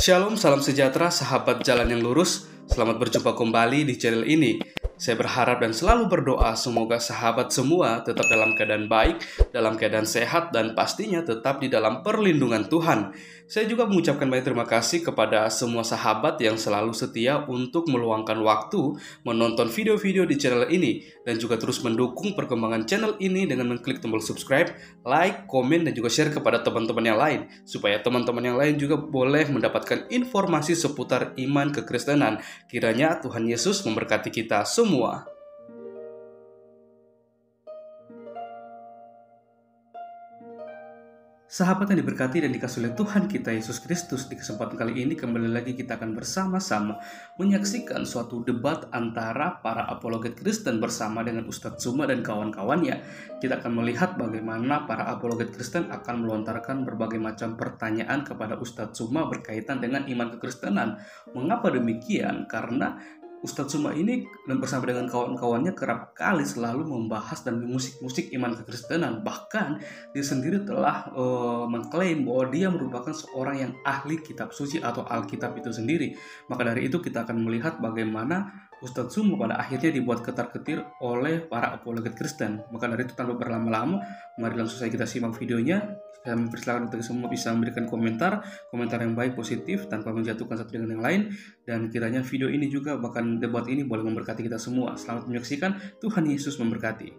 Shalom, salam sejahtera, sahabat jalan yang lurus. Selamat berjumpa kembali di channel ini. Saya berharap dan selalu berdoa semoga sahabat semua tetap dalam keadaan baik, dalam keadaan sehat, dan pastinya tetap di dalam perlindungan Tuhan. Saya juga mengucapkan banyak terima kasih kepada semua sahabat yang selalu setia untuk meluangkan waktu menonton video-video di channel ini, dan juga terus mendukung perkembangan channel ini dengan mengklik tombol subscribe, like, komen, dan juga share kepada teman-teman yang lain, supaya teman-teman yang lain juga boleh mendapatkan informasi seputar iman kekristenan. Kiranya Tuhan Yesus memberkati kita semua. Sahabat yang diberkati dan dikasihi oleh Tuhan kita Yesus Kristus, di kesempatan kali ini kembali lagi kita akan bersama-sama menyaksikan suatu debat antara para apologet Kristen bersama dengan Ustadz Tsuma dan kawan-kawannya. Kita akan melihat bagaimana para apologet Kristen akan melontarkan berbagai macam pertanyaan kepada Ustadz Tsuma berkaitan dengan iman kekristenan. Mengapa demikian? Karena Ustadz Tsuma ini dan bersama dengan kawan-kawannya kerap kali selalu membahas dan musik iman kekristenan. Bahkan dia sendiri telah mengklaim bahwa dia merupakan seorang yang ahli kitab suci atau Alkitab itu sendiri. Maka dari itu kita akan melihat bagaimana Ustadz Tsuma pada akhirnya dibuat ketar-ketir oleh para apologet Kristen. Maka dari itu tanpa berlama-lama, mari langsung saja kita simak videonya. Saya mempersilakan untuk semua bisa memberikan komentar yang baik, positif, tanpa menjatuhkan satu dengan yang lain. Dan kiranya video ini juga, bahkan debat ini boleh memberkati kita semua. Selamat menyaksikan, Tuhan Yesus memberkati.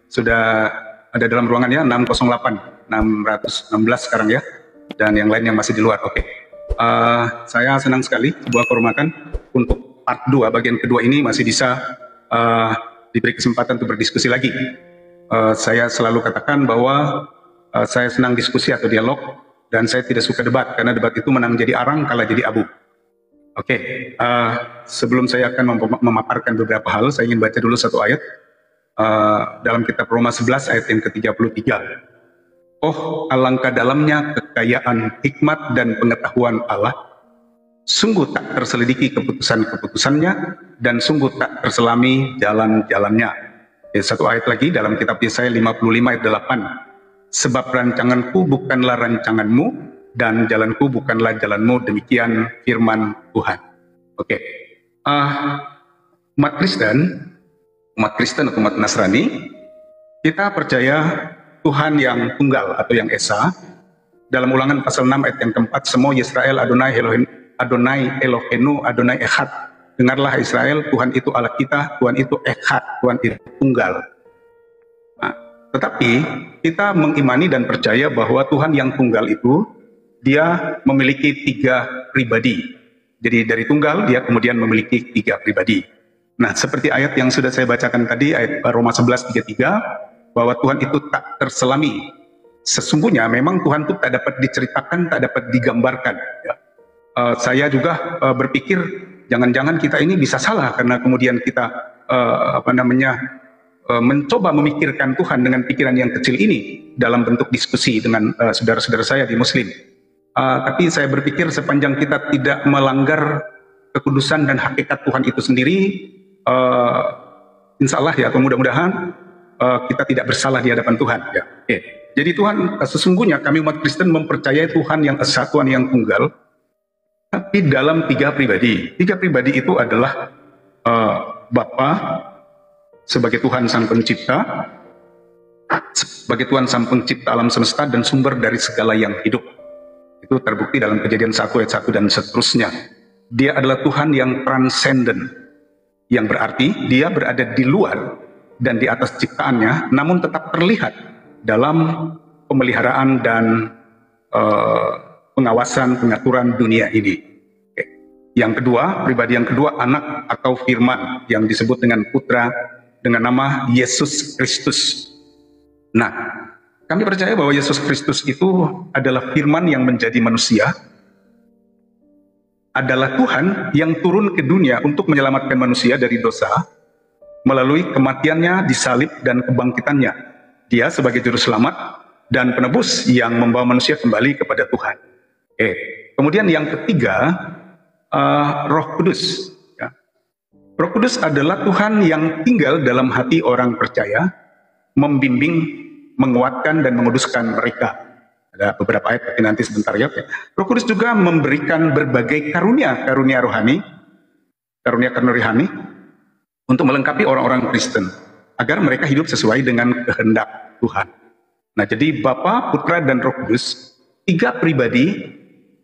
Sudah ada dalam ruangan ya, 608, 616 sekarang ya. Dan yang lain yang masih di luar, oke. Saya senang sekali, sebuah kehormatan untuk part 2, bagian kedua ini masih bisa diberi kesempatan untuk berdiskusi lagi. Saya selalu katakan bahwa saya senang diskusi atau dialog, dan saya tidak suka debat, karena debat itu menang jadi arang, kalah jadi abu. Oke, sebelum saya akan memaparkan beberapa hal, saya ingin baca dulu satu ayat dalam kitab Roma 11 ayat yang ke-33. Oh, alangkah dalamnya kekayaan hikmat dan pengetahuan Allah, sungguh tak terselidiki keputusan-keputusannya, dan sungguh tak terselami jalan-jalannya. Satu ayat lagi dalam kitab Yesaya 55 ayat 8. Sebab rancanganku bukanlah rancanganmu, dan jalanku bukanlah jalanmu, demikian firman Tuhan. Oke. Umat Kristen atau umat Nasrani, kita percaya Tuhan yang tunggal atau yang esa. Dalam Ulangan pasal 6 ayat yang keempat, Semua Yisrael Adonai Elohenu Adonai Echad. Dengarlah Israel, Tuhan itu Allah kita, Tuhan itu Echad, Tuhan itu tunggal. Nah, tetapi kita mengimani dan percaya bahwa Tuhan yang tunggal itu, dia memiliki 3 pribadi. Jadi dari tunggal dia kemudian memiliki 3 pribadi. Nah, seperti ayat yang sudah saya bacakan tadi, ayat Roma 11:33, bahwa Tuhan itu tak terselami. Sesungguhnya memang Tuhan itu tak dapat diceritakan, tak dapat digambarkan. Ya. Saya juga berpikir jangan-jangan kita ini bisa salah karena kemudian kita mencoba memikirkan Tuhan dengan pikiran yang kecil ini dalam bentuk diskusi dengan saudara-saudara saya di Muslim. Tapi saya berpikir sepanjang kita tidak melanggar kekudusan dan hakikat Tuhan itu sendiri, insya Allah ya, mudah-mudahan kita tidak bersalah di hadapan Tuhan. Ya. Okay. Jadi Tuhan, sesungguhnya kami umat Kristen mempercayai Tuhan yang esa, Tuhan yang tunggal, tapi dalam 3 pribadi. 3 pribadi itu adalah Bapa sebagai Tuhan Sang Pencipta, sebagai Tuhan Sang Pencipta alam semesta dan sumber dari segala yang hidup. Itu terbukti dalam Kejadian 1 ayat 1 dan seterusnya. Dia adalah Tuhan yang transenden, yang berarti dia berada di luar dan di atas ciptaannya, namun tetap terlihat dalam pemeliharaan dan pengawasan, pengaturan dunia ini. Oke. Yang kedua, pribadi yang kedua, anak atau firman yang disebut dengan putra dengan nama Yesus Kristus. Nah, kami percaya bahwa Yesus Kristus itu adalah firman yang menjadi manusia, adalah Tuhan yang turun ke dunia untuk menyelamatkan manusia dari dosa melalui kematiannya, disalib, dan kebangkitannya. Dia sebagai juru selamat dan penebus yang membawa manusia kembali kepada Tuhan. Kemudian yang ketiga, Roh Kudus. Ya. Roh Kudus adalah Tuhan yang tinggal dalam hati orang percaya, membimbing, menguatkan dan menguduskan mereka. Ada beberapa ayat, tapi nanti sebentar ya. Roh Kudus juga memberikan berbagai karunia rohani, untuk melengkapi orang-orang Kristen, agar mereka hidup sesuai dengan kehendak Tuhan. Nah, jadi Bapa, Putra, dan Roh Kudus, 3 pribadi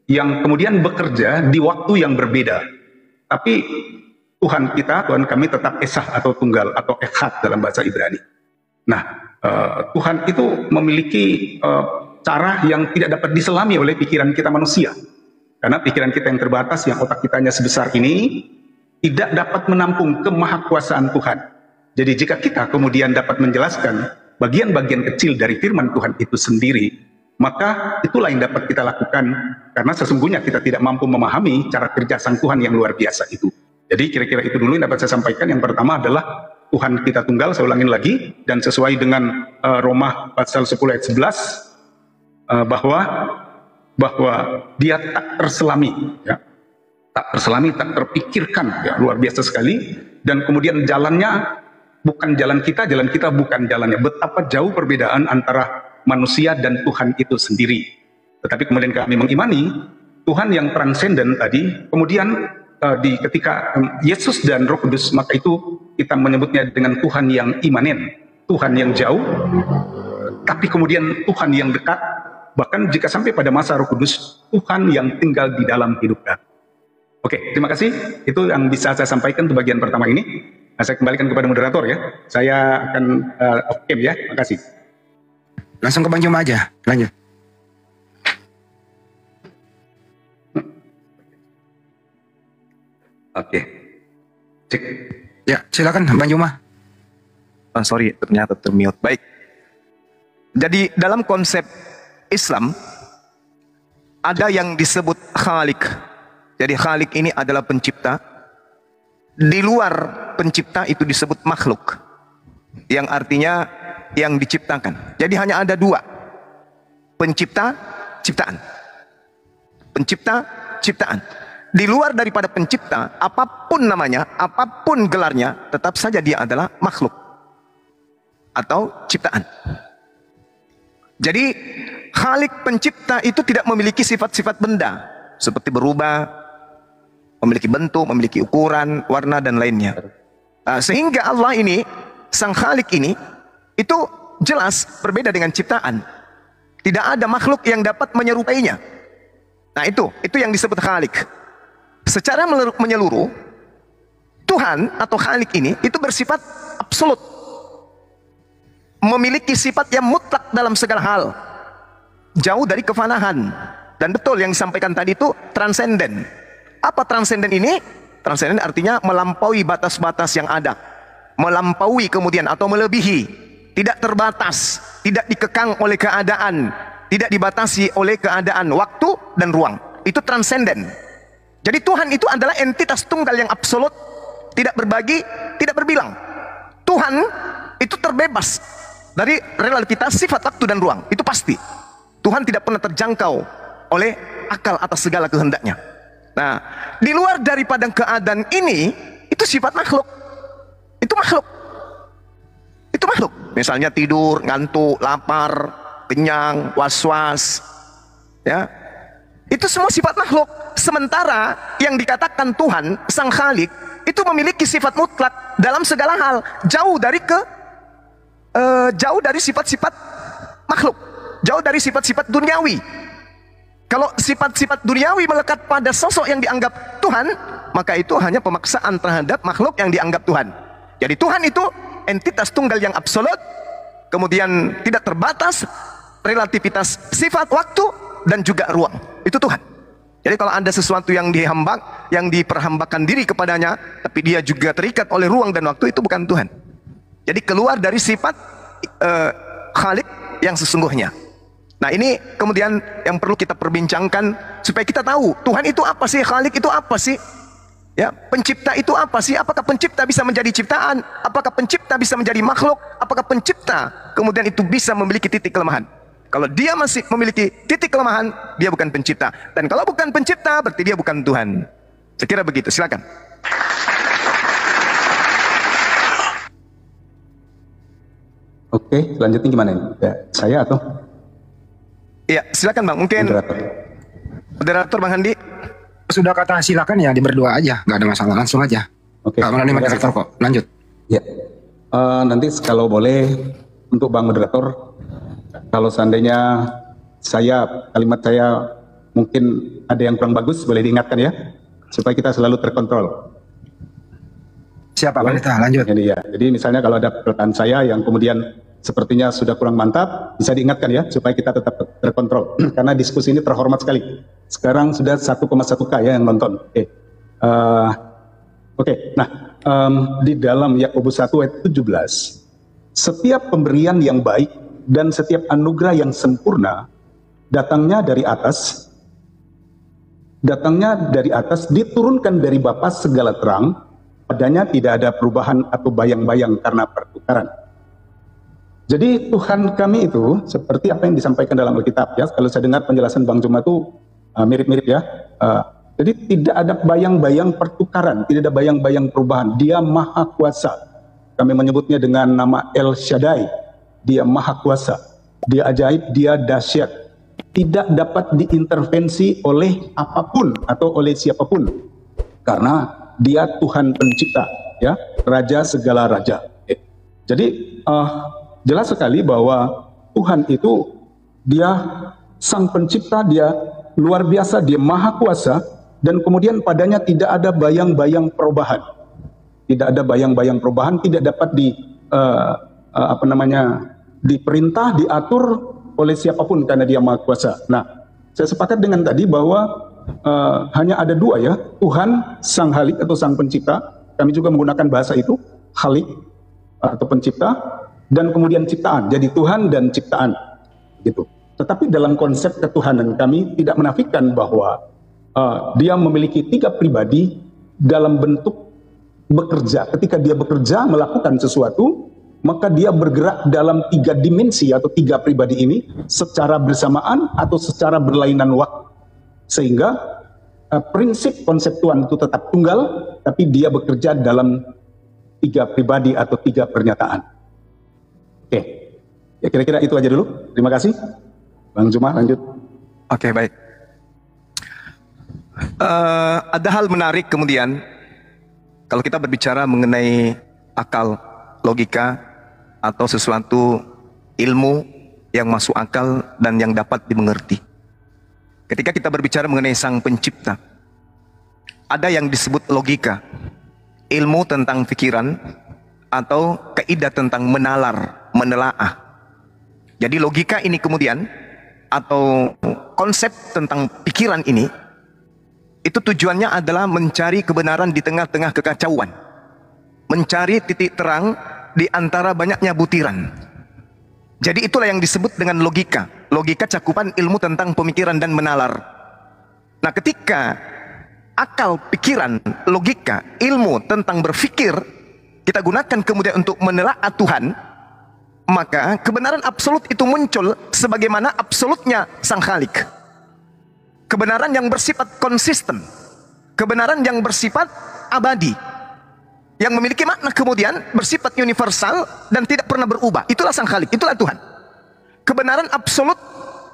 yang kemudian bekerja di waktu yang berbeda. Tapi Tuhan kami tetap Esah atau tunggal, atau Echad dalam bahasa Ibrani. Nah, Tuhan itu memiliki cara yang tidak dapat diselami oleh pikiran kita manusia. Karena pikiran kita yang terbatas, yang otak kitanya sebesar ini, tidak dapat menampung kemahakuasaan Tuhan. Jadi jika kita kemudian dapat menjelaskan bagian-bagian kecil dari firman Tuhan itu sendiri, maka itulah yang dapat kita lakukan, karena sesungguhnya kita tidak mampu memahami cara kerja Sang Tuhan yang luar biasa itu. Jadi kira-kira itu dulu yang dapat saya sampaikan. Yang pertama adalah Tuhan kita tunggal, saya ulangin lagi, dan sesuai dengan Roma pasal 10 ayat 11, bahwa dia tak terselami, ya, tak terpikirkan, ya, luar biasa sekali. Dan kemudian jalannya bukan jalan kita bukan jalannya. Betapa jauh perbedaan antara manusia dan Tuhan itu sendiri. Tetapi kemudian kami mengimani Tuhan yang transenden tadi, kemudian ketika Yesus dan Roh Kudus, maka itu kita menyebutnya dengan Tuhan yang imanen, Tuhan yang jauh, tapi kemudian Tuhan yang dekat. Bahkan jika sampai pada masa Roh Kudus, Tuhan yang tinggal di dalam hidup kami. Oke, terima kasih. Itu yang bisa saya sampaikan untuk bagian pertama ini. Nah, saya kembalikan kepada moderator ya. Saya akan off-cam ya. Terima kasih. Langsung ke Bang Juma aja. Lanjut. Oke. Cek. Ya, silakan Bang Juma. Sorry, ternyata termute. Baik. Jadi dalam konsep Islam ada yang disebut Khalik. Jadi Khalik ini adalah pencipta. Di luar pencipta itu disebut makhluk, yang artinya yang diciptakan. Jadi hanya ada 2. Pencipta, ciptaan. Pencipta, ciptaan. Di luar daripada pencipta, apapun namanya, apapun gelarnya, tetap saja dia adalah makhluk atau ciptaan. Jadi Khalik pencipta itu tidak memiliki sifat-sifat benda, seperti berubah, memiliki bentuk, memiliki ukuran, warna, dan lainnya. Sehingga Allah ini, Sang Khalik ini, itu jelas berbeda dengan ciptaan. Tidak ada makhluk yang dapat menyerupainya. Nah itu yang disebut Khalik. Secara menyeluruh, Tuhan atau Khalik ini itu bersifat absolut, memiliki sifat yang mutlak dalam segala hal, jauh dari kefanahan. Dan betul yang disampaikan tadi itu transenden. Apa transenden ini? Transenden artinya melampaui batas-batas yang ada, melampaui kemudian atau melebihi, tidak terbatas, tidak dikekang oleh keadaan, tidak dibatasi oleh keadaan, waktu dan ruang. Itu transenden. Jadi Tuhan itu adalah entitas tunggal yang absolut, tidak berbagi, tidak berbilang. Tuhan itu terbebas dari relativitas sifat waktu dan ruang, itu pasti. Tuhan tidak pernah terjangkau oleh akal atas segala kehendaknya. Nah, di luar daripada keadaan ini, itu sifat makhluk. Itu makhluk. Itu makhluk. Misalnya tidur, ngantuk, lapar, kenyang, was-was, ya. Itu semua sifat makhluk. Sementara yang dikatakan Tuhan, Sang Khalik, itu memiliki sifat mutlak dalam segala hal, jauh dari sifat-sifat makhluk, jauh dari sifat-sifat duniawi. Kalau sifat-sifat duniawi melekat pada sosok yang dianggap Tuhan, maka itu hanya pemaksaan terhadap makhluk yang dianggap Tuhan. Jadi Tuhan itu entitas tunggal yang absolut, kemudian tidak terbatas, relativitas sifat, waktu, dan juga ruang. Itu Tuhan. Jadi kalau ada sesuatu yang diperhambakan diri kepadanya, tapi dia juga terikat oleh ruang dan waktu, itu bukan Tuhan. Jadi keluar dari sifat Khalik yang sesungguhnya. Nah ini kemudian yang perlu kita perbincangkan supaya kita tahu Tuhan itu apa sih, Khalik itu apa sih, ya, pencipta itu apa sih? Apakah pencipta bisa menjadi ciptaan? Apakah pencipta bisa menjadi makhluk? Apakah pencipta kemudian itu bisa memiliki titik kelemahan? Kalau dia masih memiliki titik kelemahan, dia bukan pencipta. Dan kalau bukan pencipta, berarti dia bukan Tuhan. Saya kira begitu. Silakan. Oke, selanjutnya gimana ini? Ya, saya atau Ya, silakan Bang. Mungkin moderator? moderator Bang Handi. Sudah kata silakan ya, di berdua aja, nggak ada masalah, langsung aja. Oke. Nggak melalui moderator kok. Lanjut. Ya, nanti kalau boleh untuk Bang Moderator, kalau seandainya kalimat saya mungkin ada yang kurang bagus, boleh diingatkan ya, supaya kita selalu terkontrol. Siapa Pendeta? Lanjut. Jadi misalnya kalau ada perkataan saya yang kemudian sepertinya sudah kurang mantap, bisa diingatkan ya, supaya kita tetap terkontrol. Karena diskusi ini terhormat sekali. Sekarang sudah 1,1K ya yang nonton. Oke. Nah, di dalam Yakobus 1 ayat 17, setiap pemberian yang baik dan setiap anugerah yang sempurna datangnya dari atas, diturunkan dari Bapa segala terang, padanya tidak ada perubahan atau bayang-bayang karena pertukaran. Jadi Tuhan kami itu seperti apa yang disampaikan dalam Alkitab ya. Kalau saya dengar penjelasan Bang Juma itu mirip-mirip ya. Jadi tidak ada bayang-bayang pertukaran, tidak ada bayang-bayang perubahan. Dia maha kuasa. Kami menyebutnya dengan nama El Shaddai. Dia maha kuasa. Dia ajaib, dia dahsyat. Tidak dapat diintervensi oleh apapun atau oleh siapapun. Karena dia Tuhan pencipta, ya, Raja segala raja. Jadi jelas sekali bahwa Tuhan itu dia sang pencipta, dia luar biasa, dia maha kuasa, dan kemudian padanya tidak ada bayang-bayang perubahan. Tidak ada bayang-bayang perubahan, tidak dapat diperintah, diatur oleh siapapun karena dia maha kuasa. Nah, saya sepakat dengan tadi bahwa hanya ada dua ya, Tuhan sang Halik atau sang pencipta. Kami juga menggunakan bahasa itu, Halik atau pencipta, dan kemudian ciptaan. Jadi Tuhan dan ciptaan, gitu. Tetapi dalam konsep ketuhanan kami tidak menafikan bahwa dia memiliki tiga pribadi dalam bentuk bekerja. Ketika dia bekerja melakukan sesuatu, maka dia bergerak dalam tiga dimensi atau tiga pribadi ini secara bersamaan atau secara berlainan waktu. Sehingga prinsip konsep Tuhan itu tetap tunggal, tapi dia bekerja dalam tiga pribadi atau tiga pernyataan. Oke, ya kira-kira itu aja dulu. Terima kasih. Bang Juma, lanjut. Oke, baik. Ada hal menarik kemudian, kalau kita berbicara mengenai akal, logika, atau sesuatu ilmu yang masuk akal dan yang dapat dimengerti. Ketika kita berbicara mengenai sang pencipta, ada yang disebut logika, ilmu tentang pikiran, atau kaidah tentang menalar, menelaah. Jadi logika ini kemudian, atau konsep tentang pikiran ini, itu tujuannya adalah mencari kebenaran di tengah-tengah kekacauan, mencari titik terang di antara banyaknya butiran. Jadi itulah yang disebut dengan logika. Logika cakupan ilmu tentang pemikiran dan menalar. Nah, ketika akal, pikiran, logika, ilmu tentang berpikir kita gunakan kemudian untuk menelaah Tuhan, maka kebenaran absolut itu muncul sebagaimana absolutnya sang Khalik. Kebenaran yang bersifat konsisten, kebenaran yang bersifat abadi, yang memiliki makna kemudian bersifat universal dan tidak pernah berubah. Itulah sang Khalik, itulah Tuhan. Kebenaran absolut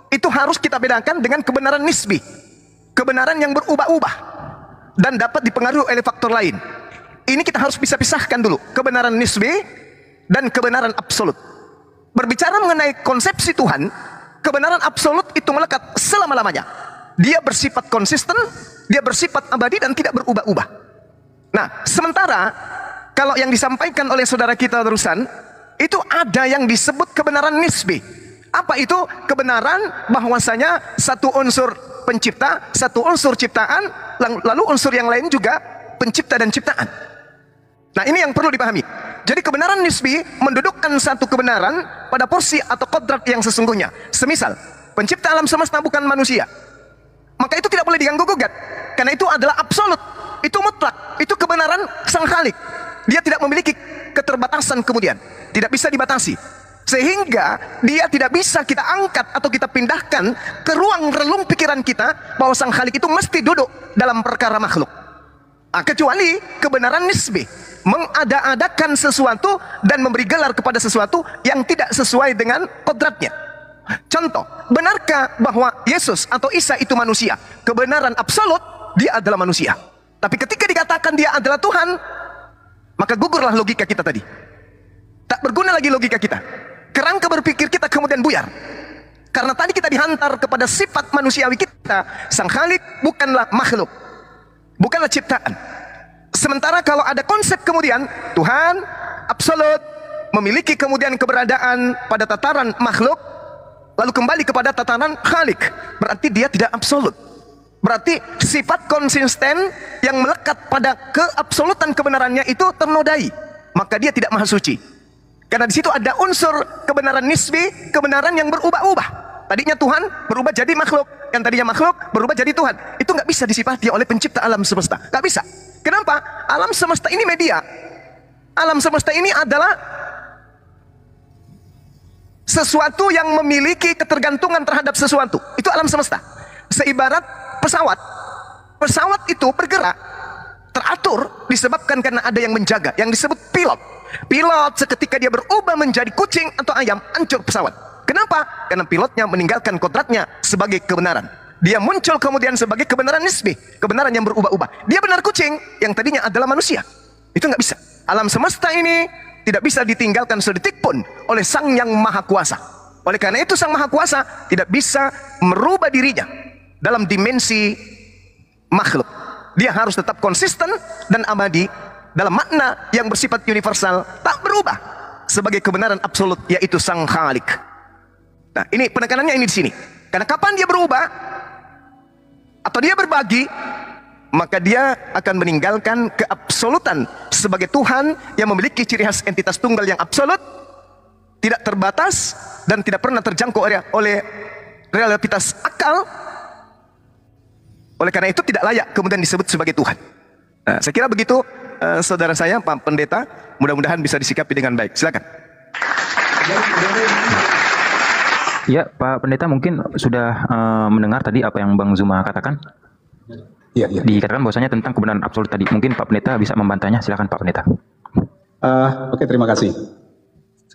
itu harus kita bedakan dengan kebenaran nisbi, kebenaran yang berubah-ubah dan dapat dipengaruhi oleh faktor lain. Ini kita harus bisa pisahkan dulu, kebenaran nisbi dan kebenaran absolut. Berbicara mengenai konsepsi Tuhan, kebenaran absolut itu melekat selama-lamanya. Dia bersifat konsisten, dia bersifat abadi dan tidak berubah-ubah. Nah, sementara kalau yang disampaikan oleh saudara kita terusan, itu ada yang disebut kebenaran nisbi. Apa itu? Kebenaran bahwasanya satu unsur pencipta, satu unsur ciptaan, lalu unsur yang lain juga pencipta dan ciptaan. Nah, ini yang perlu dipahami. Jadi kebenaran nisbi mendudukkan satu kebenaran pada porsi atau kodrat yang sesungguhnya. Semisal, pencipta alam semesta bukan manusia, maka itu tidak boleh diganggu-gugat, karena itu adalah absolut, itu mutlak, itu kebenaran sang Khalik. Dia tidak memiliki keterbatasan kemudian, tidak bisa dibatasi, sehingga dia tidak bisa kita angkat atau kita pindahkan ke ruang relung pikiran kita bahwa sang Khalik itu mesti duduk dalam perkara makhluk. Kecuali kebenaran nisbi, mengada-adakan sesuatu dan memberi gelar kepada sesuatu yang tidak sesuai dengan kodratnya. Contoh, benarkah bahwa Yesus atau Isa itu manusia? Kebenaran absolut, dia adalah manusia. Tapi ketika dikatakan dia adalah Tuhan, maka gugurlah logika kita tadi. Tak berguna lagi logika kita. Kerangka berpikir kita kemudian buyar. Karena tadi kita dihantar kepada sifat manusiawi kita. Sang Khalik bukanlah makhluk, bukanlah ciptaan. Sementara kalau ada konsep kemudian Tuhan absolut memiliki kemudian keberadaan pada tataran makhluk, lalu kembali kepada tataran Khalik, berarti dia tidak absolut. Berarti sifat konsisten yang melekat pada keabsolutan kebenarannya itu ternodai, maka dia tidak maha suci. Karena di situ ada unsur kebenaran nisbi, kebenaran yang berubah-ubah. Tadinya Tuhan berubah jadi makhluk, yang tadinya makhluk berubah jadi Tuhan. Itu nggak bisa disifati oleh pencipta alam semesta, nggak bisa. Kenapa? Alam semesta ini media. Alam semesta ini adalah sesuatu yang memiliki ketergantungan terhadap sesuatu. Itu alam semesta. Seibarat pesawat. Pesawat itu bergerak, teratur disebabkan karena ada yang menjaga, yang disebut pilot. Pilot seketika dia berubah menjadi kucing atau ayam, hancur pesawat. Kenapa? Karena pilotnya meninggalkan kodratnya sebagai kebenaran. Dia muncul kemudian sebagai kebenaran nisbi, kebenaran yang berubah-ubah. Dia benar kucing, yang tadinya adalah manusia. Itu nggak bisa. Alam semesta ini tidak bisa ditinggalkan sedetik pun oleh Sang Yang Maha Kuasa. Oleh karena itu Sang Maha Kuasa tidak bisa merubah dirinya dalam dimensi makhluk. Dia harus tetap konsisten dan abadi dalam makna yang bersifat universal, tak berubah sebagai kebenaran absolut, yaitu Sang Khalik. Nah, ini penekanannya ini di sini. Karena kapan dia berubah atau dia berbagi, maka dia akan meninggalkan keabsolutan sebagai Tuhan yang memiliki ciri khas entitas tunggal yang absolut, tidak terbatas dan tidak pernah terjangkau oleh realitas akal. Oleh karena itu tidak layak kemudian disebut sebagai Tuhan. Nah, saya kira begitu, saudara saya Pak Pendeta, mudah-mudahan bisa disikapi dengan baik. Silakan. Ya, Pak Pendeta mungkin sudah mendengar tadi apa yang Bang Zuma katakan. Iya. Dikatakan bahwasanya tentang kebenaran absolut tadi. Mungkin Pak Pendeta bisa membantahnya. Silakan Pak Pendeta. Oke, terima kasih.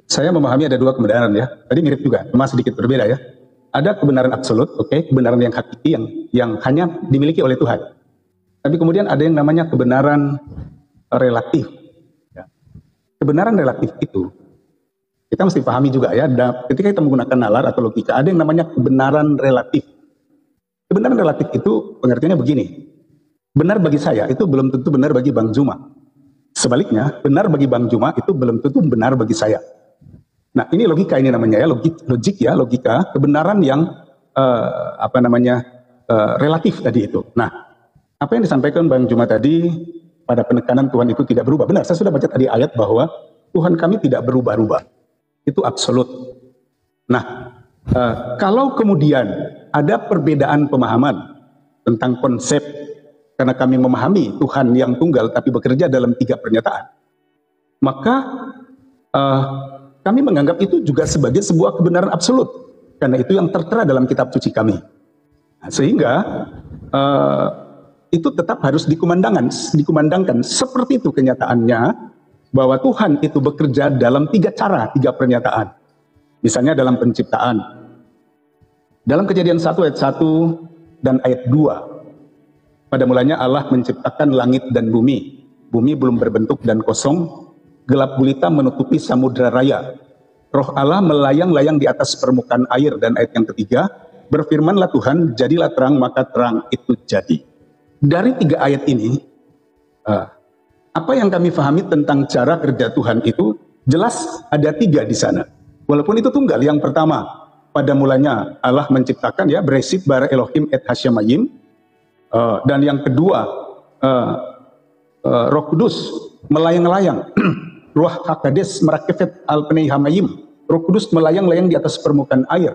Saya memahami ada dua kebenaran ya. Tadi mirip juga, cuma sedikit berbeda ya. Ada kebenaran absolut, oke, kebenaran yang hakiki yang hanya dimiliki oleh Tuhan. Tapi kemudian ada yang namanya kebenaran relatif. Ya. Kebenaran relatif itu kita mesti pahami juga ya. Ketika kita menggunakan nalar atau logika, ada yang namanya kebenaran relatif. Kebenaran relatif itu pengertiannya begini. Benar bagi saya itu belum tentu benar bagi Bang Zuma. Sebaliknya, benar bagi Bang Zuma itu belum tentu benar bagi saya. Nah, ini logika ini namanya ya, logika kebenaran yang relatif tadi itu. Nah, apa yang disampaikan Bang Zuma tadi pada penekanan Tuhan itu tidak berubah. Benar, saya sudah baca tadi ayat bahwa Tuhan kami tidak berubah-ubah. Itu absolut. Nah, kalau kemudian ada perbedaan pemahaman tentang konsep, karena kami memahami Tuhan yang tunggal tapi bekerja dalam 3 pernyataan, maka kami menganggap itu juga sebagai sebuah kebenaran absolut, karena itu yang tertera dalam kitab suci kami. Nah, sehingga itu tetap harus dikumandangkan seperti itu kenyataannya, bahwa Tuhan itu bekerja dalam 3 cara, 3 pernyataan. Misalnya dalam penciptaan. Dalam Kejadian 1 ayat 1 dan ayat 2. Pada mulanya Allah menciptakan langit dan bumi. Bumi belum berbentuk dan kosong. Gelap gulita menutupi samudra raya. Roh Allah melayang-layang di atas permukaan air. Dan ayat yang ketiga, berfirmanlah Tuhan, jadilah terang, maka terang itu jadi. Dari 3 ayat ini, apa yang kami pahami tentang cara kerja Tuhan itu jelas ada 3 di sana. Walaupun itu tunggal. Yang pertama, pada mulanya Allah menciptakan ya, Bereshit bara Elohim et hasyamayim. Dan yang kedua, Roh Kudus melayang-layang. Ruach HaKodes merakefet al penei hamayim. Roh Kudus melayang-layang di atas permukaan air.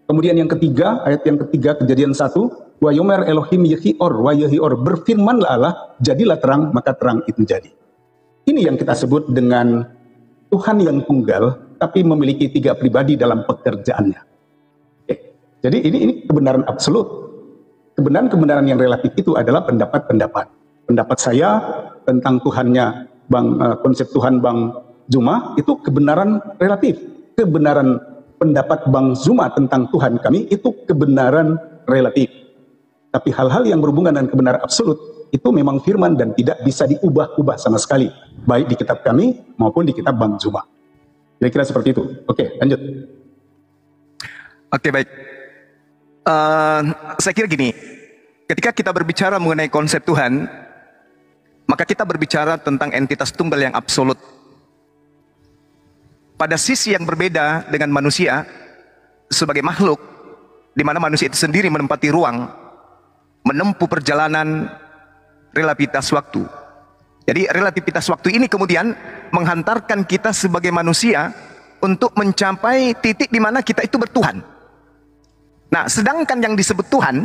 Kemudian yang ketiga, ayat yang ketiga Kejadian 1, wa yomer Elohim yehior wa yehior, berfirmanlah Allah, jadilah terang, maka terang itu jadi. Ini yang kita sebut dengan Tuhan yang tunggal, tapi memiliki 3 pribadi dalam pekerjaannya. Oke. Jadi ini kebenaran absolut. Kebenaran yang relatif itu adalah pendapat-pendapat. Pendapat saya tentang Tuhannya konsep Tuhan Bang Zuma itu kebenaran relatif. Kebenaran pendapat Bang Zuma tentang Tuhan kami itu kebenaran relatif. Tapi hal-hal yang berhubungan dengan kebenaran absolut itu memang firman dan tidak bisa diubah-ubah sama sekali, baik di kitab kami maupun di kitab Bang Zuma. Kira-kira seperti itu. Oke, lanjut. Oke, baik. Saya kira gini, ketika kita berbicara mengenai konsep Tuhan, maka kita berbicara tentang entitas tunggal yang absolut. Pada sisi yang berbeda dengan manusia, sebagai makhluk, di mana manusia itu sendiri menempati ruang, menempuh perjalanan relativitas waktu. Jadi relativitas waktu ini kemudian menghantarkan kita sebagai manusia untuk mencapai titik di mana kita itu bertuhan. Nah, sedangkan yang disebut Tuhan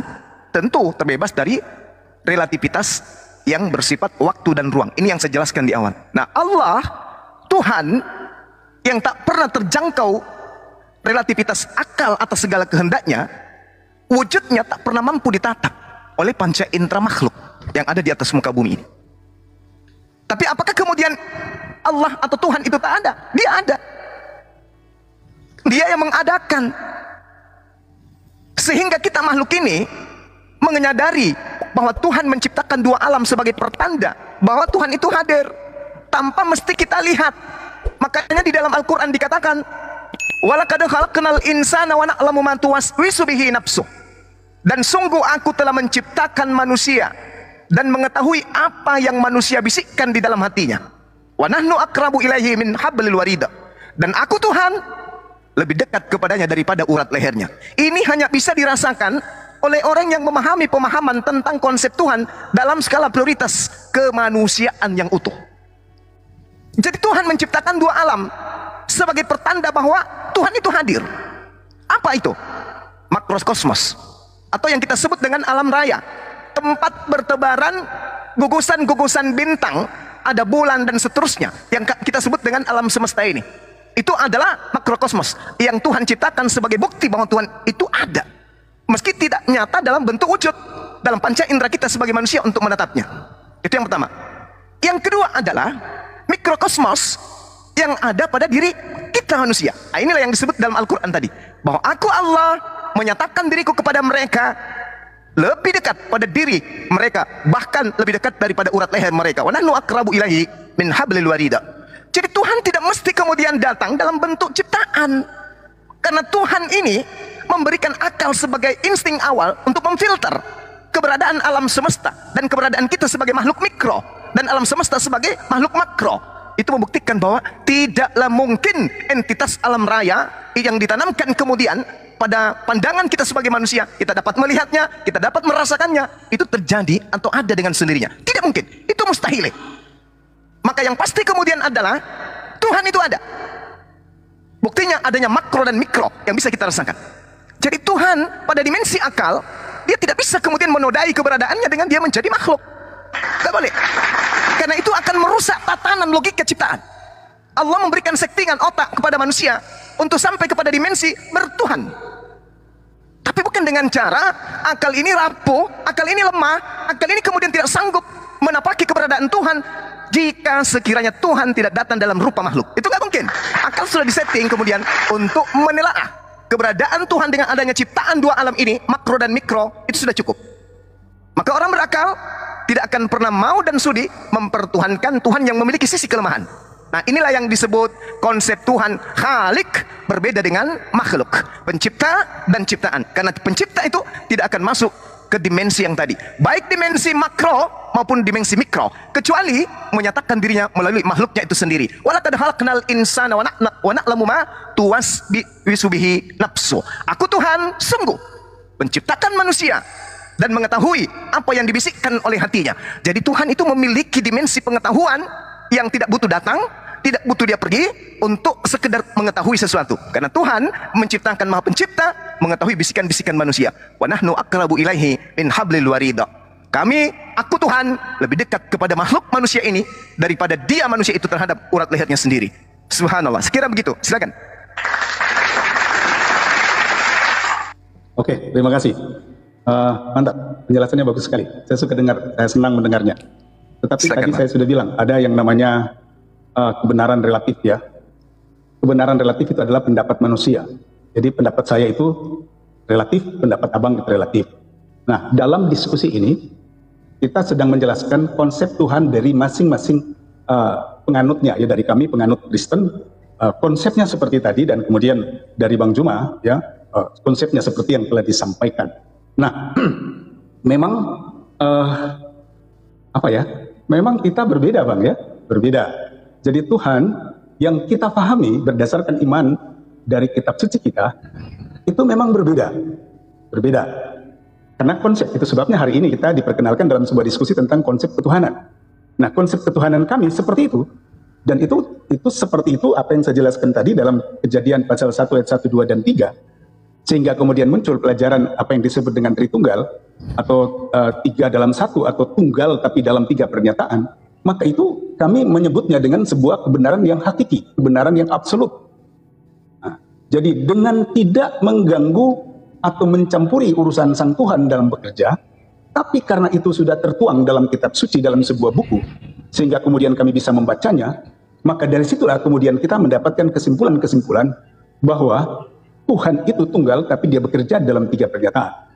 tentu terbebas dari relativitas yang bersifat waktu dan ruang. Ini yang saya jelaskan di awal. Nah, Allah, Tuhan yang tak pernah terjangkau relativitas akal atas segala kehendaknya, wujudnya tak pernah mampu ditatap oleh panca indera makhluk yang ada di atas muka bumi ini. Tapi apakah kemudian Allah atau Tuhan itu tak ada? Dia ada. Dia yang mengadakan. Sehingga kita makhluk ini menyadari bahwa Tuhan menciptakan dua alam sebagai pertanda bahwa Tuhan itu hadir tanpa mesti kita lihat. Makanya di dalam Al-Quran dikatakan, walaqad khalaqnal insana wa na'lamu ma tuwaswisu bihi nafsuh. Dan sungguh aku telah menciptakan manusia dan mengetahui apa yang manusia bisikkan di dalam hatinya. Wa nahnu aqrabu ilaihi min hablil warid. Dan aku Tuhan lebih dekat kepadanya daripada urat lehernya. Ini hanya bisa dirasakan oleh orang yang memahami pemahaman tentang konsep Tuhan dalam skala prioritas kemanusiaan yang utuh. Jadi Tuhan menciptakan dua alam sebagai pertanda bahwa Tuhan itu hadir. Apa itu? Makrokosmos, atau yang kita sebut dengan alam raya, tempat bertebaran gugusan-gugusan bintang, ada bulan dan seterusnya, yang kita sebut dengan alam semesta ini. Itu adalah makrokosmos yang Tuhan ciptakan sebagai bukti bahwa Tuhan itu ada, meski tidak nyata dalam bentuk wujud dalam panca indera kita sebagai manusia untuk menatapnya. Itu yang pertama. Yang kedua adalah mikrokosmos yang ada pada diri kita manusia. Nah, inilah yang disebut dalam Al-Quran tadi, bahwa aku Allah menyatakan diriku kepada mereka lebih dekat pada diri mereka, bahkan lebih dekat daripada urat leher mereka. Wa nahnu aqrabu ilaihi min hablil warid. Jadi Tuhan tidak mesti kemudian datang dalam bentuk ciptaan, karena Tuhan ini memberikan akal sebagai insting awal untuk memfilter keberadaan alam semesta dan keberadaan kita sebagai makhluk mikro dan alam semesta sebagai makhluk makro. Itu membuktikan bahwa tidaklah mungkin entitas alam raya yang ditanamkan kemudian pada pandangan kita sebagai manusia, kita dapat melihatnya, kita dapat merasakannya, itu terjadi atau ada dengan sendirinya. Tidak mungkin, itu mustahil. Maka yang pasti kemudian adalah Tuhan itu ada. Buktinya adanya makro dan mikro yang bisa kita rasakan. Jadi Tuhan pada dimensi akal, dia tidak bisa kemudian menodai keberadaannya dengan dia menjadi makhluk. Tidak boleh. Karena itu akan merusak tatanan logika ciptaan. Allah memberikan settingan otak kepada manusia untuk sampai kepada dimensi bertuhan. Tapi bukan dengan cara akal ini rapuh, akal ini lemah, akal ini kemudian tidak sanggup menapaki keberadaan Tuhan jika sekiranya Tuhan tidak datang dalam rupa makhluk. Itu nggak mungkin. Akal sudah disetting kemudian untuk menelaah keberadaan Tuhan dengan adanya ciptaan dua alam ini, makro dan mikro, itu sudah cukup. Maka orang berakal tidak akan pernah mau dan sudi mempertuhankan Tuhan yang memiliki sisi kelemahan. Nah, inilah yang disebut konsep Tuhan Khalik, berbeda dengan makhluk, pencipta dan ciptaan. Karena pencipta itu tidak akan masuk ke dimensi yang tadi, baik dimensi makro maupun dimensi mikro, kecuali menyatakan dirinya melalui makhluknya itu sendiri. Walaqad khalaqnal insana wa na'lamu ma tuwaswisu bihi nafsu. Aku Tuhan sungguh menciptakan manusia dan mengetahui apa yang dibisikkan oleh hatinya. Jadi Tuhan itu memiliki dimensi pengetahuan yang tidak butuh datang, tidak butuh dia pergi untuk sekedar mengetahui sesuatu. Karena Tuhan menciptakan Maha Pencipta, mengetahui bisikan-bisikan manusia. Wa nahnu aqrabu ilaihi min hablil warid. Kami, aku Tuhan, lebih dekat kepada makhluk manusia ini daripada dia manusia itu terhadap urat lehernya sendiri. Subhanallah. Sekira begitu. Silakan. Oke, terima kasih. Mantap, penjelasannya bagus sekali. Saya suka dengar, saya senang mendengarnya. Tetapi Silakan, tadi Pak. saya sudah bilang, ada yang namanya kebenaran relatif ya. Kebenaran relatif itu adalah pendapat manusia. Jadi pendapat saya itu relatif, pendapat abang itu relatif. Nah, dalam diskusi ini, kita sedang menjelaskan konsep Tuhan dari masing-masing penganutnya, ya, dari kami penganut Kristen, konsepnya seperti tadi, dan kemudian dari Bang Zuma, ya, konsepnya seperti yang telah disampaikan. Nah, memang memang kita berbeda, Bang, ya, berbeda. Jadi Tuhan yang kita pahami berdasarkan iman dari kitab suci kita itu memang berbeda. Karena konsep itu sebabnya hari ini kita diperkenalkan dalam sebuah diskusi tentang konsep ketuhanan. Nah, konsep ketuhanan kami seperti itu, dan itu seperti itu apa yang saya jelaskan tadi dalam Kejadian pasal 1 ayat 1, 2, dan 3, sehingga kemudian muncul pelajaran apa yang disebut dengan Tritunggal, atau 3 dalam 1, atau tunggal tapi dalam 3 pernyataan. Maka itu kami menyebutnya dengan sebuah kebenaran yang hakiki, kebenaran yang absolut. Nah, jadi dengan tidak mengganggu atau mencampuri urusan Sang Tuhan dalam bekerja, tapi karena itu sudah tertuang dalam kitab suci dalam sebuah buku, sehingga kemudian kami bisa membacanya, maka dari situlah kemudian kita mendapatkan kesimpulan-kesimpulan bahwa Tuhan itu tunggal, tapi dia bekerja dalam 3 pernyataan.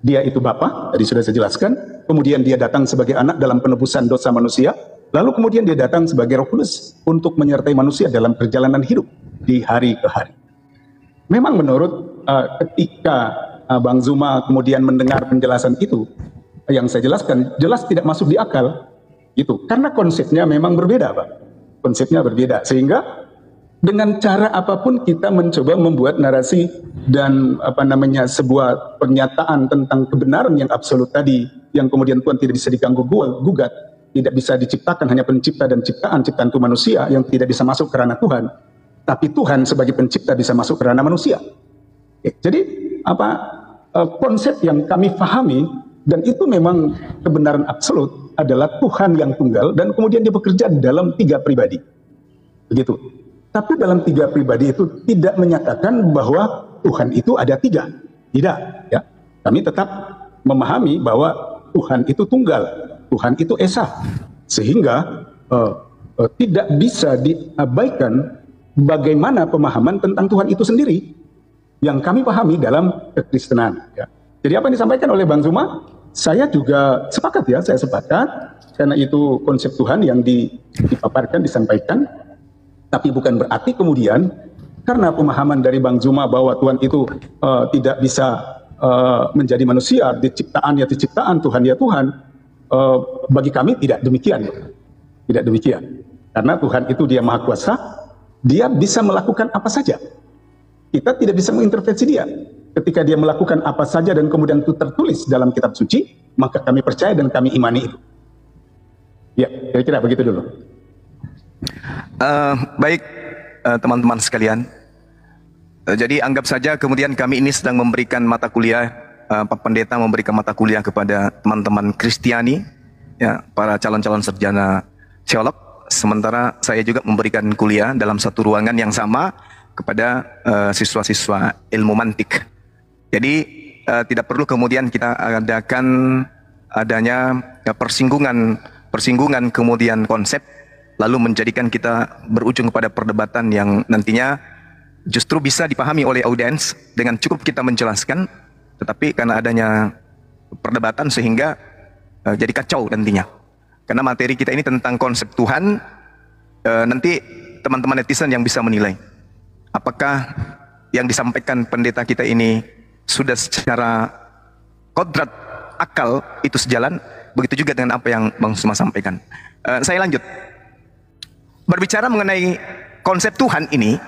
Dia itu Bapa, tadi sudah saya jelaskan, kemudian dia datang sebagai anak dalam penebusan dosa manusia, lalu kemudian dia datang sebagai Roh Kudus untuk menyertai manusia dalam perjalanan hidup di hari ke hari. Memang menurut ketika Bang Zuma kemudian mendengar penjelasan itu, yang saya jelaskan, jelas tidak masuk di akal, gitu. Karena konsepnya memang berbeda, Pak. Konsepnya berbeda, sehingga dengan cara apapun kita mencoba membuat narasi dan sebuah pernyataan tentang kebenaran yang absolut tadi, yang kemudian Tuhan tidak bisa diganggu gugat, tidak bisa diciptakan, hanya pencipta dan ciptaan itu manusia yang tidak bisa masuk ke ranah Tuhan, tapi Tuhan sebagai pencipta bisa masuk ke ranah manusia. Jadi konsep yang kami pahami, dan itu memang kebenaran absolut, adalah Tuhan yang tunggal dan kemudian dia bekerja dalam 3 pribadi, begitu. Tapi dalam 3 pribadi itu tidak menyatakan bahwa Tuhan itu ada 3. Tidak, ya. Kami tetap memahami bahwa Tuhan itu tunggal, Tuhan itu esa, sehingga tidak bisa diabaikan bagaimana pemahaman tentang Tuhan itu sendiri yang kami pahami dalam kekristenan. Ya. Jadi apa yang disampaikan oleh Bang Zuma, saya juga sepakat, ya, saya sepakat, karena itu konsep Tuhan yang dipaparkan, disampaikan. Tapi bukan berarti kemudian karena pemahaman dari Bang Zuma bahwa Tuhan itu tidak bisa menjadi manusia, diciptaan ya diciptaan, Tuhan ya Tuhan, bagi kami tidak demikian. Tidak demikian. Karena Tuhan itu dia maha kuasa, dia bisa melakukan apa saja. Kita tidak bisa mengintervensi dia. Ketika dia melakukan apa saja dan kemudian itu tertulis dalam kitab suci, maka kami percaya dan kami imani itu. Ya, kira-kira begitu dulu. Baik, teman-teman sekalian. Jadi anggap saja kemudian kami ini sedang memberikan mata kuliah, Pak Pendeta memberikan mata kuliah kepada teman-teman Kristiani, ya, para calon-calon sarjana teolog. Sementara saya juga memberikan kuliah dalam satu ruangan yang sama kepada siswa-siswa ilmu mantik. Jadi tidak perlu kemudian kita adakan adanya persinggungan kemudian konsep, lalu menjadikan kita berujung kepada perdebatan yang nantinya justru bisa dipahami oleh audiens dengan cukup kita menjelaskan, tetapi karena adanya perdebatan sehingga jadi kacau nantinya. Karena materi kita ini tentang konsep Tuhan, nanti teman-teman netizen yang bisa menilai apakah yang disampaikan pendeta kita ini sudah secara kodrat akal itu sejalan, begitu juga dengan apa yang Bang Zuma sampaikan. Saya lanjut. Berbicara mengenai konsep Tuhan ini,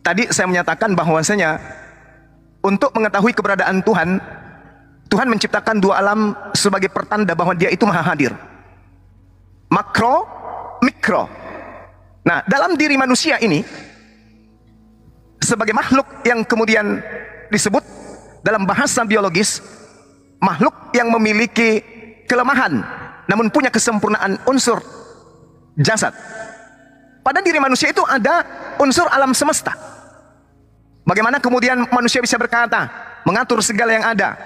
tadi saya menyatakan bahwasanya untuk mengetahui keberadaan Tuhan, Tuhan menciptakan 2 alam sebagai pertanda bahwa dia itu maha hadir. Makro, mikro. Nah, dalam diri manusia ini, sebagai makhluk yang kemudian disebut dalam bahasa biologis, makhluk yang memiliki kelemahan, namun punya kesempurnaan unsur jasad. Pada diri manusia itu ada unsur alam semesta. Bagaimana kemudian manusia bisa berkata, mengatur segala yang ada,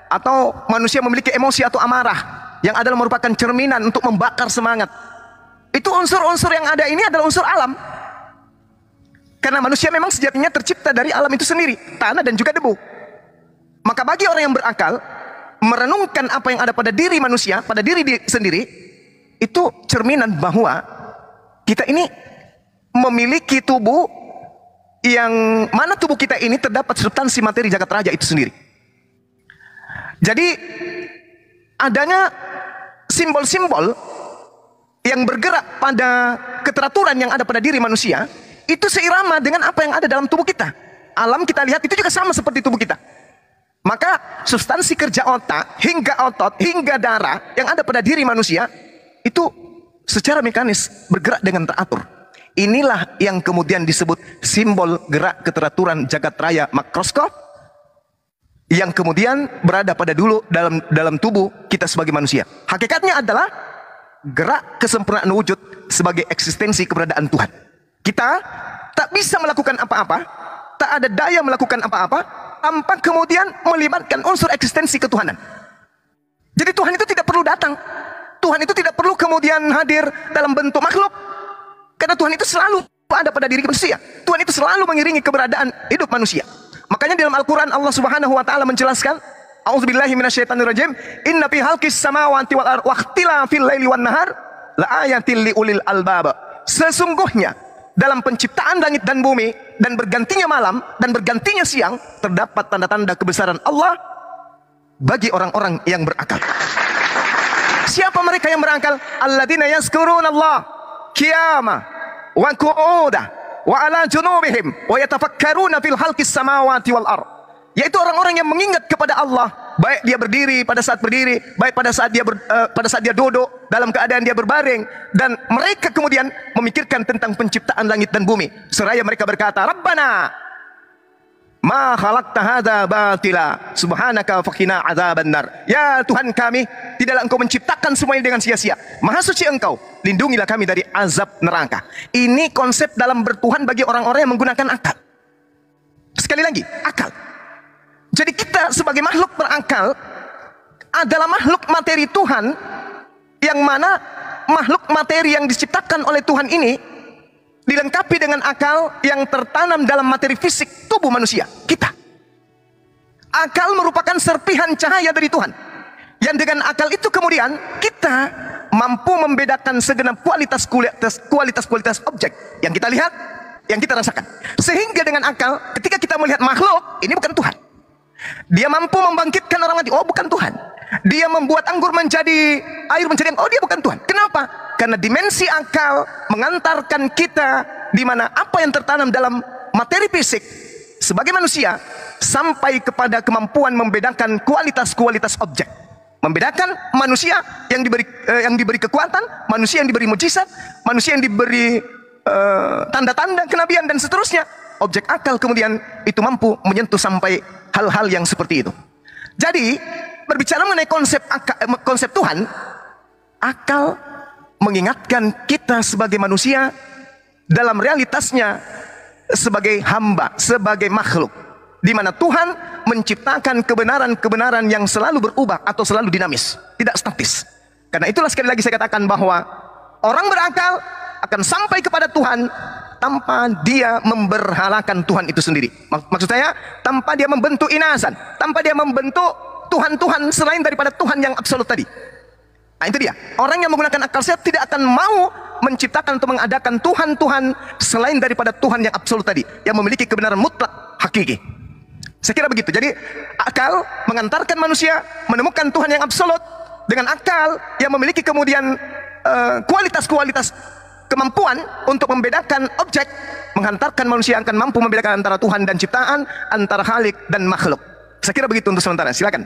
atau manusia memiliki emosi atau amarah, yang adalah merupakan cerminan untuk membakar semangat. Itu unsur-unsur yang ada ini adalah unsur alam. Karena manusia memang sejatinya tercipta dari alam itu sendiri, tanah dan juga debu. Maka bagi orang yang berakal, merenungkan apa yang ada pada diri manusia, pada diri sendiri, itu cerminan bahwa kita ini memiliki tubuh yang mana tubuh kita ini terdapat substansi materi jagat raja itu sendiri. Jadi adanya simbol-simbol yang bergerak pada keteraturan yang ada pada diri manusia, itu seirama dengan apa yang ada dalam tubuh kita. Alam kita lihat itu juga sama seperti tubuh kita. Maka substansi kerja otak, hingga otot, hingga darah yang ada pada diri manusia, itu secara mekanis bergerak dengan teratur. Inilah yang kemudian disebut simbol gerak keteraturan jagat raya makroskop, yang kemudian berada pada dulu dalam tubuh kita sebagai manusia. Hakikatnya adalah gerak kesempurnaan wujud sebagai eksistensi keberadaan Tuhan. Kita tak bisa melakukan apa-apa, tak ada daya melakukan apa-apa tanpa kemudian melibatkan unsur eksistensi ketuhanan. Jadi Tuhan itu tidak perlu datang, Tuhan itu tidak perlu kemudian hadir dalam bentuk makhluk, karena Tuhan itu selalu ada pada diri manusia. Tuhan itu selalu mengiringi keberadaan hidup manusia. Makanya dalam Al-Quran Allah Subhanahu wa Ta'ala menjelaskan, A'udzubillahi minasyaitonirrajim, inna fi khalqis samawati wal ardi wa ikhtilafil laili wan nahar la ayatil liulil albab. Sesungguhnya dalam penciptaan langit dan bumi dan bergantinya malam dan bergantinya siang terdapat tanda-tanda kebesaran Allah bagi orang-orang yang berakal. Siapa mereka yang berakal? Alladzina yazkurunallah qiyama wa qu'uda wa ala junubihim wa yatafakkaruna fil khalqis samawati wal ard. Yaitu orang-orang yang mengingat kepada Allah, baik dia berdiri pada saat berdiri, baik pada saat dia duduk, dalam keadaan dia berbaring, dan mereka kemudian memikirkan tentang penciptaan langit dan bumi. Seraya mereka berkata, Rabbana ma khalaqta hadza batila subhanaka faqina adzabannar. Ya Tuhan kami, tidaklah Engkau menciptakan semuanya dengan sia-sia. Maha suci Engkau, lindungilah kami dari azab neraka. Ini konsep dalam bertuhan bagi orang-orang yang menggunakan akal. Sekali lagi, akal. Jadi kita sebagai makhluk berakal adalah makhluk materi Tuhan, yang mana makhluk materi yang diciptakan oleh Tuhan ini dilengkapi dengan akal yang tertanam dalam materi fisik tubuh manusia, kita. Akal merupakan serpihan cahaya dari Tuhan, yang dengan akal itu kemudian kita mampu membedakan segenap kualitas objek yang kita lihat, yang kita rasakan. Sehingga dengan akal, ketika kita melihat makhluk, ini bukan Tuhan. Dia mampu membangkitkan orang mati, oh bukan Tuhan. Dia membuat anggur menjadi air menjadi, oh dia bukan Tuhan. Kenapa? Karena dimensi akal mengantarkan kita di mana apa yang tertanam dalam materi fisik sebagai manusia sampai kepada kemampuan membedakan kualitas-kualitas objek. Membedakan manusia yang diberi kekuatan, manusia yang diberi mujizat, manusia yang diberi tanda-tanda kenabian dan seterusnya. Objek akal kemudian itu mampu menyentuh sampai hal-hal yang seperti itu. Jadi berbicara mengenai konsep Tuhan, akal mengingatkan kita sebagai manusia dalam realitasnya sebagai hamba, sebagai makhluk, di mana Tuhan menciptakan kebenaran-kebenaran yang selalu berubah atau selalu dinamis, tidak statis. Karena itulah sekali lagi saya katakan bahwa orang berakal akan sampai kepada Tuhan tanpa dia memberhalakan Tuhan itu sendiri. Maksud saya, tanpa dia membentuk inasan, tanpa dia membentuk Tuhan-Tuhan selain daripada Tuhan yang absolut tadi. Nah itu dia, orang yang menggunakan akal sehat tidak akan mau menciptakan atau mengadakan Tuhan-Tuhan selain daripada Tuhan yang absolut tadi, yang memiliki kebenaran mutlak hakiki. Saya kira begitu. Jadi akal mengantarkan manusia menemukan Tuhan yang absolut, dengan akal yang memiliki kemudian kualitas-kualitas kemampuan untuk membedakan objek, menghantarkan manusia akan mampu membedakan antara Tuhan dan ciptaan, antara Khalik dan makhluk. Saya kira begitu untuk sementara. Silakan.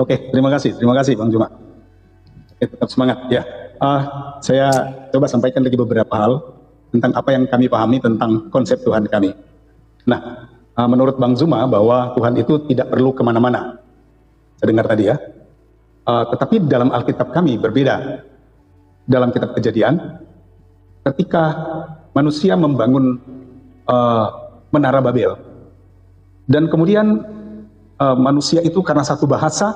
Oke, terima kasih Bang Juma. Oke, tetap semangat ya. Saya coba sampaikan lagi beberapa hal tentang apa yang kami pahami tentang konsep Tuhan kami. Nah, menurut Bang Zuma bahwa Tuhan itu tidak perlu kemana-mana. Saya dengar tadi ya. Tetapi dalam Alkitab kami berbeda. Dalam kitab Kejadian, ketika manusia membangun Menara Babel, dan kemudian manusia itu karena satu bahasa,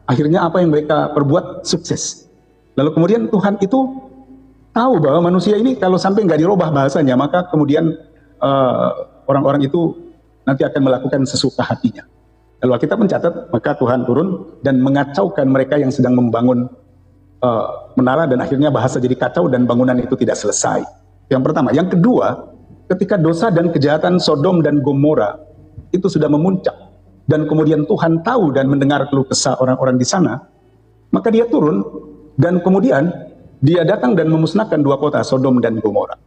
akhirnya apa yang mereka perbuat sukses. Lalu kemudian Tuhan itu tahu bahwa manusia ini kalau sampai nggak dirubah bahasanya, maka kemudian orang-orang itu nanti akan melakukan sesuka hatinya. Lalu Alkitab mencatat, maka Tuhan turun dan mengacaukan mereka yang sedang membangun menara, dan akhirnya bahasa jadi kacau dan bangunan itu tidak selesai. Yang pertama. Yang kedua, ketika dosa dan kejahatan Sodom dan Gomora itu sudah memuncak, dan kemudian Tuhan tahu dan mendengar keluh kesah orang-orang di sana, maka dia turun dan kemudian dia datang dan memusnahkan dua kota, Sodom dan Gomora.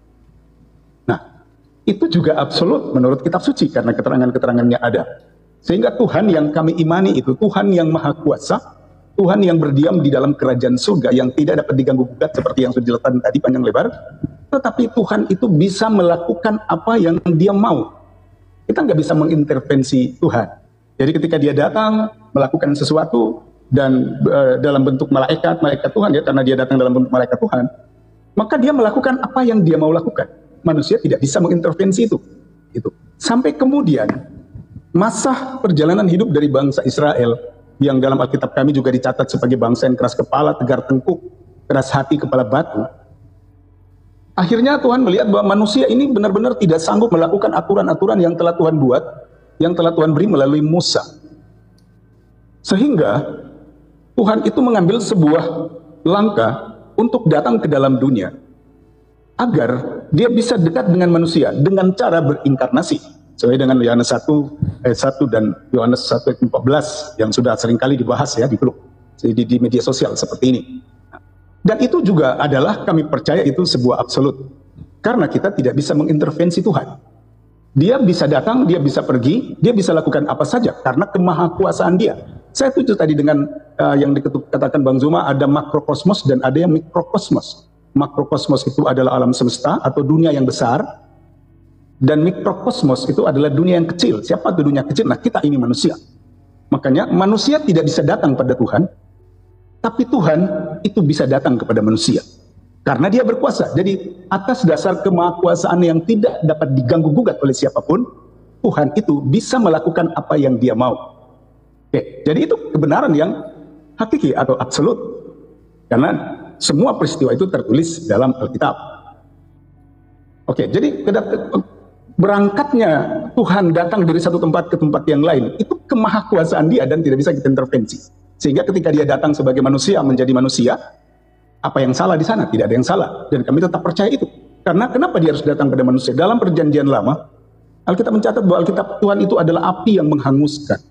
Nah, itu juga absolut menurut kitab suci karena keterangan-keterangannya ada. Sehingga Tuhan yang kami imani itu Tuhan yang maha kuasa, Tuhan yang berdiam di dalam kerajaan surga yang tidak dapat diganggu gugat seperti yang sudah dijelaskan tadi panjang lebar. Tetapi Tuhan itu bisa melakukan apa yang dia mau. Kita nggak bisa mengintervensi Tuhan. Jadi ketika dia datang melakukan sesuatu dan dalam bentuk malaikat Tuhan ya, karena dia datang dalam bentuk malaikat Tuhan, maka dia melakukan apa yang dia mau lakukan. Manusia tidak bisa mengintervensi itu. Sampai kemudian masa perjalanan hidup dari bangsa Israel yang dalam Alkitab kami juga dicatat sebagai bangsa yang keras kepala, tegar tengkuk, keras hati, kepala batu. Akhirnya Tuhan melihat bahwa manusia ini benar-benar tidak sanggup melakukan aturan-aturan yang telah Tuhan buat, yang telah Tuhan beri melalui Musa. Sehingga Tuhan itu mengambil sebuah langkah untuk datang ke dalam dunia agar dia bisa dekat dengan manusia dengan cara berinkarnasi. Sesuai dengan Yohanes 1 ayat 1 dan Yohanes 1 ayat 14 yang sudah seringkali dibahas ya di media sosial seperti ini. Dan itu juga adalah, kami percaya itu sebuah absolut. Karena kita tidak bisa mengintervensi Tuhan. Dia bisa datang, dia bisa pergi, dia bisa lakukan apa saja karena kemahakuasaan dia. Saya setuju tadi dengan yang dikatakan Bang Zuma, ada makrokosmos dan ada yang mikrokosmos. Makrokosmos itu adalah alam semesta atau dunia yang besar, dan mikrokosmos itu adalah dunia yang kecil. Siapa itu dunia kecil? Nah, kita ini manusia. Makanya manusia tidak bisa datang pada Tuhan, tapi Tuhan itu bisa datang kepada manusia. Karena dia berkuasa. Jadi atas dasar kemahakuasaan yang tidak dapat diganggu gugat oleh siapapun, Tuhan itu bisa melakukan apa yang dia mau. Oke, jadi itu kebenaran yang hakiki atau absolut. Karena semua peristiwa itu tertulis dalam Alkitab. Oke, jadi berangkatnya Tuhan datang dari satu tempat ke tempat yang lain, itu kemahakuasaan dia dan tidak bisa kita intervensi. Sehingga ketika dia datang sebagai manusia menjadi manusia, apa yang salah di sana? Tidak ada yang salah. Dan kami tetap percaya itu. Karena kenapa dia harus datang pada manusia? Dalam perjanjian lama, Alkitab mencatat bahwa Alkitab Tuhan itu adalah api yang menghanguskan.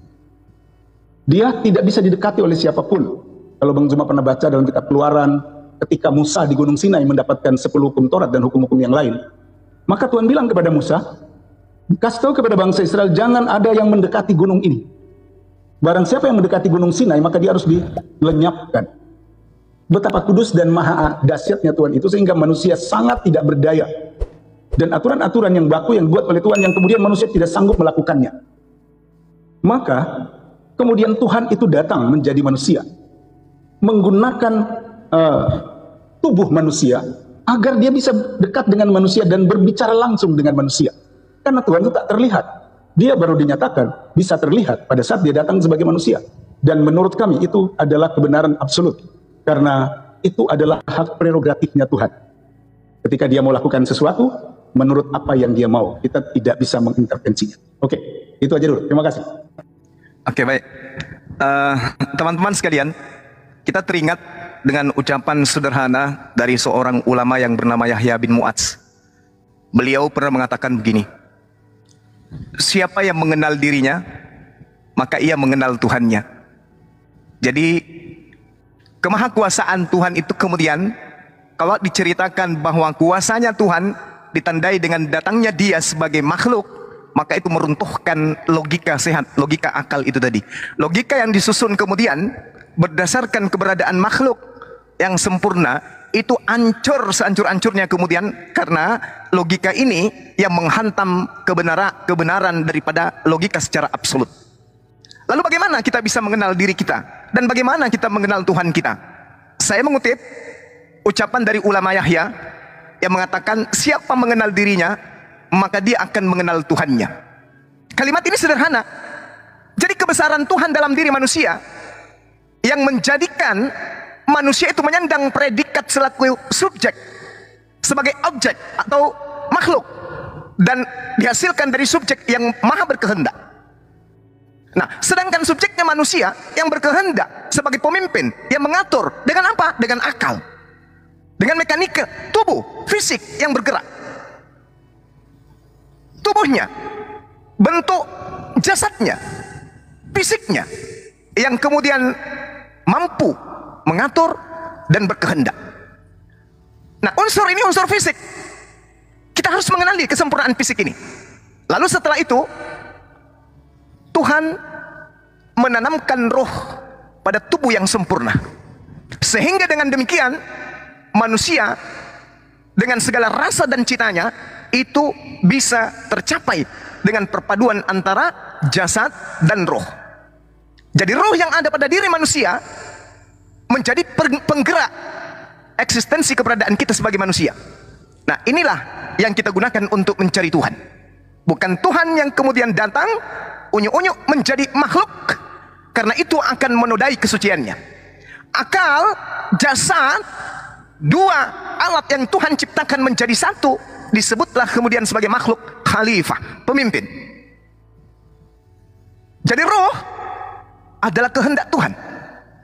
Dia tidak bisa didekati oleh siapapun. Kalau Bang Zuma pernah baca dalam kitab Keluaran, ketika Musa di Gunung Sinai mendapatkan 10 hukum Taurat dan hukum-hukum yang lain, maka Tuhan bilang kepada Musa, kasih tahu kepada bangsa Israel, jangan ada yang mendekati gunung ini. Barang siapa yang mendekati Gunung Sinai, maka dia harus dilenyapkan. Betapa kudus dan maha dahsyatnya Tuhan itu sehingga manusia sangat tidak berdaya. Dan aturan-aturan yang baku yang dibuat oleh Tuhan yang kemudian manusia tidak sanggup melakukannya. Maka kemudian Tuhan itu datang menjadi manusia. Menggunakan tubuh manusia agar dia bisa dekat dengan manusia dan berbicara langsung dengan manusia. Karena Tuhan itu tak terlihat. Dia baru dinyatakan bisa terlihat pada saat dia datang sebagai manusia. Dan menurut kami itu adalah kebenaran absolut. Karena itu adalah hak prerogatifnya Tuhan. Ketika dia mau lakukan sesuatu, menurut apa yang dia mau. Kita tidak bisa mengintervensinya. Oke, itu aja dulu. Terima kasih. Oke, baik. Teman-teman sekalian, kita teringat dengan ucapan sederhana dari seorang ulama yang bernama Yahya bin Mu'adz. Beliau pernah mengatakan begini, siapa yang mengenal dirinya, maka ia mengenal Tuhannya. Jadi kemahakuasaan Tuhan itu kemudian kalau diceritakan bahwa kuasanya Tuhan ditandai dengan datangnya dia sebagai makhluk, maka itu meruntuhkan logika sehat, logika akal itu tadi. Logika yang disusun kemudian berdasarkan keberadaan makhluk yang sempurna itu hancur sehancur-hancurnya kemudian karena logika ini yang menghantam kebenaran daripada logika secara absolut. Lalu bagaimana kita bisa mengenal diri kita? Dan bagaimana kita mengenal Tuhan kita? Saya mengutip ucapan dari ulama Yahya yang mengatakan siapa mengenal dirinya, maka dia akan mengenal Tuhannya. Kalimat ini sederhana. Jadi kebesaran Tuhan dalam diri manusia yang menjadikan manusia itu menyandang predikat selaku subjek, sebagai objek atau makhluk, dan dihasilkan dari subjek yang maha berkehendak. Nah, sedangkan subjeknya manusia yang berkehendak sebagai pemimpin, yang mengatur dengan apa? Dengan akal, dengan mekanika tubuh, fisik yang bergerak. Tubuhnya, bentuk jasadnya, fisiknya, yang kemudian mampu mengatur dan berkehendak. Nah, unsur ini unsur fisik. Kita harus mengenali kesempurnaan fisik ini. Lalu setelah itu, Tuhan menanamkan roh pada tubuh yang sempurna. Sehingga dengan demikian, manusia dengan segala rasa dan citanya itu bisa tercapai dengan perpaduan antara jasad dan roh. Jadi roh yang ada pada diri manusia menjadi penggerak eksistensi keberadaan kita sebagai manusia. Nah, inilah yang kita gunakan untuk mencari Tuhan. Bukan Tuhan yang kemudian datang unyu-unyu menjadi makhluk, karena itu akan menodai kesuciannya. Akal, jasad, dua alat yang Tuhan ciptakan menjadi satu, disebutlah kemudian sebagai makhluk khalifah, pemimpin. Jadi roh adalah kehendak Tuhan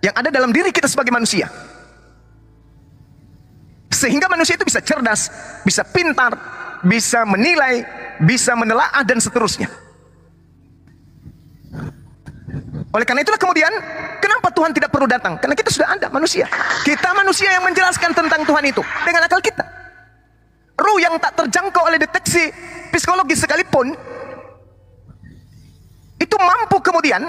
yang ada dalam diri kita sebagai manusia, sehingga manusia itu bisa cerdas, bisa pintar, bisa menilai, bisa menelaah, dan seterusnya. Oleh karena itulah kemudian, kenapa Tuhan tidak perlu datang? Karena kita sudah ada manusia. Kita manusia yang menjelaskan tentang Tuhan itu dengan akal kita. Ruh yang tak terjangkau oleh deteksi psikologis sekalipun, itu mampu kemudian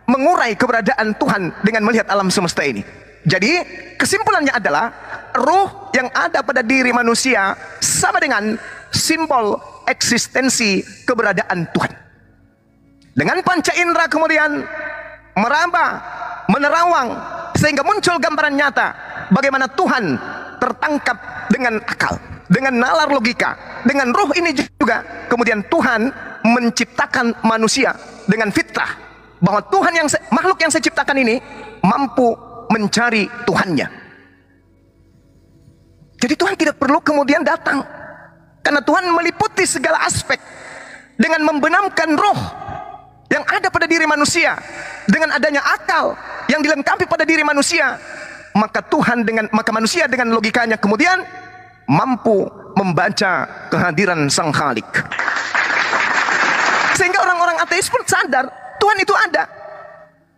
mengurai keberadaan Tuhan dengan melihat alam semesta ini. Jadi kesimpulannya adalah ruh yang ada pada diri manusia sama dengan simbol eksistensi keberadaan Tuhan. Dengan panca indera kemudian meraba, menerawang, sehingga muncul gambaran nyata bagaimana Tuhan tertangkap dengan akal, dengan nalar logika. Dengan ruh ini juga kemudian Tuhan menciptakan manusia dengan fitrah, bahwa Tuhan yang makhluk yang saya ciptakan ini mampu mencari Tuhannya. Jadi Tuhan tidak perlu kemudian datang, karena Tuhan meliputi segala aspek dengan membenamkan roh yang ada pada diri manusia. Dengan adanya akal yang dilengkapi pada diri manusia, maka manusia dengan logikanya kemudian mampu membaca kehadiran Sang Khalik. Sehingga orang-orang ateis pun sadar Tuhan itu ada.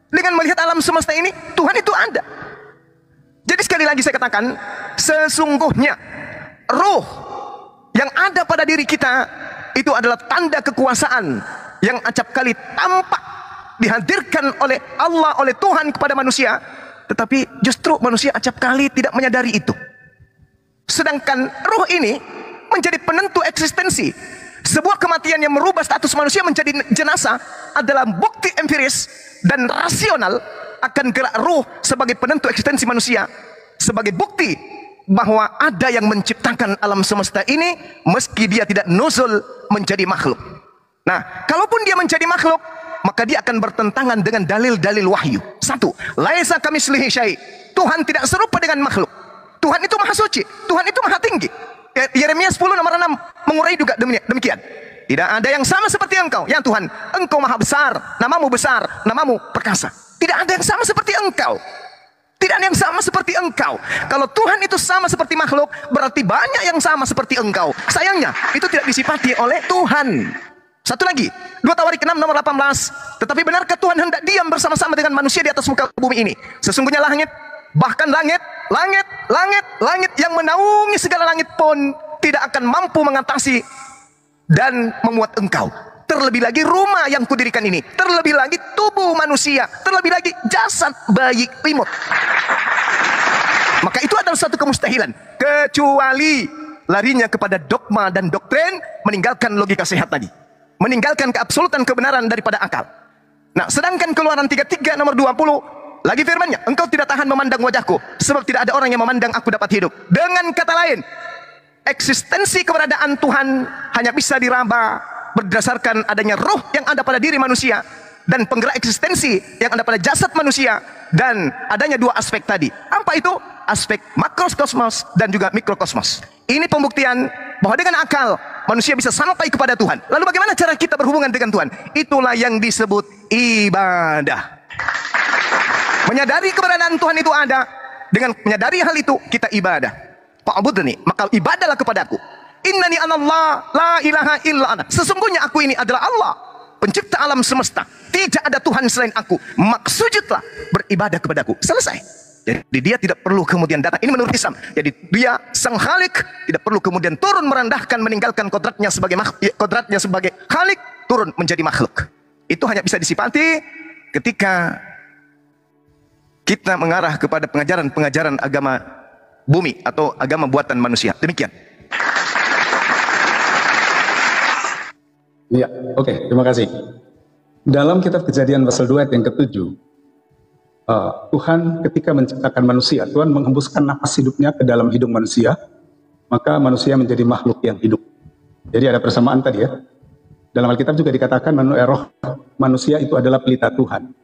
Dengan melihat alam semesta ini, Tuhan itu ada. Jadi sekali lagi saya katakan, sesungguhnya roh yang ada pada diri kita itu adalah tanda kekuasaan yang acap kali tampak dihadirkan oleh Allah, oleh Tuhan kepada manusia, tetapi justru manusia acap kali tidak menyadari itu. Sedangkan roh ini menjadi penentu eksistensi. Sebuah kematian yang merubah status manusia menjadi jenazah adalah bukti empiris dan rasional akan gerak roh sebagai penentu eksistensi manusia, sebagai bukti bahwa ada yang menciptakan alam semesta ini meski dia tidak nuzul menjadi makhluk. Nah, kalaupun dia menjadi makhluk, maka dia akan bertentangan dengan dalil-dalil wahyu. Satu, laisa kamitslihi syai'. Tuhan tidak serupa dengan makhluk. Tuhan itu maha suci, Tuhan itu maha tinggi. Yeremia 10 nomor 6 mengurai juga demikian. Tidak ada yang sama seperti engkau, ya Tuhan. Engkau maha besar, namamu perkasa. Tidak ada yang sama seperti engkau. Tidak ada yang sama seperti engkau. Kalau Tuhan itu sama seperti makhluk, berarti banyak yang sama seperti engkau. Sayangnya, itu tidak disifati oleh Tuhan. Satu lagi, 2 Tawarik 6 nomor 18. Tetapi benarkah Tuhan hendak diam bersama-sama dengan manusia di atas muka bumi ini? Sesungguhnya langit, bahkan langit yang menaungi segala langit pun tidak akan mampu mengatasi dan memuat engkau. Terlebih lagi rumah yang kudirikan ini, terlebih lagi tubuh manusia, terlebih lagi jasad bayi imut. Maka itu adalah satu kemustahilan, kecuali larinya kepada dogma dan doktrin, meninggalkan logika sehat tadi, meninggalkan keabsolutan kebenaran daripada akal. Nah, sedangkan Keluaran 33 nomor 20 lagi firmannya, engkau tidak tahan memandang wajahku, sebab tidak ada orang yang memandang aku dapat hidup. Dengan kata lain, eksistensi keberadaan Tuhan hanya bisa diraba berdasarkan adanya roh yang ada pada diri manusia dan penggerak eksistensi yang ada pada jasad manusia, dan adanya dua aspek tadi. Apa itu? Aspek makrokosmos dan juga mikrokosmos. Ini pembuktian bahwa dengan akal manusia bisa sampai kepada Tuhan. Lalu bagaimana cara kita berhubungan dengan Tuhan? Itulah yang disebut ibadah. Menyadari keberadaan Tuhan itu ada, dengan menyadari hal itu kita ibadah. Fa'budni, maka ibadahlah kepadaku. Innani anallah la ilaha illa ana. Sesungguhnya aku ini adalah Allah, pencipta alam semesta. Tidak ada Tuhan selain aku. Maksudlah beribadah kepadaku. Selesai. Jadi dia tidak perlu kemudian datang. Ini menurut Islam. Jadi dia sang Khalik tidak perlu kemudian turun merendahkan, meninggalkan kodratnya sebagai Khalik, turun menjadi makhluk. Itu hanya bisa disifati ketika kita mengarah kepada pengajaran-pengajaran agama bumi atau agama buatan manusia. Demikian. Iya, oke, terima kasih. Dalam kitab Kejadian pasal 2 ayat yang ke-7, Tuhan ketika menciptakan manusia, Tuhan menghembuskan nafas hidupnya ke dalam hidung manusia, maka manusia menjadi makhluk yang hidup. Jadi ada persamaan tadi ya. Dalam Alkitab juga dikatakan roh manusia itu adalah pelita Tuhan.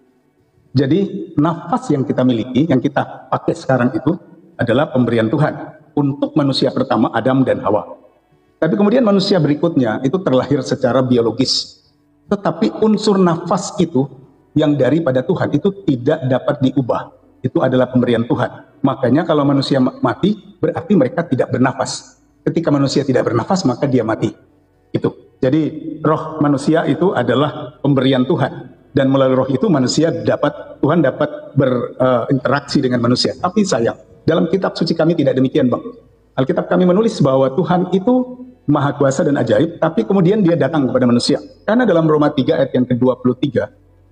Jadi nafas yang kita miliki, yang kita pakai sekarang itu adalah pemberian Tuhan untuk manusia pertama Adam dan Hawa. Tapi kemudian manusia berikutnya itu terlahir secara biologis. Tetapi unsur nafas itu yang daripada Tuhan itu tidak dapat diubah. Itu adalah pemberian Tuhan. Makanya kalau manusia mati, berarti mereka tidak bernafas. Ketika manusia tidak bernafas, maka dia mati. Itu. Jadi roh manusia itu adalah pemberian Tuhan. Dan melalui roh itu Tuhan dapat berinteraksi dengan manusia. Tapi sayang, dalam kitab suci kami tidak demikian, Bang. Alkitab kami menulis bahwa Tuhan itu maha kuasa dan ajaib, tapi kemudian dia datang kepada manusia. Karena dalam Roma 3 ayat yang ke-23,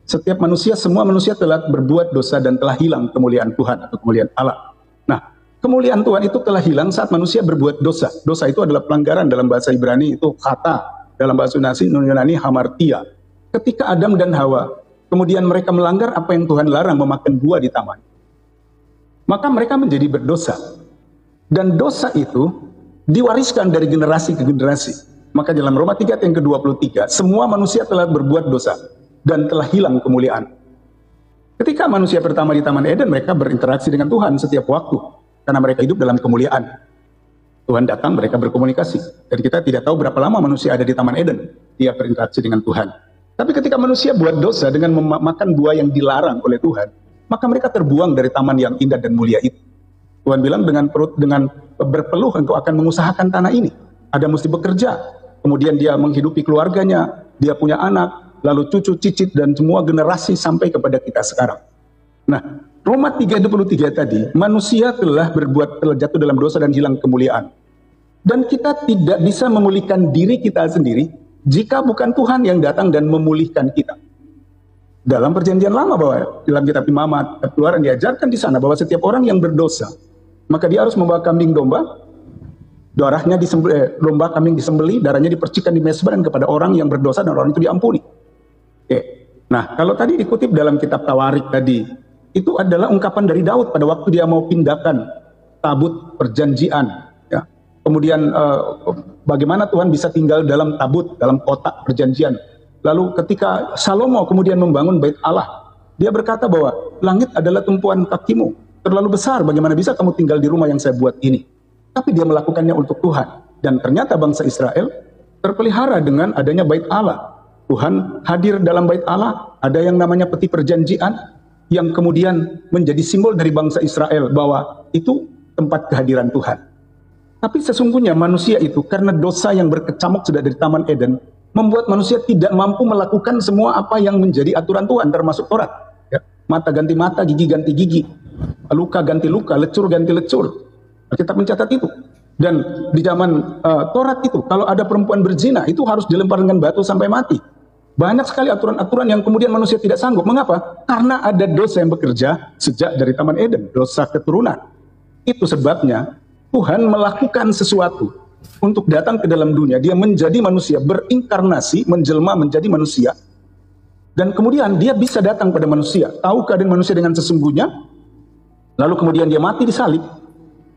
setiap manusia, semua manusia telah berbuat dosa dan telah hilang kemuliaan Tuhan atau kemuliaan Allah. Nah, kemuliaan Tuhan itu telah hilang saat manusia berbuat dosa. Dosa itu adalah pelanggaran, dalam bahasa Ibrani itu khata, dalam bahasa Yunani hamartia. Ketika Adam dan Hawa, kemudian mereka melanggar apa yang Tuhan larang, memakan buah di taman, maka mereka menjadi berdosa. Dan dosa itu diwariskan dari generasi ke generasi. Maka dalam Roma 3 yang ke-23, semua manusia telah berbuat dosa dan telah hilang kemuliaan. Ketika manusia pertama di Taman Eden, mereka berinteraksi dengan Tuhan setiap waktu, karena mereka hidup dalam kemuliaan. Tuhan datang, mereka berkomunikasi. Dan kita tidak tahu berapa lama manusia ada di Taman Eden, dia berinteraksi dengan Tuhan. Tapi ketika manusia buat dosa dengan memakan buah yang dilarang oleh Tuhan, maka mereka terbuang dari taman yang indah dan mulia itu. Tuhan bilang dengan berpeluh engkau akan mengusahakan tanah ini. Ada mesti bekerja, kemudian dia menghidupi keluarganya, dia punya anak, lalu cucu, cicit, dan semua generasi sampai kepada kita sekarang. Nah, Roma 3:23 tadi, manusia telah jatuh dalam dosa dan hilang kemuliaan. Dan kita tidak bisa memulihkan diri kita sendiri jika bukan Tuhan yang datang dan memulihkan kita. Dalam perjanjian lama, bahwa dalam kitab Imamat, Keluaran diajarkan di sana bahwa setiap orang yang berdosa, maka dia harus membawa kambing domba, darahnya domba kambing disembeli, darahnya dipercikan di mezbah kepada orang yang berdosa dan orang itu diampuni. Oke. Nah, kalau tadi dikutip dalam kitab Tawarik tadi, itu adalah ungkapan dari Daud pada waktu dia mau pindahkan tabut perjanjian. Ya. Kemudian bagaimana Tuhan bisa tinggal dalam tabut, dalam kotak perjanjian. Lalu ketika Salomo kemudian membangun bait Allah, dia berkata bahwa langit adalah tumpuan kakimu, terlalu besar, bagaimana bisa kamu tinggal di rumah yang saya buat ini. Tapi dia melakukannya untuk Tuhan. Dan ternyata bangsa Israel terpelihara dengan adanya bait Allah. Tuhan hadir dalam bait Allah, ada yang namanya peti perjanjian, yang kemudian menjadi simbol dari bangsa Israel bahwa itu tempat kehadiran Tuhan. Tapi sesungguhnya manusia itu karena dosa yang berkecamuk sudah dari Taman Eden, membuat manusia tidak mampu melakukan semua apa yang menjadi aturan Tuhan, termasuk Taurat. Ya. Mata ganti mata, gigi ganti gigi, luka ganti luka, lecur ganti lecur. Kita mencatat itu. Dan di zaman Taurat itu, kalau ada perempuan berzina, itu harus dilempar dengan batu sampai mati. Banyak sekali aturan-aturan yang kemudian manusia tidak sanggup. Mengapa? Karena ada dosa yang bekerja sejak dari Taman Eden, dosa keturunan. Itu sebabnya Tuhan melakukan sesuatu untuk datang ke dalam dunia. Dia menjadi manusia, berinkarnasi, menjelma menjadi manusia. Dan kemudian dia bisa datang pada manusia, tahu keadaan manusia dengan sesungguhnya, lalu kemudian dia mati di salib,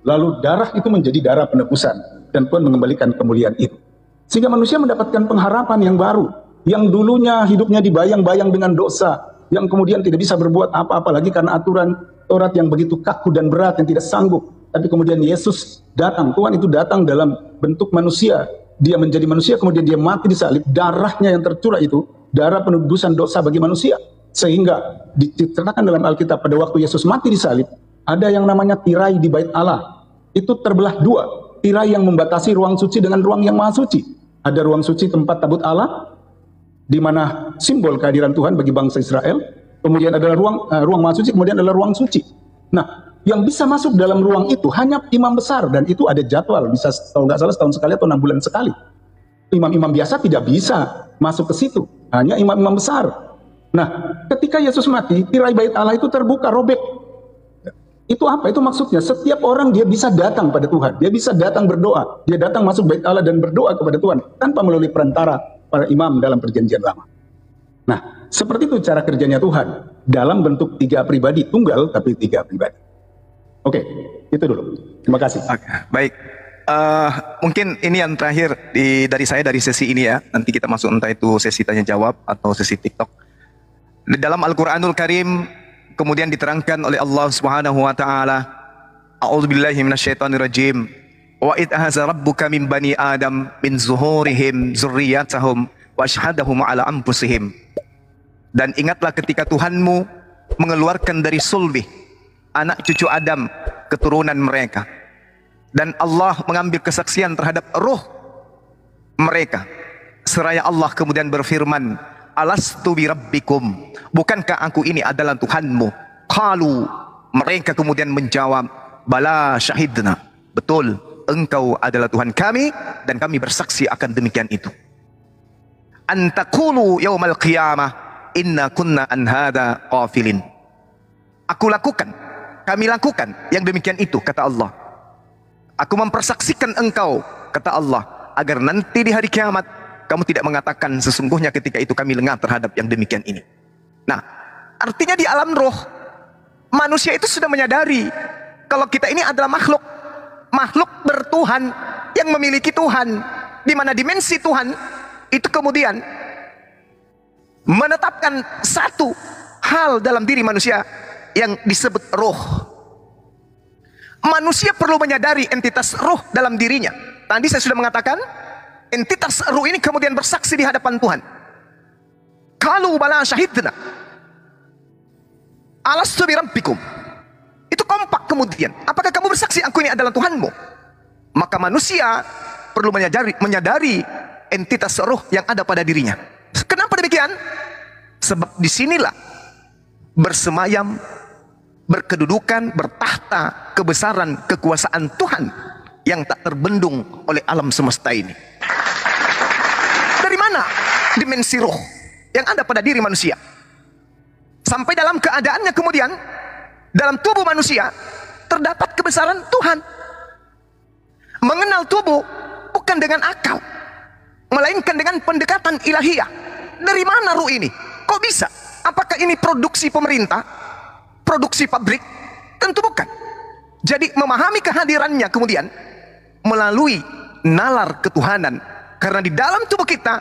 lalu darah itu menjadi darah penebusan, dan Tuhan mengembalikan kemuliaan itu. Sehingga manusia mendapatkan pengharapan yang baru. yang dulunya hidupnya dibayang-bayang dengan dosa, yang kemudian tidak bisa berbuat apa-apa lagi karena aturan Taurat yang begitu kaku dan berat yang tidak sanggup. Tapi kemudian Yesus datang, Tuhan itu datang dalam bentuk manusia. Dia menjadi manusia, kemudian dia mati di salib. Darahnya yang tercurah itu darah penebusan dosa bagi manusia. Sehingga diceritakan dalam Alkitab pada waktu Yesus mati di salib, ada yang namanya tirai di bait Allah. Itu terbelah dua. Tirai yang membatasi ruang suci dengan ruang yang maha suci. Ada ruang suci tempat tabut Allah, di mana simbol kehadiran Tuhan bagi bangsa Israel. Kemudian adalah ruang maha suci, kemudian adalah ruang suci. Nah, yang bisa masuk dalam ruang itu hanya imam besar, dan itu ada jadwal, bisa kalau nggak salah setahun sekali atau 6 bulan sekali. Imam-imam biasa tidak bisa masuk ke situ, hanya imam-imam besar. Nah, ketika Yesus mati, tirai bait Allah itu terbuka, robek. Itu apa? Itu maksudnya setiap orang dia bisa datang pada Tuhan, dia bisa datang berdoa, dia datang masuk bait Allah dan berdoa kepada Tuhan tanpa melalui perantara para imam dalam perjanjian lama. Nah, seperti itu cara kerjanya Tuhan dalam bentuk 3 pribadi, tunggal tapi 3 pribadi. Oke, itu dulu. Terima kasih. Oke, baik. Mungkin ini yang terakhir dari saya dari sesi ini ya. Nanti kita masuk entah itu sesi tanya jawab atau sesi TikTok. Di dalam Al-Qur'anul Karim kemudian diterangkan oleh Allah Subhanahu wa taala, A'udzubillahi minasyaitonirrajim. Wa id ahaza rabbuka min bani Adam min zuhurihim dzurriyyatahum wa asyhadahum ala anfusihim. Dan ingatlah ketika Tuhanmu mengeluarkan dari sulbi anak cucu Adam, keturunan mereka. Dan Allah mengambil kesaksian terhadap ruh mereka. Seraya Allah kemudian berfirman, Alastu birabbikum, bukankah aku ini adalah Tuhanmu? Qalu, mereka kemudian menjawab, Bala syahidna, betul, engkau adalah Tuhan kami, dan kami bersaksi akan demikian itu. Antakulu yaumal qiyamah, inna kunna an hadha qafilin. Aku lakukan, kami lakukan yang demikian itu, kata Allah. Aku mempersaksikan engkau, kata Allah, agar nanti di hari kiamat kamu tidak mengatakan sesungguhnya ketika itu kami lengah terhadap yang demikian ini. Nah, artinya di alam roh manusia itu sudah menyadari kalau kita ini adalah makhluk bertuhan yang memiliki Tuhan, di mana dimensi Tuhan itu kemudian menetapkan satu hal dalam diri manusia yang disebut roh. Manusia perlu menyadari entitas roh dalam dirinya. Tadi saya sudah mengatakan, entitas roh ini kemudian bersaksi di hadapan Tuhan. Qalu bala syahidna, alastu birabbikum. Itu kompak kemudian. Apakah kamu bersaksi aku ini adalah Tuhanmu? Maka manusia perlu menyadari entitas roh yang ada pada dirinya. Kenapa demikian? Sebab disinilah bersemayam, berkedudukan, bertahta kebesaran kekuasaan Tuhan yang tak terbendung oleh alam semesta ini. Dari mana dimensi roh yang ada pada diri manusia? Sampai dalam keadaannya kemudian dalam tubuh manusia terdapat kebesaran Tuhan. Mengenal tubuh bukan dengan akal, melainkan dengan pendekatan ilahiyah. Dari mana roh ini? Kok bisa? Apakah ini produksi pemerintah? Produksi pabrik? Tentu bukan. Jadi memahami kehadirannya kemudian melalui nalar ketuhanan, karena di dalam tubuh kita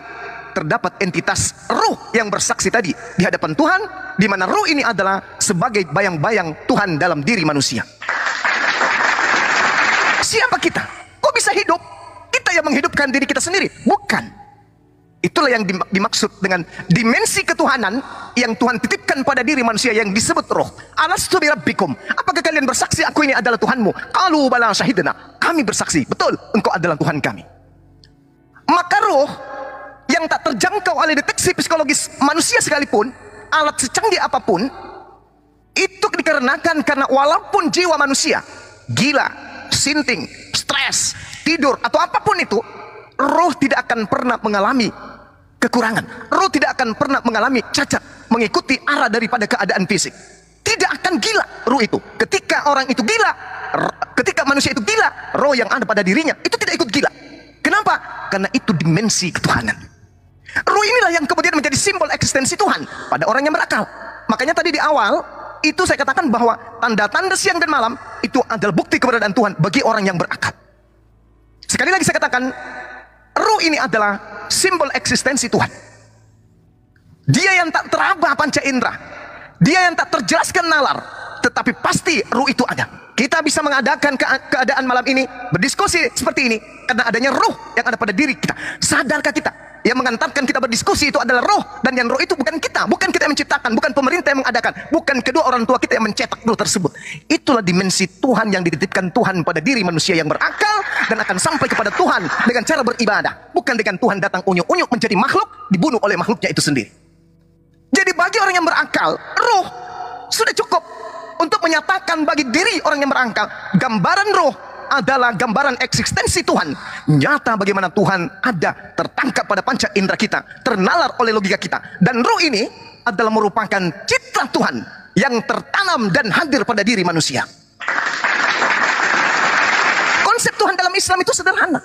terdapat entitas ruh yang bersaksi tadi di hadapan Tuhan, di mana ruh ini adalah sebagai bayang-bayang Tuhan dalam diri manusia. Siapa kita? Kok bisa hidup? Kita yang menghidupkan diri kita sendiri? Bukan. Itulah yang dimaksud dengan dimensi ketuhanan yang Tuhan titipkan pada diri manusia yang disebut roh. Alastu birabbikum, apakah kalian bersaksi aku ini adalah Tuhanmu? Qalu bala syahidna, kami bersaksi, betul, engkau adalah Tuhan kami. Maka roh yang tak terjangkau oleh deteksi psikologis manusia sekalipun, alat secanggih apapun, itu dikarenakan karena walaupun jiwa manusia gila, sinting, stres, tidur, atau apapun itu, roh tidak akan pernah mengalami kekurangan. Roh tidak akan pernah mengalami cacat mengikuti arah daripada keadaan fisik. Tidak akan gila roh itu. Ketika orang itu gila, ketika manusia itu gila, roh yang ada pada dirinya itu tidak ikut gila. Kenapa? Karena itu dimensi ketuhanan. Roh inilah yang kemudian menjadi simbol eksistensi Tuhan pada orang yang berakal. Makanya tadi di awal itu saya katakan bahwa tanda-tanda siang dan malam itu adalah bukti keberadaan Tuhan bagi orang yang berakal. Sekali lagi saya katakan, roh ini adalah simbol eksistensi Tuhan. Dia yang tak teraba panca indera, dia yang tak terjelaskan nalar, tetapi pasti ruh itu ada. Kita bisa mengadakan keadaan malam ini, berdiskusi seperti ini, karena adanya ruh yang ada pada diri kita. Sadarkah kita? Yang mengantarkan kita berdiskusi itu adalah roh, dan yang roh itu bukan kita yang menciptakan, bukan pemerintah yang mengadakan, bukan kedua orang tua kita yang mencetak roh tersebut. Itulah dimensi Tuhan yang dititipkan Tuhan pada diri manusia yang berakal dan akan sampai kepada Tuhan dengan cara beribadah, bukan dengan Tuhan datang unyuk-unyuk menjadi makhluk dibunuh oleh makhluknya itu sendiri. Jadi bagi orang yang berakal, roh sudah cukup untuk menyatakan bagi diri orang yang berakal, gambaran roh adalah gambaran eksistensi Tuhan. Nyata bagaimana Tuhan ada, tertangkap pada panca indera kita, ternalar oleh logika kita. Dan roh ini adalah merupakan citra Tuhan yang tertanam dan hadir pada diri manusia. Konsep Tuhan dalam Islam itu sederhana.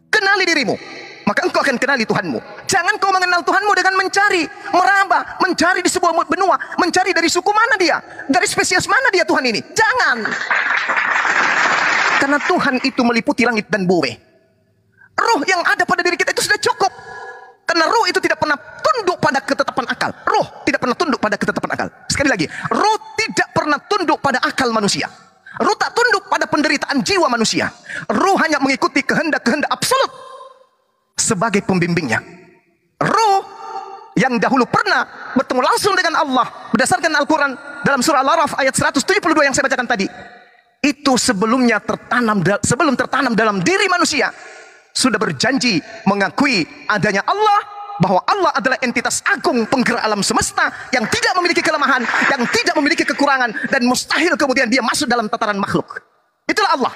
Kenali dirimu, maka engkau akan kenali Tuhanmu. Jangan kau mengenal Tuhanmu dengan mencari, meraba, mencari di sebuah benua, mencari dari suku mana dia, dari spesies mana dia Tuhan ini. Jangan. Karena Tuhan itu meliputi langit dan bumi. Roh yang ada pada diri kita itu sudah cukup. Karena roh itu tidak pernah tunduk pada ketetapan akal. Roh tidak pernah tunduk pada ketetapan akal. Sekali lagi, roh tidak pernah tunduk pada akal manusia. Roh tak tunduk pada penderitaan jiwa manusia. Roh hanya mengikuti kehendak-kehendak absolut sebagai pembimbingnya. Roh yang dahulu pernah bertemu langsung dengan Allah berdasarkan Al-Quran dalam surah Al-Araf ayat 172 yang saya bacakan tadi, itu sebelum tertanam dalam diri manusia sudah berjanji mengakui adanya Allah, bahwa Allah adalah entitas agung penggerak alam semesta yang tidak memiliki kelemahan, yang tidak memiliki kekurangan, dan mustahil kemudian dia masuk dalam tataran makhluk. Itulah Allah.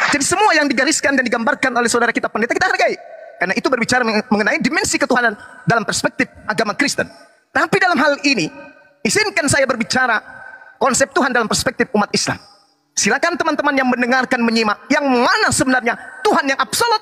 Jadi semua yang digariskan dan digambarkan oleh saudara kita pendeta kita hargai, karena itu berbicara mengenai dimensi ketuhanan dalam perspektif agama Kristen. Tapi dalam hal ini izinkan saya berbicara konsep Tuhan dalam perspektif umat Islam. Silakan teman-teman yang mendengarkan, menyimak, yang mana sebenarnya Tuhan yang absolut,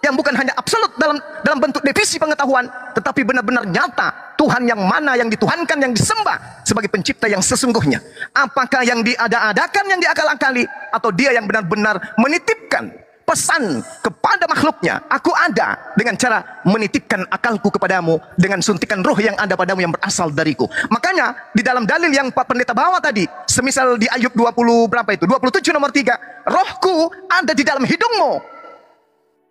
yang bukan hanya absolut dalam bentuk definisi pengetahuan, tetapi benar-benar nyata. Tuhan yang mana yang dituhankan, yang disembah sebagai pencipta yang sesungguhnya. Apakah yang diada-adakan, yang diakal-akali, atau dia yang benar-benar menitipkan pesan kepada makhluknya, aku ada dengan cara menitipkan akalku kepadamu dengan suntikan roh yang ada padamu yang berasal dariku. Makanya di dalam dalil yang Pak Pendeta bawa tadi, semisal di Ayub 27 nomor 3, rohku ada di dalam hidungmu.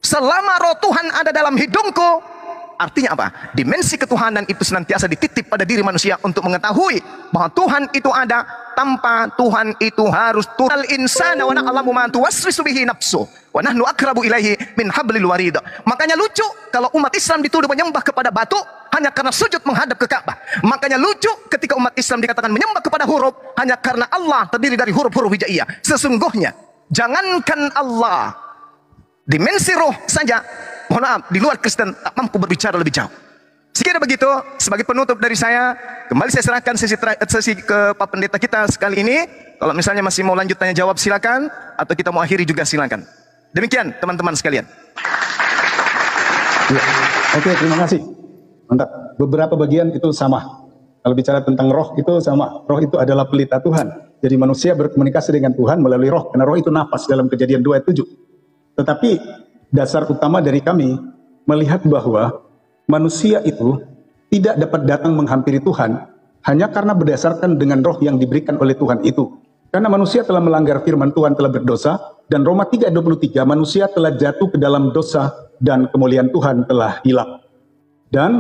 Selama roh Tuhan ada dalam hidungku, artinya apa? Dimensi ketuhanan itu senantiasa dititip pada diri manusia untuk mengetahui bahwa Tuhan itu ada. Tanpa Tuhan itu harus tural insana wa na'lamu ma tuwaswisu bihi nafsu wa nahnu akrabu ilaihi min hablil warid. Makanya lucu kalau umat Islam dituduh menyembah kepada batu hanya karena sujud menghadap ke Ka'bah. Makanya lucu ketika umat Islam dikatakan menyembah kepada huruf hanya karena Allah terdiri dari huruf-huruf hijaiyah. Sesungguhnya jangankan Allah, dimensi roh saja, mohon maaf, di luar Kristen tak mampu berbicara lebih jauh. Sekira begitu, sebagai penutup dari saya, kembali saya serahkan sesi ke Pak Pendeta kita sekali ini. Kalau misalnya masih mau lanjut tanya jawab silakan, atau kita mau akhiri juga silakan. Demikian teman-teman sekalian. Ya. Oke, terima kasih. Mantap. Beberapa bagian itu sama. Kalau bicara tentang roh itu sama. Roh itu adalah pelita Tuhan. Jadi manusia berkomunikasi dengan Tuhan melalui roh. Karena roh itu nafas dalam Kejadian 2 ayat 7. Tetapi dasar utama dari kami melihat bahwa manusia itu tidak dapat datang menghampiri Tuhan hanya karena berdasarkan dengan roh yang diberikan oleh Tuhan itu. Karena manusia telah melanggar firman Tuhan, telah berdosa, dan Roma 3:23, manusia telah jatuh ke dalam dosa dan kemuliaan Tuhan telah hilang. Dan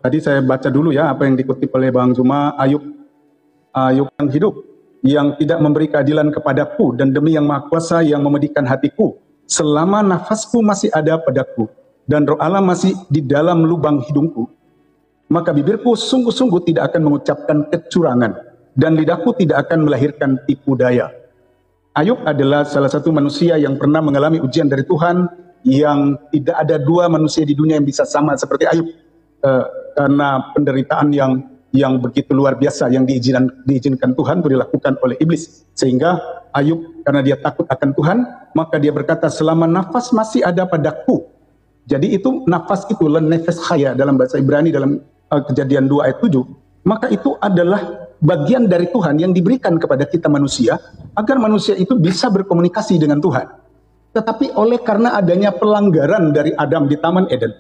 tadi saya baca dulu ya apa yang dikutip oleh Bang Zuma, Ayub yang hidup, yang tidak memberi keadilan kepadaku, dan demi yang maha kuasa yang memedikan hatiku, selama nafasku masih ada padaku, dan roh Allah masih di dalam lubang hidungku, maka bibirku sungguh-sungguh tidak akan mengucapkan kecurangan, dan lidahku tidak akan melahirkan tipu daya. Ayub adalah salah satu manusia yang pernah mengalami ujian dari Tuhan, yang tidak ada dua manusia di dunia yang bisa sama seperti Ayub, karena penderitaan yang begitu luar biasa yang diizinkan Tuhan untuk dilakukan oleh iblis. Sehingga Ayub, karena dia takut akan Tuhan, maka dia berkata, selama nafas masih ada padaku. Jadi itu nafas itu, nefes khaya dalam bahasa Ibrani dalam Kejadian 2 ayat 7, maka itu adalah bagian dari Tuhan yang diberikan kepada kita manusia, agar manusia itu bisa berkomunikasi dengan Tuhan. Tetapi karena adanya pelanggaran dari Adam di Taman Eden,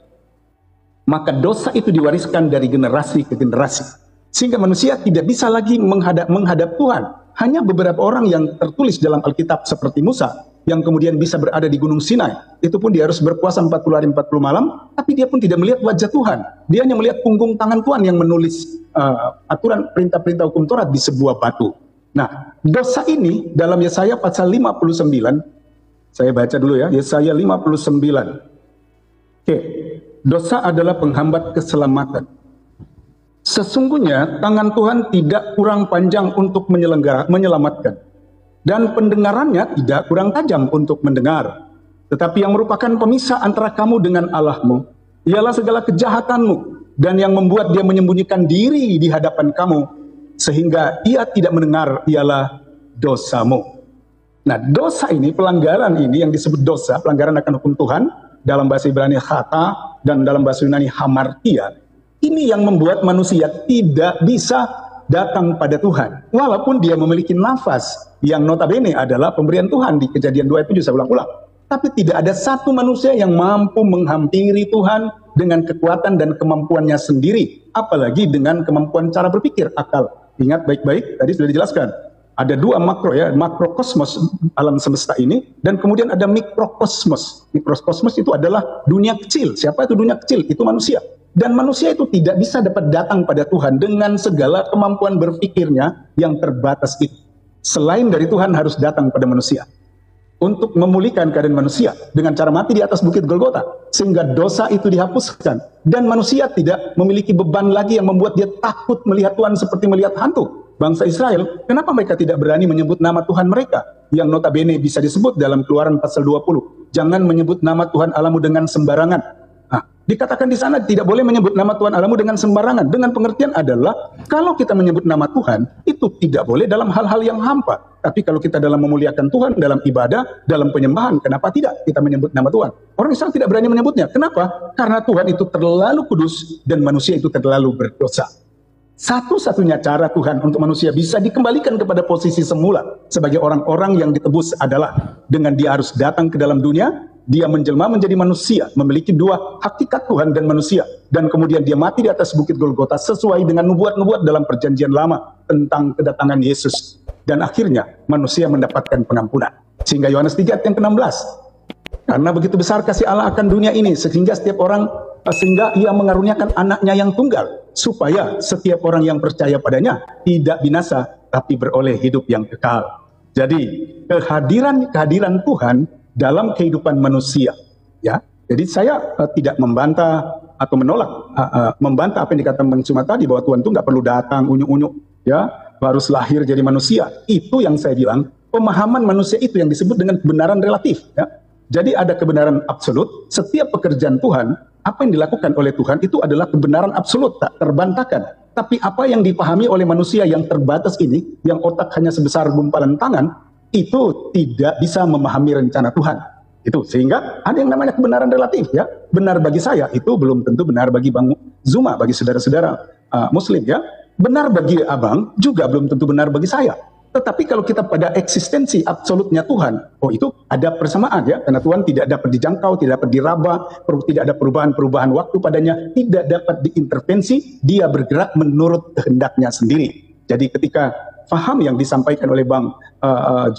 maka dosa itu diwariskan dari generasi ke generasi. Sehingga manusia tidak bisa lagi menghadap Tuhan. Hanya beberapa orang yang tertulis dalam Alkitab seperti Musa, yang kemudian bisa berada di Gunung Sinai. Itu pun dia harus berpuasa 40 hari 40 malam, tapi dia pun tidak melihat wajah Tuhan. Dia hanya melihat punggung tangan Tuhan yang menulis aturan perintah-perintah hukum Taurat di sebuah batu. Nah, dosa ini dalam Yesaya pasal 59, saya baca dulu ya, Yesaya 59. Oke, dosa adalah penghambat keselamatan. Sesungguhnya tangan Tuhan tidak kurang panjang untuk menyelamatkan, dan pendengarannya tidak kurang tajam untuk mendengar. Tetapi yang merupakan pemisah antara kamu dengan Allahmu ialah segala kejahatanmu, dan yang membuat dia menyembunyikan diri di hadapan kamu sehingga ia tidak mendengar ialah dosamu. Nah, dosa ini, pelanggaran ini yang disebut dosa, pelanggaran akan hukum Tuhan, dalam bahasa Ibrani khata dan dalam bahasa Yunani hamartia, ini yang membuat manusia tidak bisa datang pada Tuhan, walaupun dia memiliki nafas yang notabene adalah pemberian Tuhan. Di Kejadian 2 itu saya ulang-ulang. Tapi tidak ada satu manusia yang mampu menghampiri Tuhan dengan kekuatan dan kemampuannya sendiri, apalagi dengan kemampuan cara berpikir, akal. Ingat baik-baik, tadi sudah dijelaskan. Ada dua makro ya, makrokosmos alam semesta ini, dan kemudian ada mikrokosmos. Mikrokosmos itu adalah dunia kecil. Siapa itu dunia kecil? Itu manusia. Dan manusia itu tidak bisa dapat datang pada Tuhan dengan segala kemampuan berpikirnya yang terbatas itu. Selain dari Tuhan harus datang pada manusia untuk memulihkan keadaan manusia dengan cara mati di atas bukit Golgota, sehingga dosa itu dihapuskan dan manusia tidak memiliki beban lagi yang membuat dia takut melihat Tuhan seperti melihat hantu. Bangsa Israel, kenapa mereka tidak berani menyebut nama Tuhan mereka yang notabene bisa disebut dalam Keluaran pasal 20? Jangan menyebut nama Tuhan Allahmu dengan sembarangan. Nah, dikatakan di sana tidak boleh menyebut nama Tuhan Allahmu dengan sembarangan. Dengan pengertian adalah kalau kita menyebut nama Tuhan itu tidak boleh dalam hal-hal yang hampa. Tapi kalau kita dalam memuliakan Tuhan, dalam ibadah, dalam penyembahan, kenapa tidak kita menyebut nama Tuhan? Orang Israel tidak berani menyebutnya. Kenapa? Karena Tuhan itu terlalu kudus dan manusia itu terlalu berdosa. Satu-satunya cara Tuhan untuk manusia bisa dikembalikan kepada posisi semula sebagai orang-orang yang ditebus adalah dengan dia harus datang ke dalam dunia, dia menjelma menjadi manusia, memiliki dua hakikat Tuhan dan manusia, dan kemudian dia mati di atas bukit Golgota sesuai dengan nubuat-nubuat dalam perjanjian lama tentang kedatangan Yesus, dan akhirnya manusia mendapatkan pengampunan. Sehingga Yohanes 3 ayat yang ke-16, karena begitu besar kasih Allah akan dunia ini sehingga sehingga ia mengaruniakan anaknya yang tunggal, supaya setiap orang yang percaya padanya tidak binasa tapi beroleh hidup yang kekal. Jadi kehadiran Tuhan dalam kehidupan manusia, ya. Jadi saya tidak membantah atau menolak membantah apa yang dikatakan Bang Zuma tadi, bahwa Tuhan itu nggak perlu datang unyu-unyu, ya, harus lahir jadi manusia. Itu yang saya bilang, pemahaman manusia itu yang disebut dengan kebenaran relatif, ya. Jadi ada kebenaran absolut, setiap pekerjaan Tuhan, apa yang dilakukan oleh Tuhan itu adalah kebenaran absolut, tak terbantahkan. Tapi apa yang dipahami oleh manusia yang terbatas ini, yang otak hanya sebesar gumpalan tangan, itu tidak bisa memahami rencana Tuhan. Itu sehingga ada yang namanya kebenaran relatif, ya. Benar bagi saya itu belum tentu benar bagi Bang Zuma, bagi saudara-saudara Muslim, ya. Benar bagi Abang juga belum tentu benar bagi saya. Tetapi kalau kita pada eksistensi absolutnya Tuhan, oh itu ada persamaan, ya, karena Tuhan tidak dapat dijangkau, tidak dapat diraba, tidak ada perubahan-perubahan waktu padanya, tidak dapat diintervensi, dia bergerak menurut kehendaknya sendiri. Jadi ketika faham yang disampaikan oleh Bang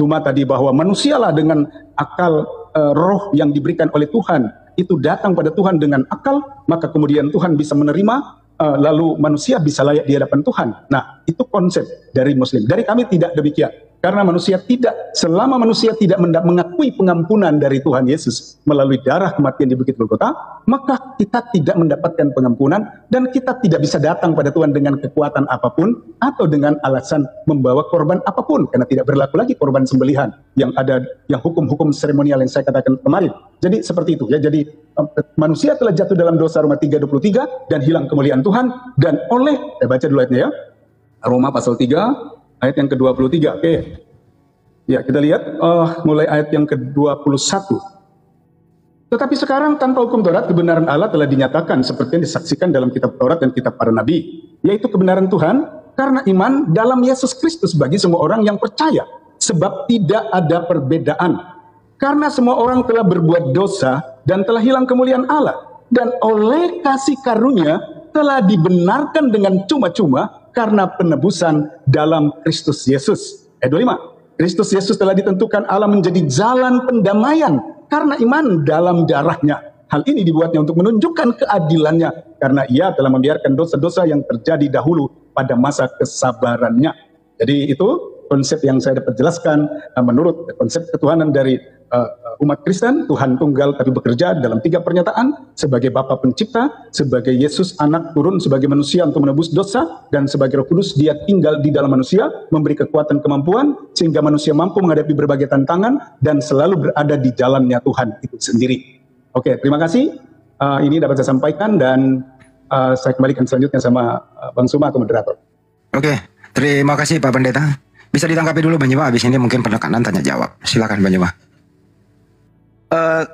Zuma tadi, bahwa manusialah dengan akal roh yang diberikan oleh Tuhan, itu datang pada Tuhan dengan akal, maka kemudian Tuhan bisa menerima, lalu manusia bisa layak di hadapan Tuhan. Nah, itu konsep dari Muslim. Dari kami tidak demikian. Karena manusia tidak, selama manusia tidak mengakui pengampunan dari Tuhan Yesus melalui darah kematian di Bukit Golgota, maka kita tidak mendapatkan pengampunan dan kita tidak bisa datang pada Tuhan dengan kekuatan apapun atau dengan alasan membawa korban apapun, karena tidak berlaku lagi korban sembelihan yang ada, yang hukum-hukum seremonial yang saya katakan kemarin. Jadi seperti itu, ya. Jadi manusia telah jatuh dalam dosa, Roma 3:23, dan hilang kemuliaan Tuhan, dan oleh, saya baca dulu ayatnya, ya, Roma pasal 3 ayat yang ke-23. Oke. Ya, kita lihat mulai ayat yang ke-21. Tetapi sekarang tanpa hukum Taurat, kebenaran Allah telah dinyatakan seperti yang disaksikan dalam kitab Taurat dan kitab para nabi, yaitu kebenaran Tuhan karena iman dalam Yesus Kristus bagi semua orang yang percaya, sebab tidak ada perbedaan. Karena semua orang telah berbuat dosa dan telah hilang kemuliaan Allah, dan oleh kasih karunia telah dibenarkan dengan cuma-cuma karena penebusan dalam Kristus Yesus. Ayat 25. Kristus Yesus telah ditentukan Allah menjadi jalan pendamaian karena iman dalam darahnya. Hal ini dibuatnya untuk menunjukkan keadilannya karena ia telah membiarkan dosa-dosa yang terjadi dahulu pada masa kesabarannya. Jadi itu konsep yang saya dapat jelaskan menurut konsep ketuhanan dari umat Kristen. Tuhan tunggal tapi bekerja dalam 3 pernyataan, sebagai Bapa pencipta, sebagai Yesus anak turun sebagai manusia untuk menebus dosa, dan sebagai Roh Kudus dia tinggal di dalam manusia, memberi kekuatan kemampuan sehingga manusia mampu menghadapi berbagai tantangan dan selalu berada di jalannya Tuhan itu sendiri. Oke, terima kasih. Ini dapat saya sampaikan dan saya kembalikan selanjutnya sama Bang Suma atau moderator. Oke, terima kasih Pak Pendeta. Bisa ditanggapi dulu Bang Juma, habis ini mungkin penekanan tanya jawab. Silakan Bang Juma.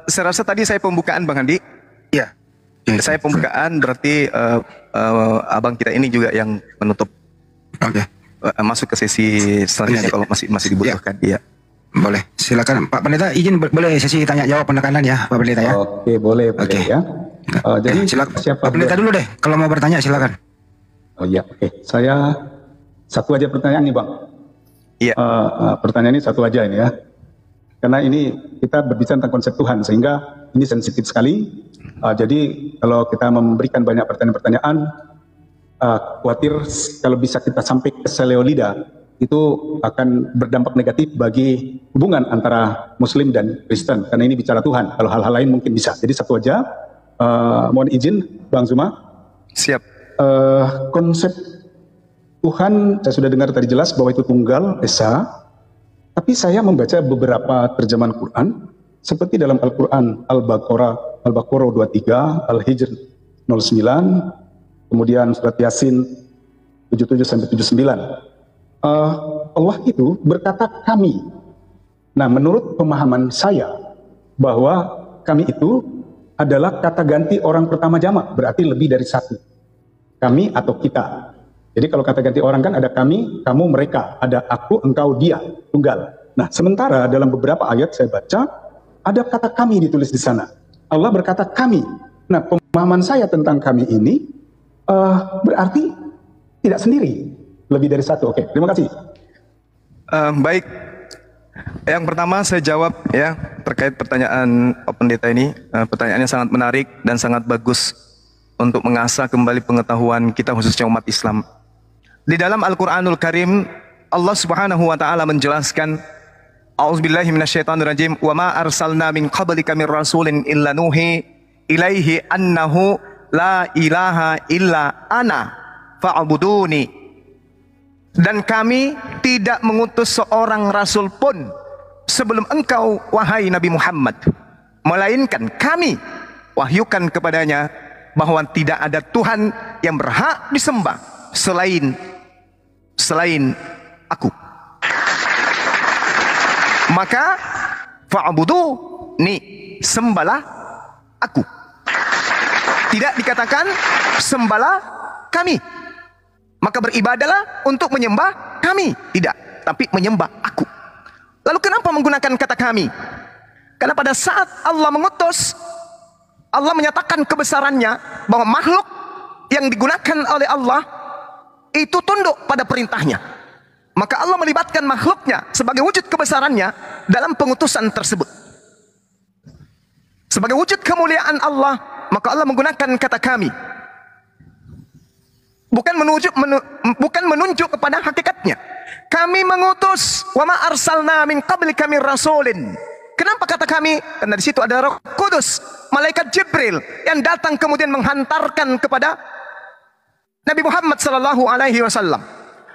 Saya rasa tadi saya pembukaan Bang Andi. Iya. Saya pembukaan berarti abang kita ini juga yang menutup. Oke. Masuk ke sesi selanjutnya kalau masih dibutuhkan. Iya. Boleh. Silakan Pak Pendeta, izin boleh sesi tanya jawab penekanan ya Pak Pendeta ya. Oke, boleh ya. Jadi silakan siapa Pak Pendeta dulu deh kalau mau bertanya silakan. Oh iya, oke. Saya satu aja pertanyaan nih Bang. Iya. Pertanyaan ini satu aja ini ya. Karena ini kita berbicara tentang konsep Tuhan sehingga ini sensitif sekali. Jadi kalau kita memberikan banyak pertanyaan-pertanyaan, khawatir kalau bisa kita sampai ke seleolida, itu akan berdampak negatif bagi hubungan antara Muslim dan Kristen. Karena ini bicara Tuhan. Kalau hal-hal lain mungkin bisa. Jadi satu aja. Mohon izin, Bang Zuma. Siap. Konsep Tuhan saya sudah dengar tadi jelas bahwa itu tunggal, esa. Tapi saya membaca beberapa terjemahan Quran seperti dalam Al-Quran Al-Baqarah 23, Al-Hijr 09, kemudian surat Yasin 77 sampai 79. Allah itu berkata kami. Nah, menurut pemahaman saya bahwa kami itu adalah kata ganti orang pertama jamak, berarti lebih dari satu. Kami atau kita. Jadi kalau kata ganti orang kan ada kami, kamu, mereka. Ada aku, engkau, dia, tunggal. Nah, sementara dalam beberapa ayat saya baca, ada kata kami ditulis di sana. Allah berkata kami. Nah, pemahaman saya tentang kami ini berarti tidak sendiri. Lebih dari satu. Oke, terima kasih. Baik. Yang pertama saya jawab ya terkait pertanyaan Pak Pendeta ini. Pertanyaannya sangat menarik dan sangat bagus untuk mengasah kembali pengetahuan kita khususnya umat Islam. Di dalam Al-Qur'anul Karim Allah Subhanahu wa taala menjelaskan, A'udzubillahi minasyaitonirrajim, wa ma arsalna min qablika mir rasulin illa nuhi ilaihi annahu la ilaha illa ana fa'buduni. Dan kami tidak mengutus seorang rasul pun sebelum engkau wahai Nabi Muhammad, melainkan kami wahyukan kepadanya bahwa tidak ada Tuhan yang berhak disembah selain aku. Maka fa'buduni, sembahlah aku. Tidak dikatakan sembahlah kami. Maka beribadalah untuk menyembah kami. Tidak, tapi menyembah aku. Lalu kenapa menggunakan kata kami? Karena pada saat Allah mengutus, Allah menyatakan kebesarannya bahwa makhluk yang digunakan oleh Allah itu tunduk pada perintahnya. Maka Allah melibatkan makhluknya sebagai wujud kebesarannya dalam pengutusan tersebut. Sebagai wujud kemuliaan Allah, maka Allah menggunakan kata kami. Bukan menunjuk kepada hakikatnya. Kami mengutus, wa ma arsalna min qablika mir rasulin. Kenapa kata kami? Karena di situ ada Roh Kudus, malaikat Jibril yang datang kemudian menghantarkan kepada Nabi Muhammad sallallahu alaihi wasallam.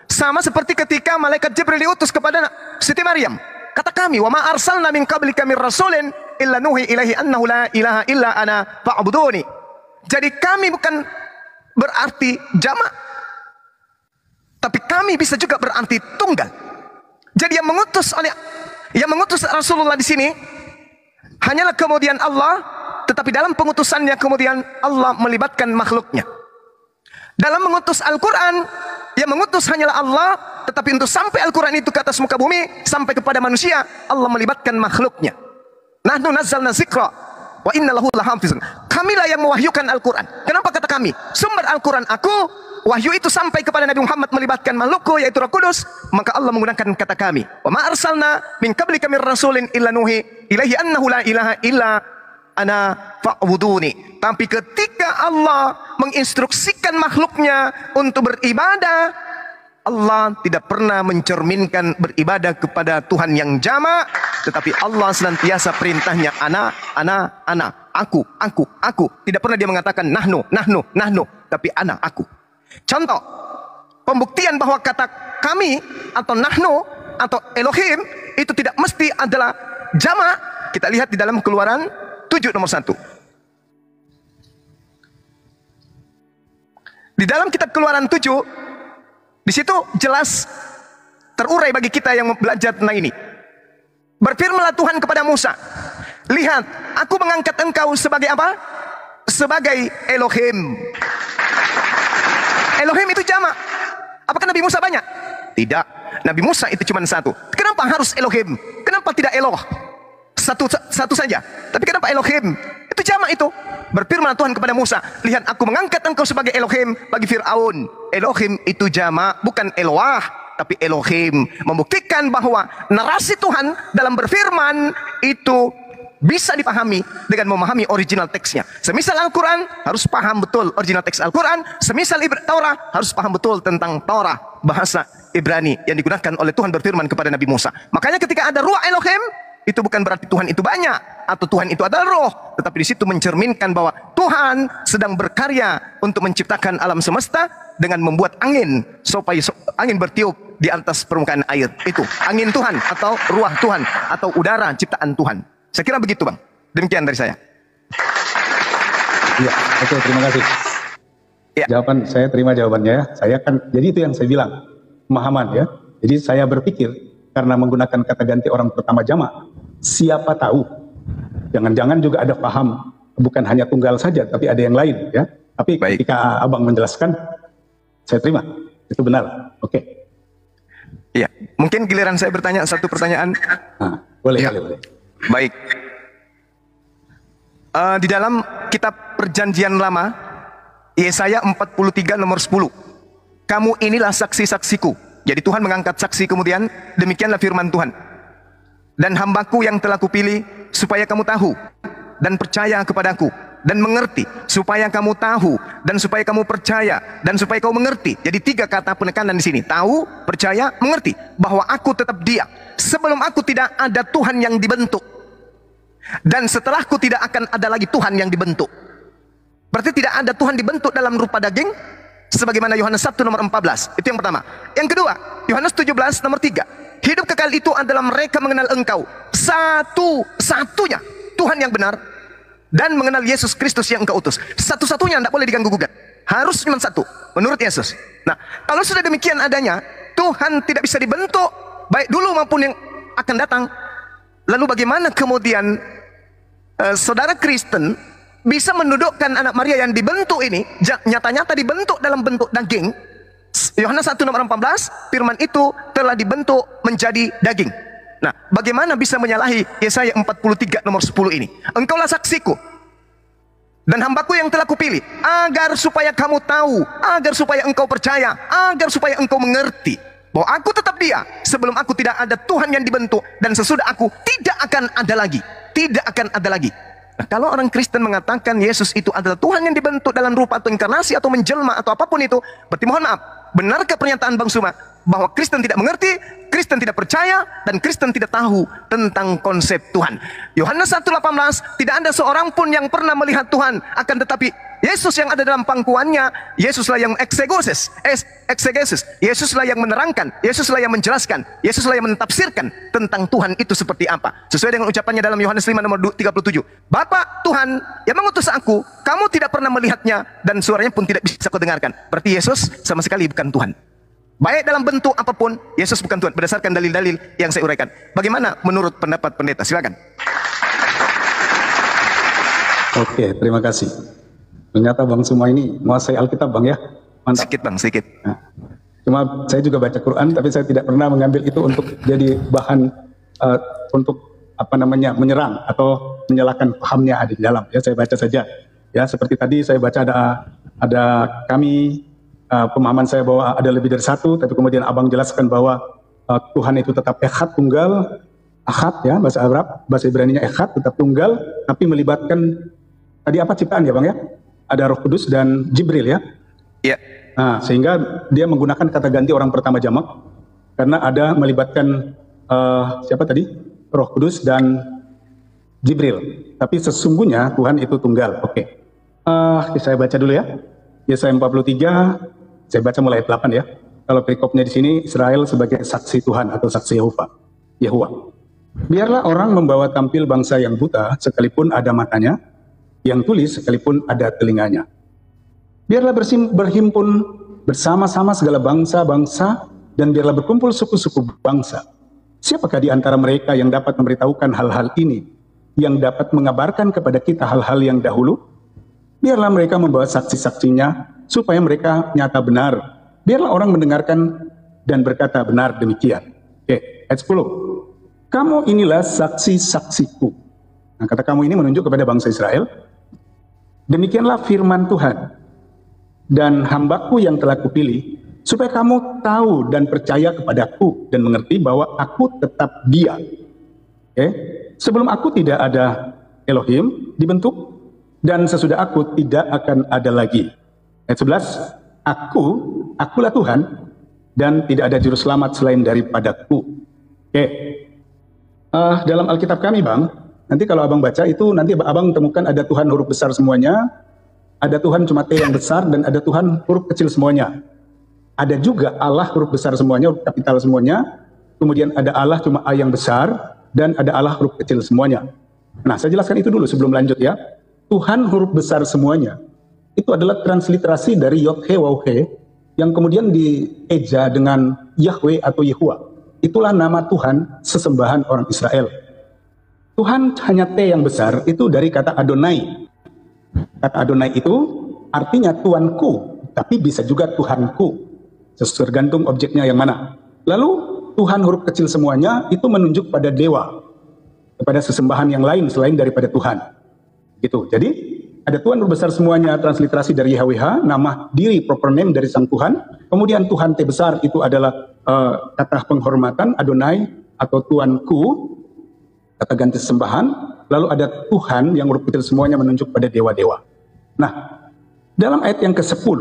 Sama seperti ketika malaikat Jibril diutus kepada Siti Maryam. Kata kami, wa ma arsalna min qablika mir rasulin illa nuhi ilaihi annahu la ilaha illa ana fa'buduni. Jadi kami bukan berarti jamak, tapi kami bisa juga berarti tunggal. Jadi yang mengutus Rasulullah di sini hanyalah kemudian Allah, tetapi dalam pengutusannya kemudian Allah melibatkan makhluknya. Dalam mengutus Al-Quran, yang mengutus hanyalah Allah, tetapi untuk sampai Al-Quran itu ke atas muka bumi, sampai kepada manusia, Allah melibatkan makhluknya. Nahnu nazzalna dzikra wa inna lahu lahafizun. kamilah yang mewahyukan Al-Quran. Kenapa kata kami? Sumber Al-Quran aku, wahyu itu sampai kepada Nabi Muhammad melibatkan makhlukku yaitu Roh Kudus, maka Allah menggunakan kata kami. Wa ma arsalna min qablika mir rasulin illa nuhi ilaihi annahu la ilaha illa ana fa'buduni. Tapi ketika Allah menginstruksikan makhluknya untuk beribadah, Allah tidak pernah mencerminkan beribadah kepada Tuhan yang jamak, tetapi Allah senantiasa perintahnya ana, aku. Tidak pernah dia mengatakan nahnu, tapi ana, aku. Contoh, pembuktian bahwa kata kami atau nahnu atau Elohim itu tidak mesti adalah jamak, kita lihat di dalam Keluaran 7 nomor 1. Di dalam kitab Keluaran 7, di situ jelas terurai bagi kita yang belajar tentang ini. Berfirmanlah Tuhan kepada Musa, lihat, aku mengangkat engkau sebagai apa? Sebagai Elohim. Elohim itu jamak. Apakah Nabi Musa banyak? Tidak. Nabi Musa itu cuma satu. Kenapa harus Elohim? Kenapa tidak Eloh? Satu saja. Tapi kenapa Elohim? Itu jamak itu. Berfirman Tuhan kepada Musa, lihat aku mengangkat engkau sebagai Elohim bagi Fir'aun. Elohim itu jamak, bukan Eloah, tapi Elohim. Membuktikan bahwa narasi Tuhan dalam berfirman itu bisa dipahami dengan memahami original teksnya. Semisal Al-Quran harus paham betul original teks Al-Quran. Semisal Taurat harus paham betul tentang Taurat, bahasa Ibrani yang digunakan oleh Tuhan berfirman kepada Nabi Musa. Makanya ketika ada ruah Elohim, itu bukan berarti Tuhan itu banyak atau Tuhan itu adalah roh, tetapi di situ mencerminkan bahwa Tuhan sedang berkarya untuk menciptakan alam semesta dengan membuat angin supaya angin bertiup di atas permukaan air. Itu angin Tuhan atau ruah Tuhan atau udara ciptaan Tuhan. Saya kira begitu, Bang. Demikian dari saya. Iya, oke, terima kasih. Ya. Saya terima jawabannya ya. Jadi itu yang saya bilang, pemahaman ya. Jadi saya berpikir karena menggunakan kata ganti orang pertama jamak, siapa tahu, jangan-jangan juga ada paham, bukan hanya tunggal saja, tapi ada yang lain ya. Tapi ketika Abang menjelaskan, saya terima, itu benar. Oke. Iya, mungkin giliran saya bertanya satu pertanyaan. Nah, boleh, ya. boleh. Baik. Di dalam kitab Perjanjian Lama, Yesaya 43 nomor 10. Kamu inilah saksi-saksiku. Jadi Tuhan mengangkat saksi kemudian, demikianlah firman Tuhan. Dan hambaku yang telah kupilih, supaya kamu tahu, dan percaya kepadaku, dan mengerti, supaya kamu tahu, dan supaya kamu percaya, dan supaya kamu mengerti. Jadi 3 kata penekanan di sini. Tahu, percaya, mengerti. Bahwa aku tetap dia. Sebelum aku tidak ada Tuhan yang dibentuk. Dan setelahku tidak akan ada lagi Tuhan yang dibentuk. Berarti tidak ada Tuhan dibentuk dalam rupa daging, sebagaimana Yohanes 1 nomor 14. Itu yang pertama. Yang kedua, Yohanes 17 nomor 3. Hidup kekal itu adalah mereka mengenal engkau, satu-satunya Tuhan yang benar, dan mengenal Yesus Kristus yang engkau utus. Satu-satunya, tidak boleh diganggu-gugat. Harus cuma satu, menurut Yesus. Nah, kalau sudah demikian adanya, Tuhan tidak bisa dibentuk, baik dulu maupun yang akan datang. Lalu bagaimana kemudian saudara Kristen bisa mendudukkan anak Maria yang dibentuk ini, nyata-nyata dibentuk dalam bentuk daging? Yohanes 1 nomor 14, firman itu telah dibentuk menjadi daging. Nah, bagaimana bisa menyalahi Yesaya 43 nomor 10 ini? Engkaulah saksiku dan hambaku yang telah kupilih, agar supaya kamu tahu, agar supaya engkau percaya, agar supaya engkau mengerti bahwa aku tetap dia. Sebelum aku tidak ada Tuhan yang dibentuk, dan sesudah aku tidak akan ada lagi. Tidak akan ada lagi. Nah, kalau orang Kristen mengatakan Yesus itu adalah Tuhan yang dibentuk dalam rupa atau inkarnasi atau menjelma atau apapun itu, berarti mohon maaf, benarkah pernyataan Bang Suma bahwa Kristen tidak mengerti, Kristen tidak percaya, dan Kristen tidak tahu tentang konsep Tuhan? Yohanes 1:18, tidak ada seorang pun yang pernah melihat Tuhan, akan tetapi Yesus yang ada dalam pangkuannya, Yesuslah yang eksegesis, Yesuslah yang menerangkan, Yesuslah yang menjelaskan, Yesuslah yang mentafsirkan tentang Tuhan itu seperti apa. Sesuai dengan ucapannya dalam Yohanes 5 nomor 37. Bapa Tuhan yang mengutus aku, kamu tidak pernah melihatnya, dan suaranya pun tidak bisa kau dengarkan. Berarti Yesus sama sekali bukan Tuhan. Baik dalam bentuk apapun, Yesus bukan Tuhan, berdasarkan dalil-dalil yang saya uraikan. Bagaimana menurut pendapat pendeta? Silakan. Oke, terima kasih. Ternyata Bang Suma ini menguasai Alkitab, Bang ya. Mantap. Sedikit Bang, sedikit. Nah, cuma saya juga baca Quran, tapi saya tidak pernah mengambil itu untuk jadi bahan untuk menyerang atau menyalahkan pahamnya ada di dalam. Ya, saya baca saja. Ya, seperti tadi saya baca ada kami pemahaman saya bahwa ada lebih dari satu, tapi kemudian Abang jelaskan bahwa Tuhan itu tetap echad, tunggal, ahad ya, bahasa Arab, bahasa Ibrani-nya echad, tetap tunggal, tapi melibatkan tadi apa ciptaan ya Bang ya? Ada Roh Kudus dan Jibril ya. Iya. Nah, sehingga dia menggunakan kata ganti orang pertama jamak karena ada melibatkan siapa tadi? Roh Kudus dan Jibril. Tapi sesungguhnya Tuhan itu tunggal. Oke. Saya baca dulu ya. Yesaya 43, saya baca mulai ayat 8 ya. Kalau perikopnya di sini Israel sebagai saksi Tuhan atau saksi Yehuwa. Biarlah orang membawa tampil bangsa yang buta sekalipun ada matanya, yang tulis sekalipun ada telinganya. Biarlah berhimpun bersama-sama segala bangsa-bangsa dan biarlah berkumpul suku-suku bangsa. Siapakah di antara mereka yang dapat memberitahukan hal-hal ini, yang dapat mengabarkan kepada kita hal-hal yang dahulu? Biarlah mereka membawa saksi-saksinya supaya mereka nyata benar. Biarlah orang mendengarkan dan berkata benar demikian. Oke, ayat 10. Kamu inilah saksi-saksiku. Nah, kata kamu ini menunjuk kepada bangsa Israel. Demikianlah firman Tuhan. Dan hambaku yang telah kupilih, supaya kamu tahu dan percaya kepadaku dan mengerti bahwa aku tetap Dia. Oke? Sebelum aku tidak ada Elohim dibentuk, dan sesudah aku tidak akan ada lagi. Ayat 11, akulah Tuhan, dan tidak ada juru selamat selain daripadaku. Oke. Dalam Alkitab kami Bang, nanti kalau Abang baca itu, nanti Abang temukan ada Tuhan huruf besar semuanya, ada Tuhan cuma T yang besar, dan ada Tuhan huruf kecil semuanya. Ada juga Allah huruf besar semuanya, huruf kapital semuanya, kemudian ada Allah cuma A yang besar, dan ada Allah huruf kecil semuanya. Nah, saya jelaskan itu dulu sebelum lanjut ya. Tuhan huruf besar semuanya, itu adalah transliterasi dari Yod-He Waw-He, yang kemudian dieja dengan Yahweh atau Yehuwa. Itulah nama Tuhan sesembahan orang Israel. Tuhan hanya T yang besar, itu dari kata Adonai. Kata Adonai itu artinya Tuanku, tapi bisa juga Tuhanku. Tergantung objeknya yang mana. Lalu Tuhan huruf kecil semuanya itu menunjuk pada dewa, kepada sesembahan yang lain selain daripada Tuhan. Gitu. Jadi ada Tuhan huruf besar semuanya, transliterasi dari YHWH, nama diri proper name dari Sang Tuhan. Kemudian Tuhan T besar itu adalah kata penghormatan Adonai atau Tuanku, kata ganti sesembahan. Lalu ada Tuhan yang huruf kecil semuanya menunjuk pada dewa-dewa. Nah, dalam ayat yang ke-10,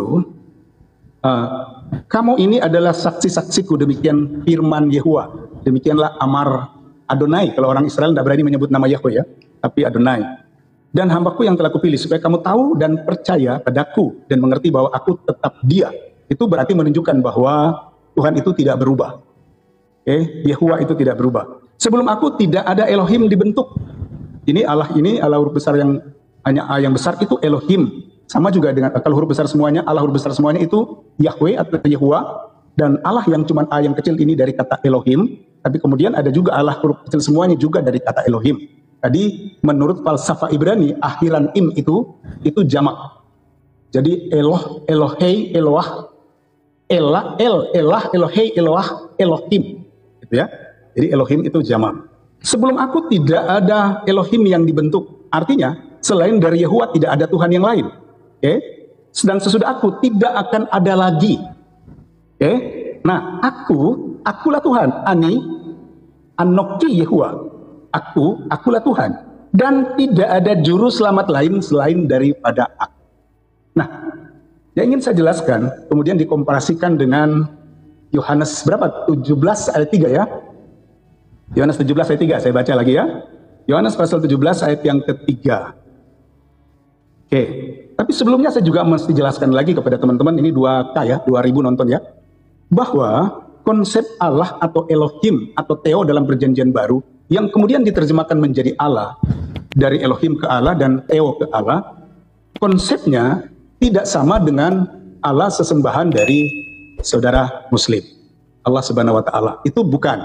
kamu ini adalah saksi-saksiku, demikian firman Yehuwa. Demikianlah amar Adonai. Kalau orang Israel tidak berani menyebut nama Yahweh ya, tapi Adonai. Dan hambaku yang telah kupilih, supaya kamu tahu dan percaya padaku, dan mengerti bahwa aku tetap Dia. Itu berarti menunjukkan bahwa Tuhan itu tidak berubah. Yehuwa itu tidak berubah. Sebelum aku tidak ada Elohim dibentuk. Ini Allah huruf besar yang hanya A yang besar itu Elohim. Sama juga dengan kalau huruf besar semuanya, Allah huruf besar semuanya itu Yahweh atau Yehuwa. Dan Allah yang cuma A yang kecil ini dari kata Elohim. Tapi kemudian ada juga Allah huruf kecil semuanya juga dari kata Elohim. Tadi menurut falsafah Ibrani, akhiran im itu jamak. Jadi Eloh, Elohei, Eloah, Elah, Elah, Elohei, Eloah, Elohim. Gitu ya. Jadi Elohim itu jamak. Sebelum aku tidak ada Elohim yang dibentuk. Artinya, selain dari Yehuwa tidak ada Tuhan yang lain. Dan sesudah aku tidak akan ada lagi. Nah, akulah Tuhan. Ani, Anoki Yehuwa. Akulah Tuhan. Dan tidak ada juru selamat lain selain daripada aku. Nah, yang ingin saya jelaskan, kemudian dikomparasikan dengan Yohanes berapa? 17 ayat 3 ya. Yohanes 17 ayat 3, saya baca lagi ya. Yohanes pasal 17 ayat yang ketiga. Oke, tapi sebelumnya saya juga mesti jelaskan lagi kepada teman-teman, ini 2K ya, 2000 nonton ya. Bahwa konsep Allah atau Elohim atau Theo dalam perjanjian baru, yang kemudian diterjemahkan menjadi Allah, dari Elohim ke Allah dan Theo ke Allah, konsepnya tidak sama dengan Allah sesembahan dari saudara Muslim. Allah Subhanahu wa Ta'ala, itu bukan.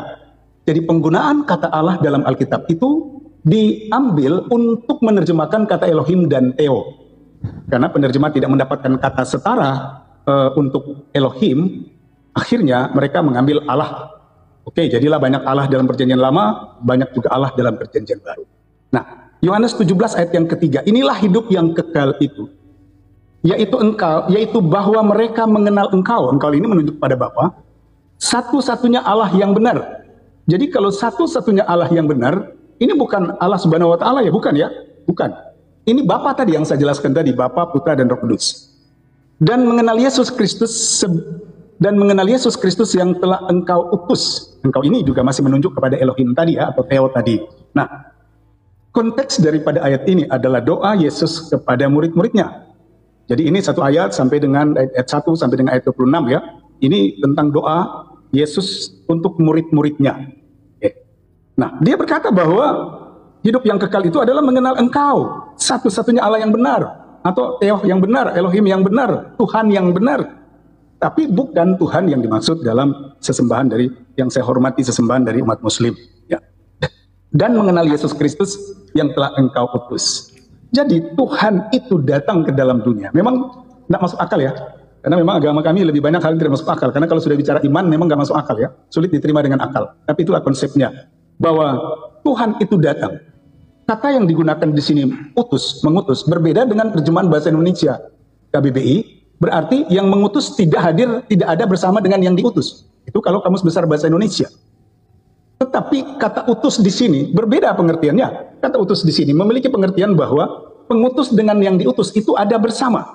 Jadi penggunaan kata Allah dalam Alkitab itu diambil untuk menerjemahkan kata Elohim dan Theo. Karena penerjemah tidak mendapatkan kata setara untuk Elohim, akhirnya mereka mengambil Allah. Oke, jadilah banyak Allah dalam perjanjian lama, banyak juga Allah dalam perjanjian baru. Nah, Yohanes 17 ayat yang ketiga. Inilah hidup yang kekal itu, yaitu bahwa mereka mengenal engkau. Engkau ini menunjuk pada Bapa, satu-satunya Allah yang benar. Jadi kalau satu-satunya Allah yang benar, ini bukan Allah Subhanahu wa taala ya, bukan ya? Bukan. Ini Bapa tadi yang saya jelaskan tadi, Bapa, Putra dan Roh Kudus. Dan mengenal Yesus Kristus yang telah engkau utus. Engkau ini juga masih menunjuk kepada Elohim tadi ya, atau Theo tadi. Nah, konteks daripada ayat ini adalah doa Yesus kepada murid-muridnya. Jadi ini satu ayat sampai dengan ayat 1 sampai dengan ayat 26 ya. Ini tentang doa Yesus untuk murid-muridnya. Nah, dia berkata bahwa hidup yang kekal itu adalah mengenal engkau, satu-satunya Allah yang benar, atau Theo yang benar, Elohim yang benar, Tuhan yang benar. Tapi bukan Tuhan yang dimaksud dalam sesembahan dari yang saya hormati, sesembahan dari umat Muslim. Ya. Dan mengenal Yesus Kristus yang telah engkau utus. Jadi Tuhan itu datang ke dalam dunia. Memang tidak masuk akal ya. Karena memang agama kami lebih banyak hal yang tidak masuk akal. Karena kalau sudah bicara iman memang nggak masuk akal ya. Sulit diterima dengan akal. Tapi itulah konsepnya. Bahwa Tuhan itu datang. Kata yang digunakan di sini mengutus berbeda dengan terjemahan bahasa Indonesia KBBI. Berarti yang mengutus tidak hadir, tidak ada bersama dengan yang diutus. Itu kalau Kamus Besar Bahasa Indonesia. Tetapi kata utus di sini berbeda pengertiannya. Kata utus di sini memiliki pengertian bahwa pengutus dengan yang diutus itu ada bersama.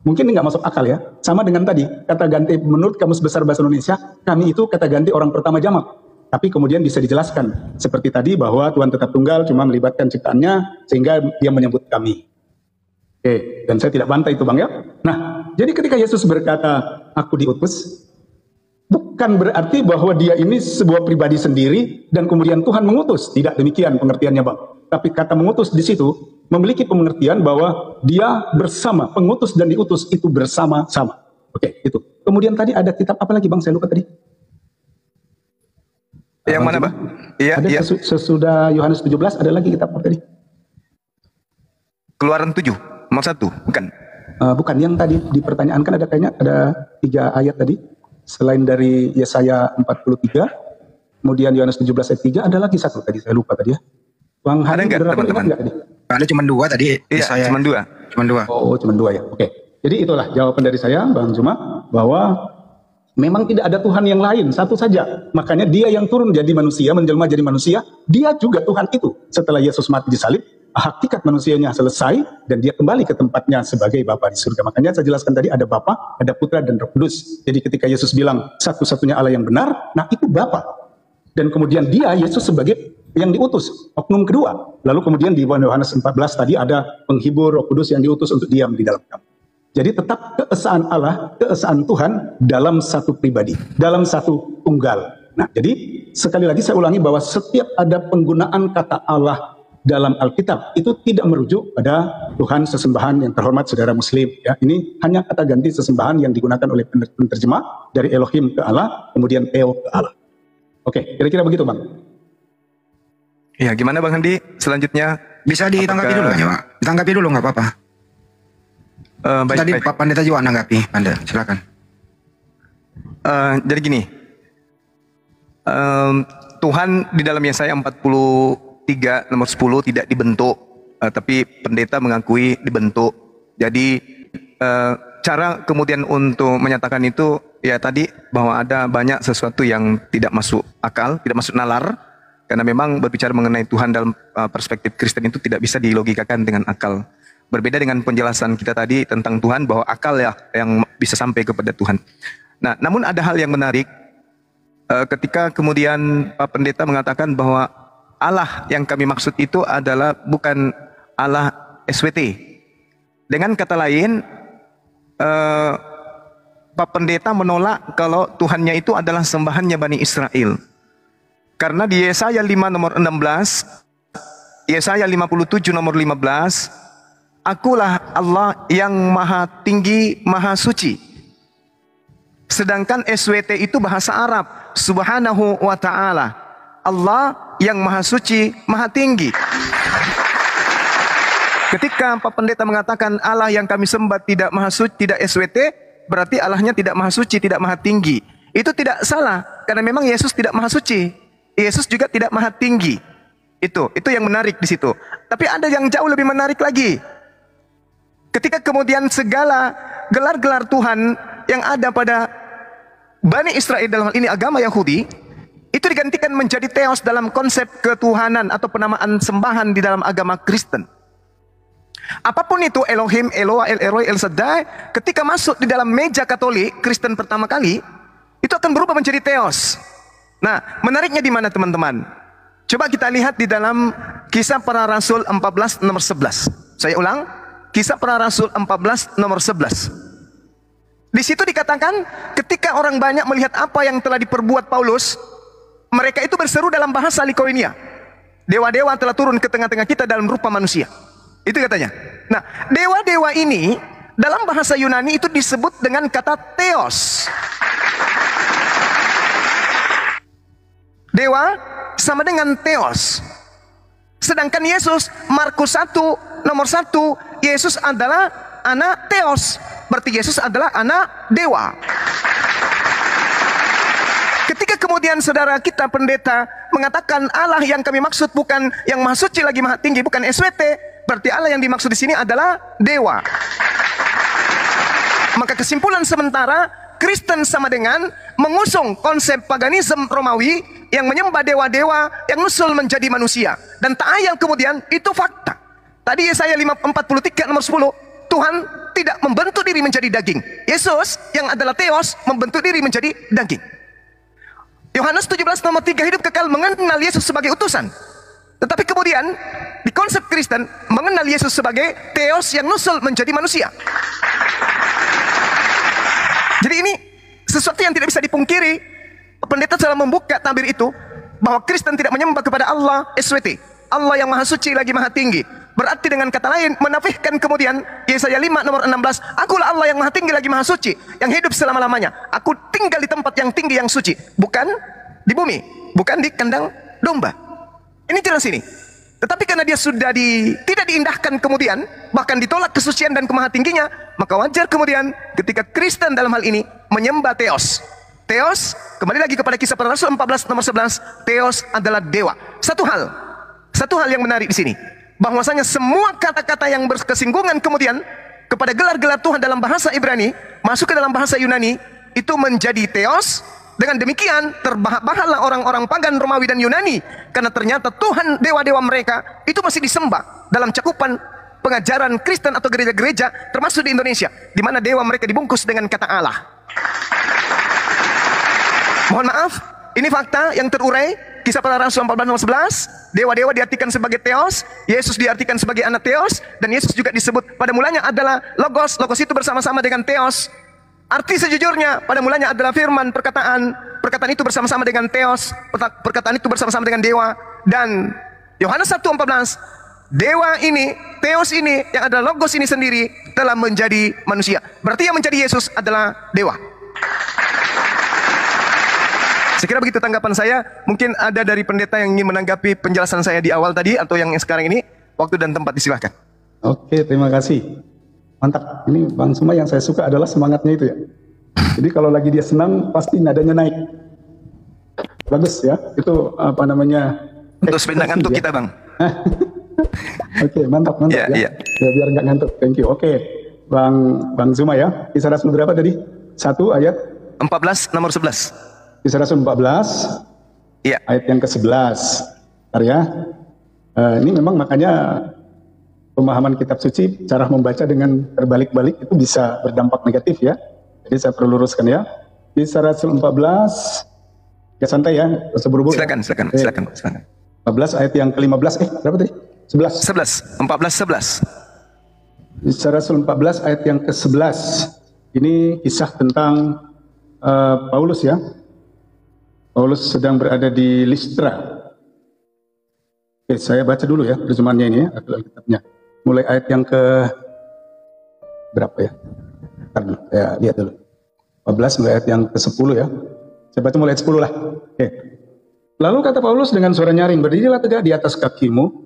Mungkin ini nggak masuk akal ya. Sama dengan tadi kata ganti menurut Kamus Besar Bahasa Indonesia, kami itu kata ganti orang pertama jamak. Tapi kemudian bisa dijelaskan seperti tadi bahwa Tuhan tetap tunggal cuma melibatkan ciptaannya sehingga dia menyebut kami. Oke, dan saya tidak bantah itu Bang ya. Nah, jadi ketika Yesus berkata, aku diutus, bukan berarti bahwa dia ini sebuah pribadi sendiri dan kemudian Tuhan mengutus. Tidak demikian pengertiannya Bang. Tapi kata mengutus di situ memiliki pengertian bahwa dia bersama, pengutus dan diutus itu bersama-sama. Oke, itu. Kemudian tadi ada kitab apa lagi Bang? Saya lupa tadi. Yang mana Bang? Iya, ada iya. Sesudah Yohanes 17 ada lagi kitab apa tadi? Keluaran 7. Nomor 1, bukan? Bukan, yang tadi di pertanyaan kan ada kayaknya ada 3 ayat tadi. Selain dari Yesaya 43, kemudian Yohanes 17 ayat 3, ada lagi satu tadi, saya lupa tadi ya. Bang Ada nggak teman-teman? Ada cuma 2 tadi. Iya, cuma 2. Cuma 2. Oh, cuma 2 ya, oke. Jadi itulah jawaban dari saya, Bang Zuma, bahwa memang tidak ada Tuhan yang lain, satu saja. Makanya dia yang turun jadi manusia, menjelma jadi manusia, dia juga Tuhan itu. Setelah Yesus mati di salib, hakikat manusianya selesai dan dia kembali ke tempatnya sebagai Bapa di surga. Makanya saya jelaskan tadi ada Bapa, ada Putra dan Roh Kudus. Jadi ketika Yesus bilang satu-satunya Allah yang benar, nah itu Bapa. Dan kemudian dia Yesus sebagai yang diutus, oknum kedua. Lalu kemudian di Yohanes 14 tadi ada penghibur Roh Kudus yang diutus untuk diam di dalam kamu. Jadi tetap keesaan Allah, keesaan Tuhan dalam satu pribadi, dalam satu tunggal. Nah, jadi sekali lagi saya ulangi bahwa setiap ada penggunaan kata Allah dalam Alkitab itu tidak merujuk pada Tuhan sesembahan yang terhormat saudara Muslim. Ya, ini hanya kata ganti sesembahan yang digunakan oleh penerjemah dari Elohim ke Allah, kemudian Theo ke Allah. Oke, kira-kira begitu Bang. Ya, gimana Bang Handi? Selanjutnya Bisa ditanggapi dulu ya Pak? Ditanggapi dulu nggak apa-apa. Tadi baik. Pak Pendeta juga nanggapi, Anda silakan. Jadi gini, Tuhan di dalam Yesaya 43 nomor 10 tidak dibentuk, tapi pendeta mengakui dibentuk. Jadi cara kemudian untuk menyatakan itu ya tadi bahwa ada banyak sesuatu yang tidak masuk akal, tidak masuk nalar, karena memang berbicara mengenai Tuhan dalam perspektif Kristen itu tidak bisa dilogikakan dengan akal. Berbeda dengan penjelasan kita tadi tentang Tuhan bahwa akal ya yang bisa sampai kepada Tuhan. Nah, namun ada hal yang menarik ketika kemudian Pak Pendeta mengatakan bahwa Allah yang kami maksud itu adalah bukan Allah SWT. Dengan kata lain, Pak Pendeta menolak kalau Tuhannya itu adalah sembahannya Bani Israel. Karena di Yesaya 5 nomor 16, Yesaya 57 nomor 15, Akulah Allah yang maha tinggi, maha suci. Sedangkan SWT itu bahasa Arab, Subhanahu wa ta'ala. Allah yang maha suci, maha tinggi. Ketika Pak Pendeta mengatakan Allah yang kami sembah tidak maha suci, tidak SWT, berarti Allahnya tidak maha suci, tidak maha tinggi. Itu tidak salah, karena memang Yesus tidak maha suci. Yesus juga tidak maha tinggi. Itu yang menarik di situ. Tapi ada yang jauh lebih menarik lagi. Ketika kemudian segala gelar-gelar Tuhan yang ada pada Bani Israel dalam hal ini agama Yahudi, itu digantikan menjadi theos dalam konsep ketuhanan atau penamaan sembahan di dalam agama Kristen. Apapun itu, Elohim, Eloah, El Elroy, El Shaddai, ketika masuk di dalam meja Katolik Kristen pertama kali, itu akan berubah menjadi theos. Nah, menariknya di mana teman-teman? Coba kita lihat di dalam Kisah Para Rasul 14 nomor 11. Saya ulang, Kisah Para Rasul 14 nomor 11. Di situ dikatakan, ketika orang banyak melihat apa yang telah diperbuat Paulus, mereka itu berseru dalam bahasa Likoinia. Dewa-dewa telah turun ke tengah-tengah kita dalam rupa manusia. Itu katanya. Nah, dewa-dewa ini dalam bahasa Yunani itu disebut dengan kata theos. Dewa sama dengan theos. Sedangkan Yesus, Markus 1 nomor 1, Yesus adalah anak theos. Berarti Yesus adalah anak dewa. Ketika kemudian saudara kita pendeta mengatakan Allah yang kami maksud bukan yang maha suci lagi maha tinggi, bukan SWT, berarti Allah yang dimaksud di sini adalah dewa. Maka kesimpulan sementara, Kristen sama dengan mengusung konsep paganisme Romawi yang menyembah dewa-dewa yang nusul menjadi manusia. Dan tak ayal kemudian itu fakta. Tadi Yesaya 43 nomor 10, Tuhan tidak membentuk diri menjadi daging. Yesus yang adalah theos membentuk diri menjadi daging. Yohanes 17 nomor 3, hidup kekal mengenal Yesus sebagai utusan. Tetapi kemudian di konsep Kristen mengenal Yesus sebagai theos yang nusul menjadi manusia. Jadi ini sesuatu yang tidak bisa dipungkiri. Pendeta telah membuka tabir itu, bahwa Kristen tidak menyembah kepada Allah SWT, Allah yang maha suci lagi maha tinggi. Berarti dengan kata lain menafikan kemudian Yesaya 5 nomor 16, akulah Allah yang maha tinggi lagi maha suci, yang hidup selama-lamanya. Aku tinggal di tempat yang tinggi yang suci, bukan di bumi, bukan di kandang domba. Ini jelas ini. Tetapi karena dia sudah tidak diindahkan kemudian, bahkan ditolak kesucian dan kemahatingginya, maka wajar kemudian ketika Kristen dalam hal ini menyembah theos. Theos, kembali lagi kepada Kisah Para Rasul 14 nomor 11, theos adalah dewa. Satu hal yang menarik di sini, bahwasanya semua kata-kata yang berkesinggungan kemudian kepada gelar-gelar Tuhan dalam bahasa Ibrani masuk ke dalam bahasa Yunani itu menjadi theos. Dengan demikian terbahak-bahaklah orang-orang pagan Romawi dan Yunani, karena ternyata Tuhan dewa-dewa mereka itu masih disembah dalam cakupan pengajaran Kristen atau gereja-gereja termasuk di Indonesia, di mana dewa mereka dibungkus dengan kata Allah. Mohon maaf, ini fakta yang terurai. Kisah Para Rasul 14 nomor 11, dewa-dewa diartikan sebagai theos, Yesus diartikan sebagai anak theos, dan Yesus juga disebut pada mulanya adalah logos. Logos itu bersama-sama dengan theos. Arti sejujurnya pada mulanya adalah firman, perkataan itu bersama-sama dengan theos, perkataan itu bersama-sama dengan dewa. Dan Yohanes 1:14, dewa ini, theos ini yang adalah logos ini sendiri telah menjadi manusia. Berarti yang menjadi Yesus adalah dewa. Sekira begitu tanggapan saya. Mungkin ada dari pendeta yang ingin menanggapi penjelasan saya di awal tadi atau yang sekarang ini. Waktu dan tempat disilahkan. Oke, terima kasih. Mantap. Ini Bang Suma yang saya suka adalah semangatnya itu ya. Jadi kalau lagi dia senang pasti nadanya naik. Bagus ya. Itu apa namanya? Untuk sebentar ngantuk kita Bang. Oke, mantap ya. Ya biar nggak ngantuk. Thank you. Oke, Bang Zuma ya. Kisah Rasul berapa tadi? 1 ayat 14 nomor 11. Kisah Rasul 14. Iya. Ayat yang ke-11. Bentar ya. Ini memang makanya pemahaman kitab suci, cara membaca dengan terbalik-balik itu bisa berdampak negatif ya. Jadi saya perlu luruskan ya. Kisah Rasul 14, ya santai ya, buru-buru. Silakan. 14 ayat yang ke-15, berapa tadi? 11. 11. Kisah Rasul 14 ayat yang ke-11. Ini kisah tentang Paulus ya. Paulus sedang berada di Listra. Oke, saya baca dulu ya terjemahannya ini ya, Alkitabnya. Mulai ayat yang ke berapa ya? Ya lihat dulu. 14 mulai ayat yang ke-10 ya. Saya baca mulai ayat 10 lah. Oke. Lalu kata Paulus dengan suara nyaring, berdirilah tegak di atas kakimu.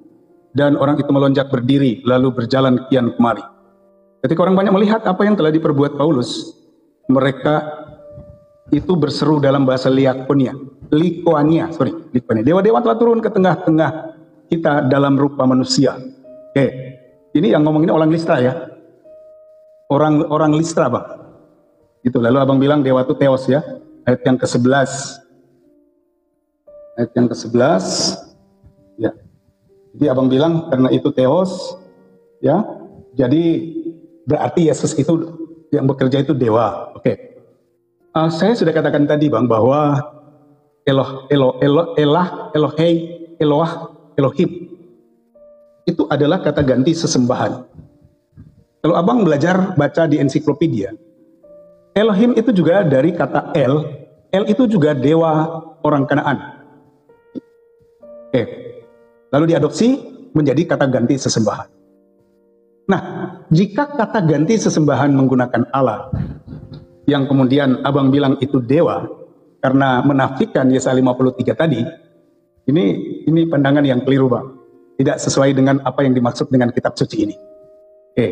Dan orang itu melonjak berdiri, lalu berjalan kian kemari. Ketika orang banyak melihat apa yang telah diperbuat Paulus, mereka itu berseru dalam bahasa Likoania. Dewa-dewa telah turun ke tengah-tengah kita dalam rupa manusia. Oke, ini yang ngomong ini orang Listra ya. Orang Listra Bang. Gitu, lalu abang bilang dewa itu theos ya. Ayat yang ke-11. Ayat yang ke-11. Ya. Jadi abang bilang karena itu theos ya. Jadi berarti Yesus itu yang bekerja itu dewa. Oke. Saya sudah katakan tadi Bang bahwa Elohim itu adalah kata ganti sesembahan. Kalau abang belajar baca di ensiklopedia, Elohim itu juga dari kata El itu juga dewa orang Kanaan. Oke. Lalu diadopsi menjadi kata ganti sesembahan. Nah, jika kata ganti sesembahan menggunakan Allah, yang kemudian abang bilang itu dewa, karena menafikan Yesaya 53 tadi, ini pandangan yang keliru Bang. Tidak sesuai dengan apa yang dimaksud dengan kitab suci ini. Oke.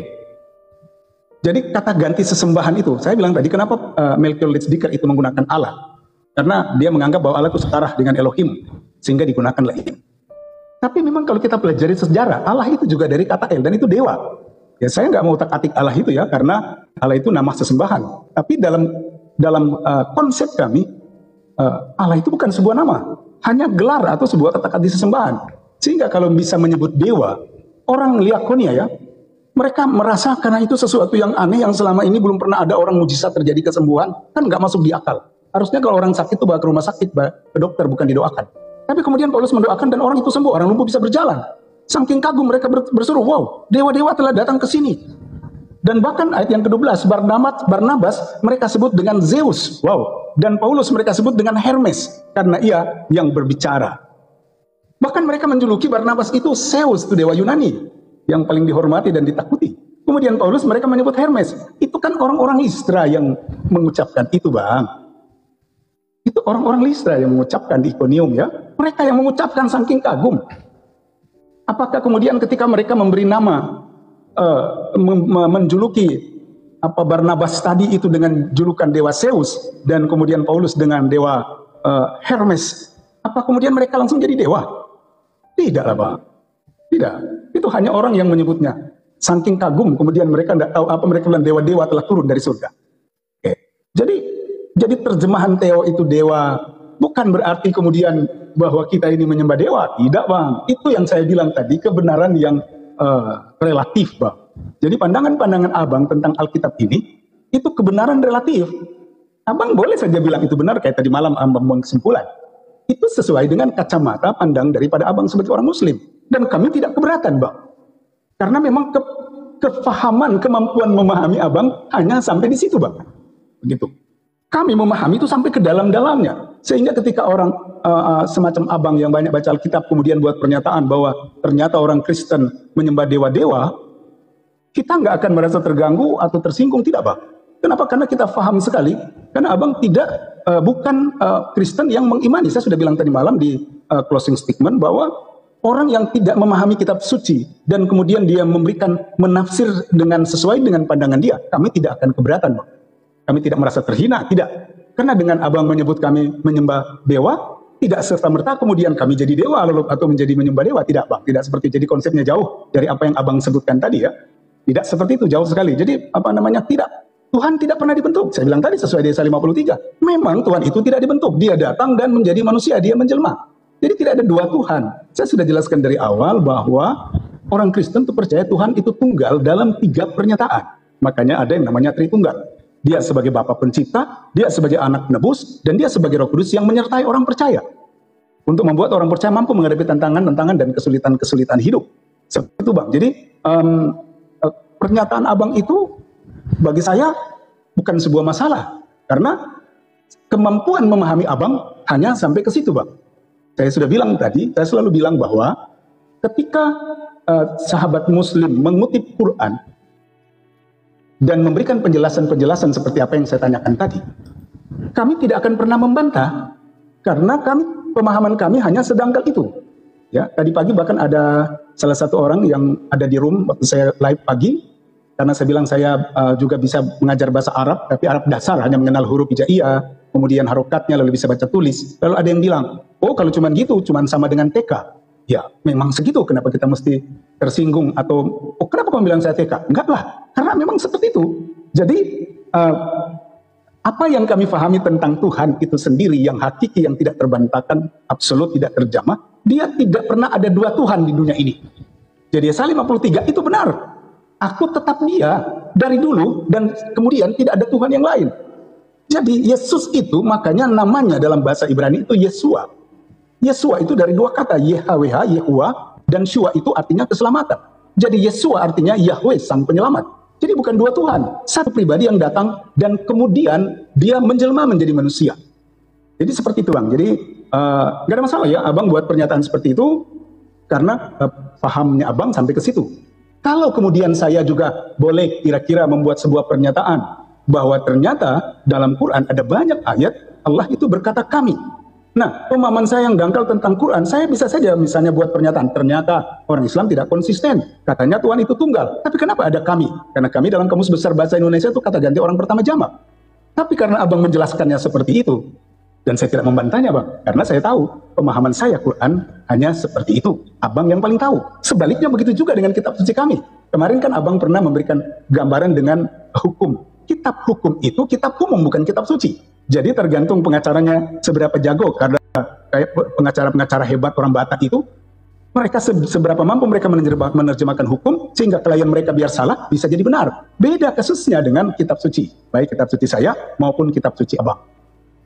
Jadi kata ganti sesembahan itu, saya bilang tadi kenapa Melchizedek itu menggunakan Allah? Karena dia menganggap bahwa Allah itu setara dengan Elohim, sehingga digunakanlah ini. Tapi memang kalau kita pelajari sejarah, Allah itu juga dari kata El, dan itu dewa. Ya saya nggak mau otak-atik Allah itu ya, karena Allah itu nama sesembahan. Tapi dalam konsep kami, Allah itu bukan sebuah nama, hanya gelar atau sebuah kata ganti sesembahan. Sehingga kalau bisa menyebut dewa, orang Liakonia ya, mereka merasa karena itu sesuatu yang aneh yang selama ini belum pernah ada orang mujizat terjadi kesembuhan, kan nggak masuk di akal. Harusnya kalau orang sakit itu bawa ke rumah sakit, ke dokter, bukan didoakan. Tapi kemudian Paulus mendoakan dan orang itu sembuh, orang lumpuh bisa berjalan. Saking kagum mereka berseru, wow, dewa-dewa telah datang ke sini. Dan bahkan ayat yang ke-12, Barnabas mereka sebut dengan Zeus, wow. Dan Paulus mereka sebut dengan Hermes, karena ia yang berbicara. Bahkan mereka menjuluki Barnabas itu Zeus, itu dewa Yunani, yang paling dihormati dan ditakuti. Kemudian Paulus mereka menyebut Hermes. Itu kan orang-orang Listra yang mengucapkan itu Bang. Itu orang-orang Listra yang mengucapkan di Ikonium ya. Mereka yang mengucapkan saking kagum. Apakah kemudian ketika mereka memberi nama, menjuluki Barnabas tadi itu dengan julukan dewa Zeus, dan kemudian Paulus dengan dewa Hermes, apa kemudian mereka langsung jadi dewa? Tidaklah Pak. Tidak. Itu hanya orang yang menyebutnya. Saking kagum, kemudian mereka tidak tahu apa, mereka bilang dewa-dewa telah turun dari surga. Oke. Jadi terjemahan Theo itu dewa bukan berarti kemudian bahwa kita ini menyembah dewa. Tidak Bang. Itu yang saya bilang tadi, kebenaran yang relatif Bang. Jadi pandangan-pandangan abang tentang Alkitab ini, itu kebenaran relatif. Abang boleh saja bilang itu benar, kayak tadi malam abang kesimpulan. Itu sesuai dengan kacamata pandang daripada abang sebagai orang muslim. Dan kami tidak keberatan Bang. Karena memang kefahaman, kemampuan memahami abang hanya sampai di situ Bang. Begitu. Kami memahami itu sampai ke dalam-dalamnya. Sehingga ketika orang semacam abang yang banyak baca Alkitab kemudian buat pernyataan bahwa ternyata orang Kristen menyembah dewa-dewa, kita nggak akan merasa terganggu atau tersinggung, tidak Bang. Kenapa? Karena kita paham sekali. Karena abang bukan Kristen yang mengimani. Saya sudah bilang tadi malam di closing statement bahwa orang yang tidak memahami kitab suci dan kemudian dia menafsir dengan sesuai dengan pandangan dia, kami tidak akan keberatan Bang. Kami tidak merasa terhina, tidak. Karena dengan abang menyebut kami menyembah dewa, tidak serta-merta kemudian kami jadi dewa lalu atau menjadi menyembah dewa, tidak Bang. Tidak seperti, jadi konsepnya jauh dari apa yang abang sebutkan tadi ya. Tidak seperti itu, jauh sekali. Jadi tidak. Tuhan tidak pernah dibentuk. Saya bilang tadi sesuai Yesaya 53. Memang Tuhan itu tidak dibentuk. Dia datang dan menjadi manusia, dia menjelma. Jadi tidak ada dua Tuhan. Saya sudah jelaskan dari awal bahwa orang Kristen itu percaya Tuhan itu tunggal dalam 3 pernyataan. Makanya ada yang namanya Tritunggal. Dia sebagai Bapa Pencipta, dia sebagai Anak Penebus, dan dia sebagai Roh Kudus yang menyertai orang percaya. Untuk membuat orang percaya mampu menghadapi tantangan-tantangan dan kesulitan-kesulitan hidup. Seperti itu Bang. Jadi pernyataan abang itu bagi saya bukan sebuah masalah. Karena kemampuan memahami abang hanya sampai ke situ Bang. Saya sudah bilang tadi, saya selalu bilang bahwa ketika sahabat muslim mengutip Quran dan memberikan penjelasan-penjelasan seperti apa yang saya tanyakan tadi, kami tidak akan pernah membantah karena pemahaman kami hanya sedangkal itu. Ya, tadi pagi bahkan ada salah satu orang yang ada di room waktu saya live pagi, karena saya bilang saya juga bisa mengajar bahasa Arab, tapi Arab dasar, hanya mengenal huruf hijaiyah, kemudian harokatnya, lalu bisa baca tulis. Lalu ada yang bilang, oh kalau cuma gitu, cuma sama dengan TK. Ya memang segitu, kenapa kita mesti tersinggung atau oh, kenapa kamu bilang saya TK? Enggak lah, karena memang seperti itu. Jadi apa yang kami pahami tentang Tuhan itu sendiri yang hakiki, yang tidak terbantahkan, absolut, tidak terjamah, dia tidak pernah ada dua Tuhan di dunia ini. Jadi Yesaya 53 itu benar. Aku tetap dia dari dulu dan kemudian tidak ada Tuhan yang lain. Jadi Yesus itu makanya namanya dalam bahasa Ibrani itu Yesua. Yesua itu dari dua kata, YHWH, Yehuwa, dan Shua itu artinya keselamatan. Jadi Yesua artinya Yahweh, sang penyelamat. Jadi bukan dua Tuhan, satu pribadi yang datang dan kemudian dia menjelma menjadi manusia. Jadi seperti itu Bang. Jadi gak ada masalah ya Abang buat pernyataan seperti itu, karena pahamnya Abang sampai ke situ. Kalau kemudian saya juga boleh kira-kira membuat sebuah pernyataan, bahwa ternyata dalam Quran ada banyak ayat Allah itu berkata kami. Nah, pemahaman saya yang dangkal tentang Quran, saya bisa saja misalnya buat pernyataan, ternyata orang Islam tidak konsisten. Katanya Tuhan itu tunggal. Tapi kenapa ada kami? Karena kami dalam Kamus Besar Bahasa Indonesia itu kata ganti orang pertama jamak. Tapi karena Abang menjelaskannya seperti itu, dan saya tidak membantahnya Bang, karena saya tahu pemahaman saya Quran hanya seperti itu. Abang yang paling tahu. Sebaliknya begitu juga dengan kitab suci kami. Kemarin kan Abang pernah memberikan gambaran dengan hukum. Kitab hukum itu kitab umum, bukan kitab suci. Jadi tergantung pengacaranya seberapa jago, karena kayak pengacara-pengacara hebat orang Batak itu, mereka seberapa mampu mereka menerjemahkan hukum, sehingga klien mereka biar salah, bisa jadi benar. Beda kasusnya dengan kitab suci, baik kitab suci saya maupun kitab suci Abang.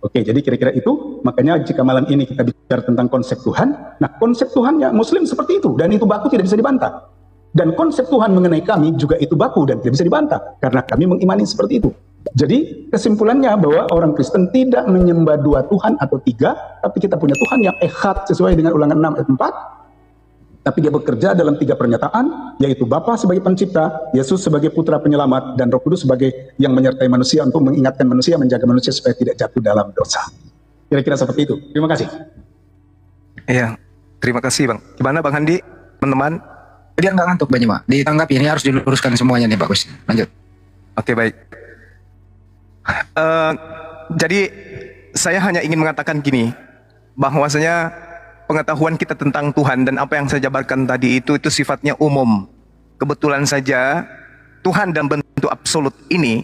Oke, jadi kira-kira itu, makanya jika malam ini kita bicara tentang konsep Tuhan, nah konsep Tuhannya Muslim seperti itu, dan itu baku tidak bisa dibantah. Dan konsep Tuhan mengenai kami juga itu baku dan tidak bisa dibantah, karena kami mengimani seperti itu. Jadi kesimpulannya bahwa orang Kristen tidak menyembah dua Tuhan atau tiga, tapi kita punya Tuhan yang echad sesuai dengan Ulangan 6 ayat 4. Tapi dia bekerja dalam tiga pernyataan, yaitu Bapa sebagai pencipta, Yesus sebagai putra penyelamat, dan Roh Kudus sebagai yang menyertai manusia untuk mengingatkan manusia, menjaga manusia supaya tidak jatuh dalam dosa. Kira-kira seperti itu. Terima kasih. Iya, terima kasih Bang. Gimana Bang Handi, teman-teman? Dia nggak ngantuk Bang Jema. Ditanggapi, ini harus diluruskan semuanya nih Pak Gus. Lanjut. Oke, baik. Jadi saya hanya ingin mengatakan gini, bahwasanya pengetahuan kita tentang Tuhan dan apa yang saya jabarkan tadi itu sifatnya umum. Kebetulan saja Tuhan dalam bentuk absolut ini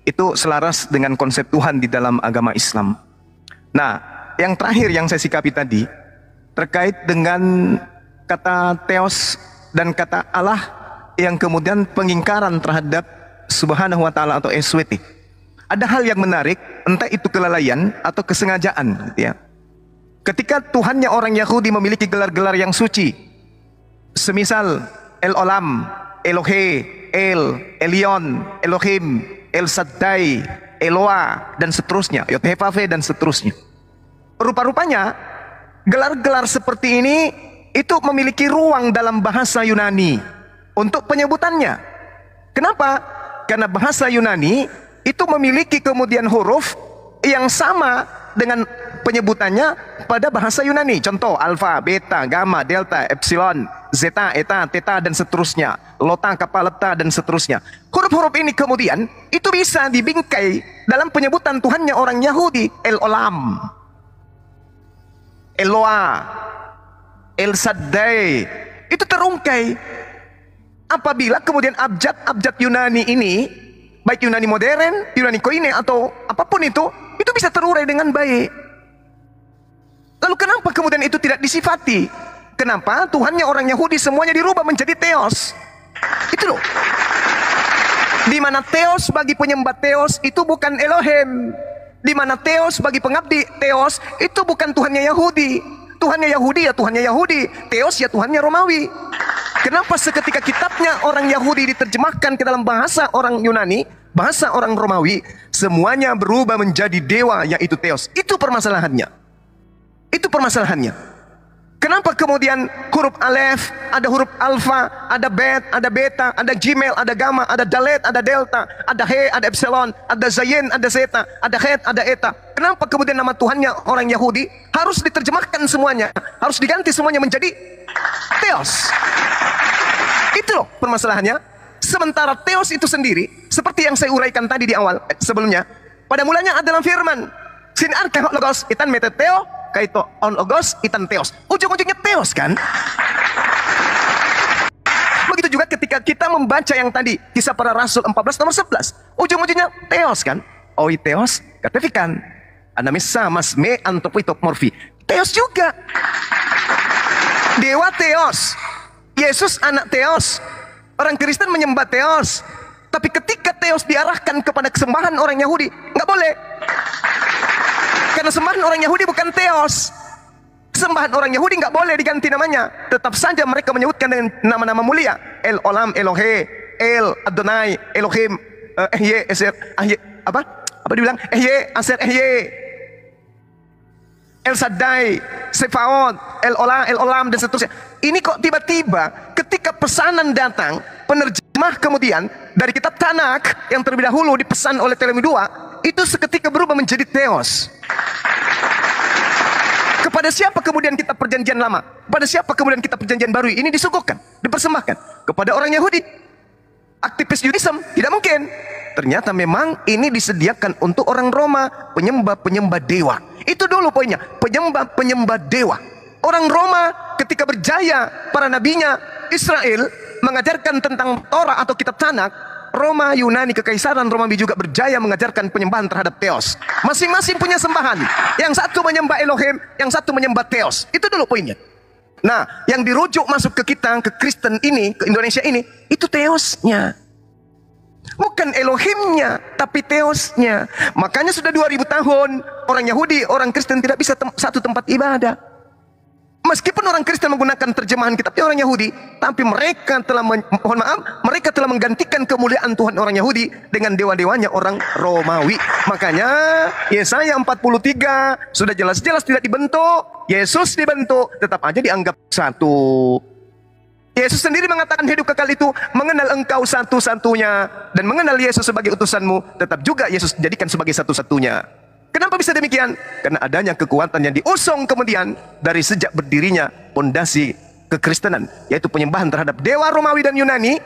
itu selaras dengan konsep Tuhan di dalam agama Islam. Nah, yang terakhir yang saya sikapi tadi terkait dengan kata Theos dan kata Allah yang kemudian pengingkaran terhadap Subhanahu wa Ta'ala atau SWT. Ada hal yang menarik, entah itu kelalaian atau kesengajaan, gitu ya. Ketika Tuhannya orang Yahudi memiliki gelar-gelar yang suci, semisal El Olam, Elohe, El, Elion, Elohim, El Shaddai, Eloa, dan seterusnya, Yod-Heh-Vav-Heh, dan seterusnya. Rupa-rupanya, gelar-gelar seperti ini itu memiliki ruang dalam bahasa Yunani untuk penyebutannya. Kenapa? Karena bahasa Yunani itu memiliki kemudian huruf yang sama dengan penyebutannya pada bahasa Yunani. Contoh, alfa, beta, gamma, delta, epsilon, zeta, eta, theta, dan seterusnya. Lota, kappa, lepta, dan seterusnya. Huruf-huruf ini kemudian itu bisa dibingkai dalam penyebutan Tuhannya orang Yahudi. El Olam, Eloa, El Shaddai. Itu terungkai apabila kemudian abjad Yunani ini, baik Yunani modern, Yunani Koine, atau apapun itu bisa terurai dengan baik. Lalu kenapa kemudian itu tidak disifati? Kenapa Tuhannya orang Yahudi semuanya dirubah menjadi Theos? Itu loh. Di mana Theos bagi penyembah Theos itu bukan Elohim. Di mana Theos bagi pengabdi Theos itu bukan Tuhannya Yahudi. Tuhannya Yahudi ya Tuhannya Yahudi, Theos ya Tuhannya Romawi. Kenapa seketika kitabnya orang Yahudi diterjemahkan ke dalam bahasa orang Yunani, bahasa orang Romawi, semuanya berubah menjadi dewa, yaitu Theos? Itu permasalahannya. Itu permasalahannya. Kenapa kemudian huruf alef, ada huruf alfa, ada bet, ada beta, ada gmail, ada gamma, ada dalet, ada delta, ada he, ada epsilon, ada zayin, ada zeta, ada het, ada eta. Kenapa kemudian nama Tuhannya orang Yahudi harus diterjemahkan semuanya, harus diganti semuanya menjadi Theos? Itu loh permasalahannya. Sementara Theos itu sendiri, seperti yang saya uraikan tadi di awal sebelumnya, pada mulanya adalah firman. Sin arkeo logos itan meteteo kaito on logos itan theos. Ujung-ujungnya theos kan? Begitu juga ketika kita membaca yang tadi Kisah Para Rasul 14 nomor 11. Ujung-ujungnya theos kan? Oi theos katafikan. Anamisa mas me antopitop morfi. Theos juga. Dewa theos. Yesus anak theos. Orang Kristen menyembah theos. Tapi ketika theos diarahkan kepada kesembahan orang Yahudi, nggak boleh. Karena sembahan orang Yahudi bukan theos. Sembahan orang Yahudi nggak boleh diganti namanya. Tetap saja mereka menyebutkan dengan nama-nama mulia. El Olam, Elohe, El Adonai, Elohim, Ehye, Eser, Ahye, apa dibilang? Ehye, Aser, Ehye, El Shaddai, Sefaot, El Olam, dan seterusnya. Ini kok tiba-tiba ketika pesanan datang, penerjemah kemudian dari kitab Tanak yang terlebih dahulu dipesan oleh Ptolemy II, itu seketika berubah menjadi theos. Kepada siapa kemudian kitab perjanjian lama? Pada siapa kemudian kitab perjanjian baru ini disuguhkan, dipersembahkan? Kepada orang Yahudi. Aktivis Yudism, tidak mungkin. Ternyata memang ini disediakan untuk orang Roma, penyembah-penyembah dewa. Itu dulu poinnya, penyembah-penyembah dewa. Orang Roma ketika berjaya, para nabinya Israel mengajarkan tentang Torah atau kitab Tanak. Roma, Yunani, Kekaisaran Romawi juga berjaya mengajarkan penyembahan terhadap theos. Masing-masing punya sembahan. Yang satu menyembah Elohim, yang satu menyembah theos. Itu dulu poinnya. Nah, yang dirujuk masuk ke kita, ke Kristen ini, ke Indonesia ini, itu theosnya. Bukan Elohimnya, tapi theosnya. Makanya sudah 2000 tahun, orang Yahudi, orang Kristen tidak bisa satu tempat ibadah. Meskipun orang Kristen menggunakan terjemahan kitabnya orang Yahudi, tapi mereka telah mereka telah menggantikan kemuliaan Tuhan orang Yahudi dengan dewa-dewanya orang Romawi. Makanya Yesaya 43 sudah jelas-jelas tidak dibentuk, Yesus dibentuk, tetap aja dianggap satu. Yesus sendiri mengatakan hidup kekal itu mengenal engkau satu-satunya dan mengenal Yesus sebagai utusanmu, tetap juga Yesus dijadikan sebagai satu-satunya. Kenapa bisa demikian? Karena adanya kekuatan yang diusung kemudian dari sejak berdirinya pondasi kekristenan, yaitu penyembahan terhadap dewa Romawi dan Yunani,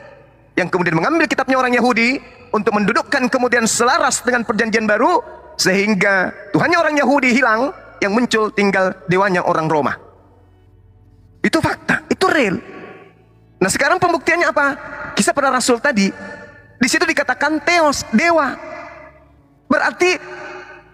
yang kemudian mengambil kitabnya orang Yahudi untuk mendudukkan kemudian selaras dengan perjanjian baru, sehingga Tuhannya orang Yahudi hilang, yang muncul tinggal dewanya orang Roma. Itu fakta, itu real. Nah sekarang pembuktiannya apa? Kisah Para Rasul tadi, di situ dikatakan theos, dewa. Berarti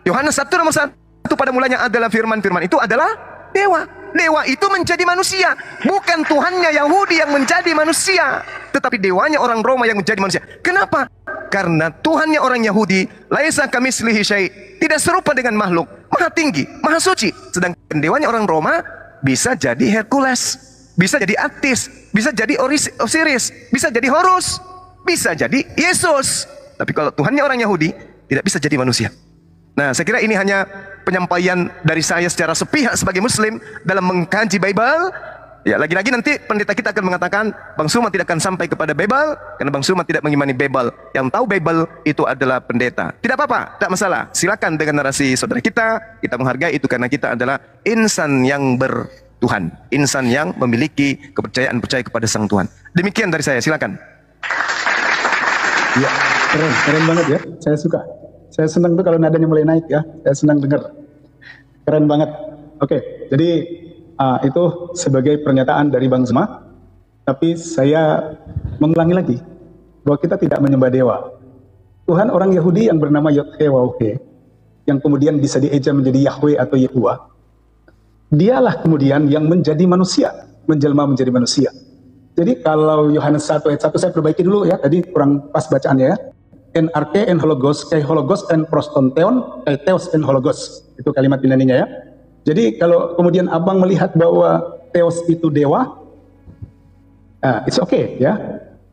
Yohanes 1 nomor 1, pada mulanya adalah firman, firman itu adalah dewa. Dewa itu menjadi manusia. Bukan Tuhannya Yahudi yang menjadi manusia, tetapi dewanya orang Roma yang menjadi manusia. Kenapa? Karena Tuhannya orang Yahudi, laisa kamitslihi syai', tidak serupa dengan makhluk, maha tinggi, maha suci. Sedangkan dewanya orang Roma bisa jadi Hercules, bisa jadi Atis, bisa jadi Osiris, bisa jadi Horus, bisa jadi Yesus. Tapi kalau Tuhannya orang Yahudi, tidak bisa jadi manusia. Nah, saya kira ini hanya penyampaian dari saya secara sepihak sebagai Muslim dalam mengkaji Bible. Ya, lagi-lagi nanti pendeta kita akan mengatakan Bang Suma tidak akan sampai kepada Bible karena Bang Suma tidak mengimani Bible. Yang tahu Bible itu adalah pendeta. Tidak apa-apa, tidak masalah. Silakan dengan narasi saudara kita menghargai itu karena kita adalah insan yang bertuhan, insan yang memiliki kepercayaan percaya kepada Sang Tuhan. Demikian dari saya, silakan. Ya, keren banget ya. Saya suka. Saya senang tuh kalau nadanya mulai naik ya. Saya senang dengar. Keren banget. Oke, jadi itu sebagai pernyataan dari Bang Zuma. Tapi saya mengulangi lagi bahwa kita tidak menyembah dewa. Tuhan orang Yahudi yang bernama Yod-He-Waw-He, yang kemudian bisa dieja menjadi Yahweh atau Yehuwa, dialah kemudian yang menjadi manusia, menjelma menjadi manusia. Jadi kalau Yohanes 1 ayat 1, saya perbaiki dulu ya, tadi kurang pas bacaannya ya. En arche en hologos, kai hologos en prostonteon, kai theos en hologos. Itu kalimat Yunaninya ya. Jadi kalau kemudian abang melihat bahwa theos itu dewa, it's okay ya.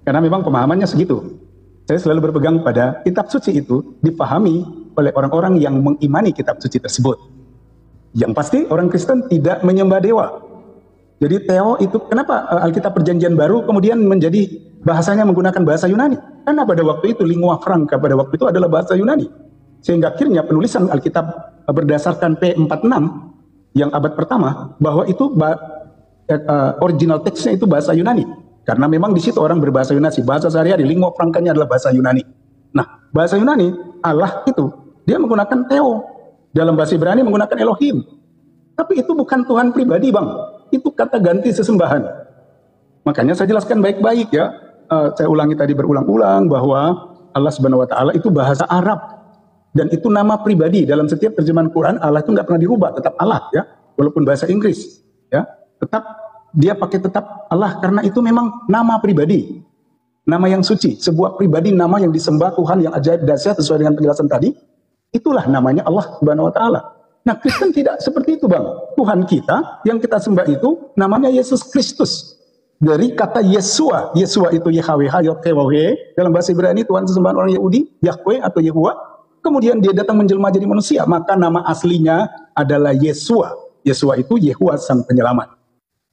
Karena memang pemahamannya segitu. Saya selalu berpegang pada kitab suci itu dipahami oleh orang-orang yang mengimani kitab suci tersebut. Yang pasti orang Kristen tidak menyembah dewa. Jadi theo itu, kenapa Alkitab Perjanjian Baru kemudian menjadi bahasanya menggunakan bahasa Yunani? Karena pada waktu itu lingua franca pada waktu itu adalah bahasa Yunani. Sehingga akhirnya penulisan Alkitab berdasarkan P46 yang abad pertama, bahwa itu original teksnya itu bahasa Yunani. Karena memang di situ orang berbahasa Yunani, bahasa sehari-hari, lingua francanya adalah bahasa Yunani. Nah, bahasa Yunani, Allah itu, dia menggunakan theo. Dalam bahasa Ibrani menggunakan Elohim. Tapi itu bukan Tuhan pribadi, Bang. Itu kata ganti sesembahan. Makanya saya jelaskan baik-baik ya. Saya ulangi tadi berulang-ulang bahwa Allah Subhanahu wa Ta'ala itu bahasa Arab, dan itu nama pribadi. Dalam setiap terjemahan Quran, Allah itu nggak pernah dirubah, tetap Allah ya, walaupun bahasa Inggris ya, tetap dia pakai tetap Allah karena itu memang nama pribadi, nama yang suci, sebuah pribadi, nama yang disembah Tuhan yang ajaib dahsyat sesuai dengan penjelasan tadi. Itulah namanya Allah Subhanahu wa Ta'ala. Nah, Kristen tidak seperti itu, Bang. Tuhan kita yang kita sembah itu namanya Yesus Kristus. Dari kata Yesua, Yesua itu YHWH, YHWH, dalam bahasa Ibrani Tuhan sesembahan orang Yahudi, Yahweh atau Yehua. Kemudian dia datang menjelma jadi manusia, maka nama aslinya adalah Yesua. Yesua itu Yehua sang penyelamat.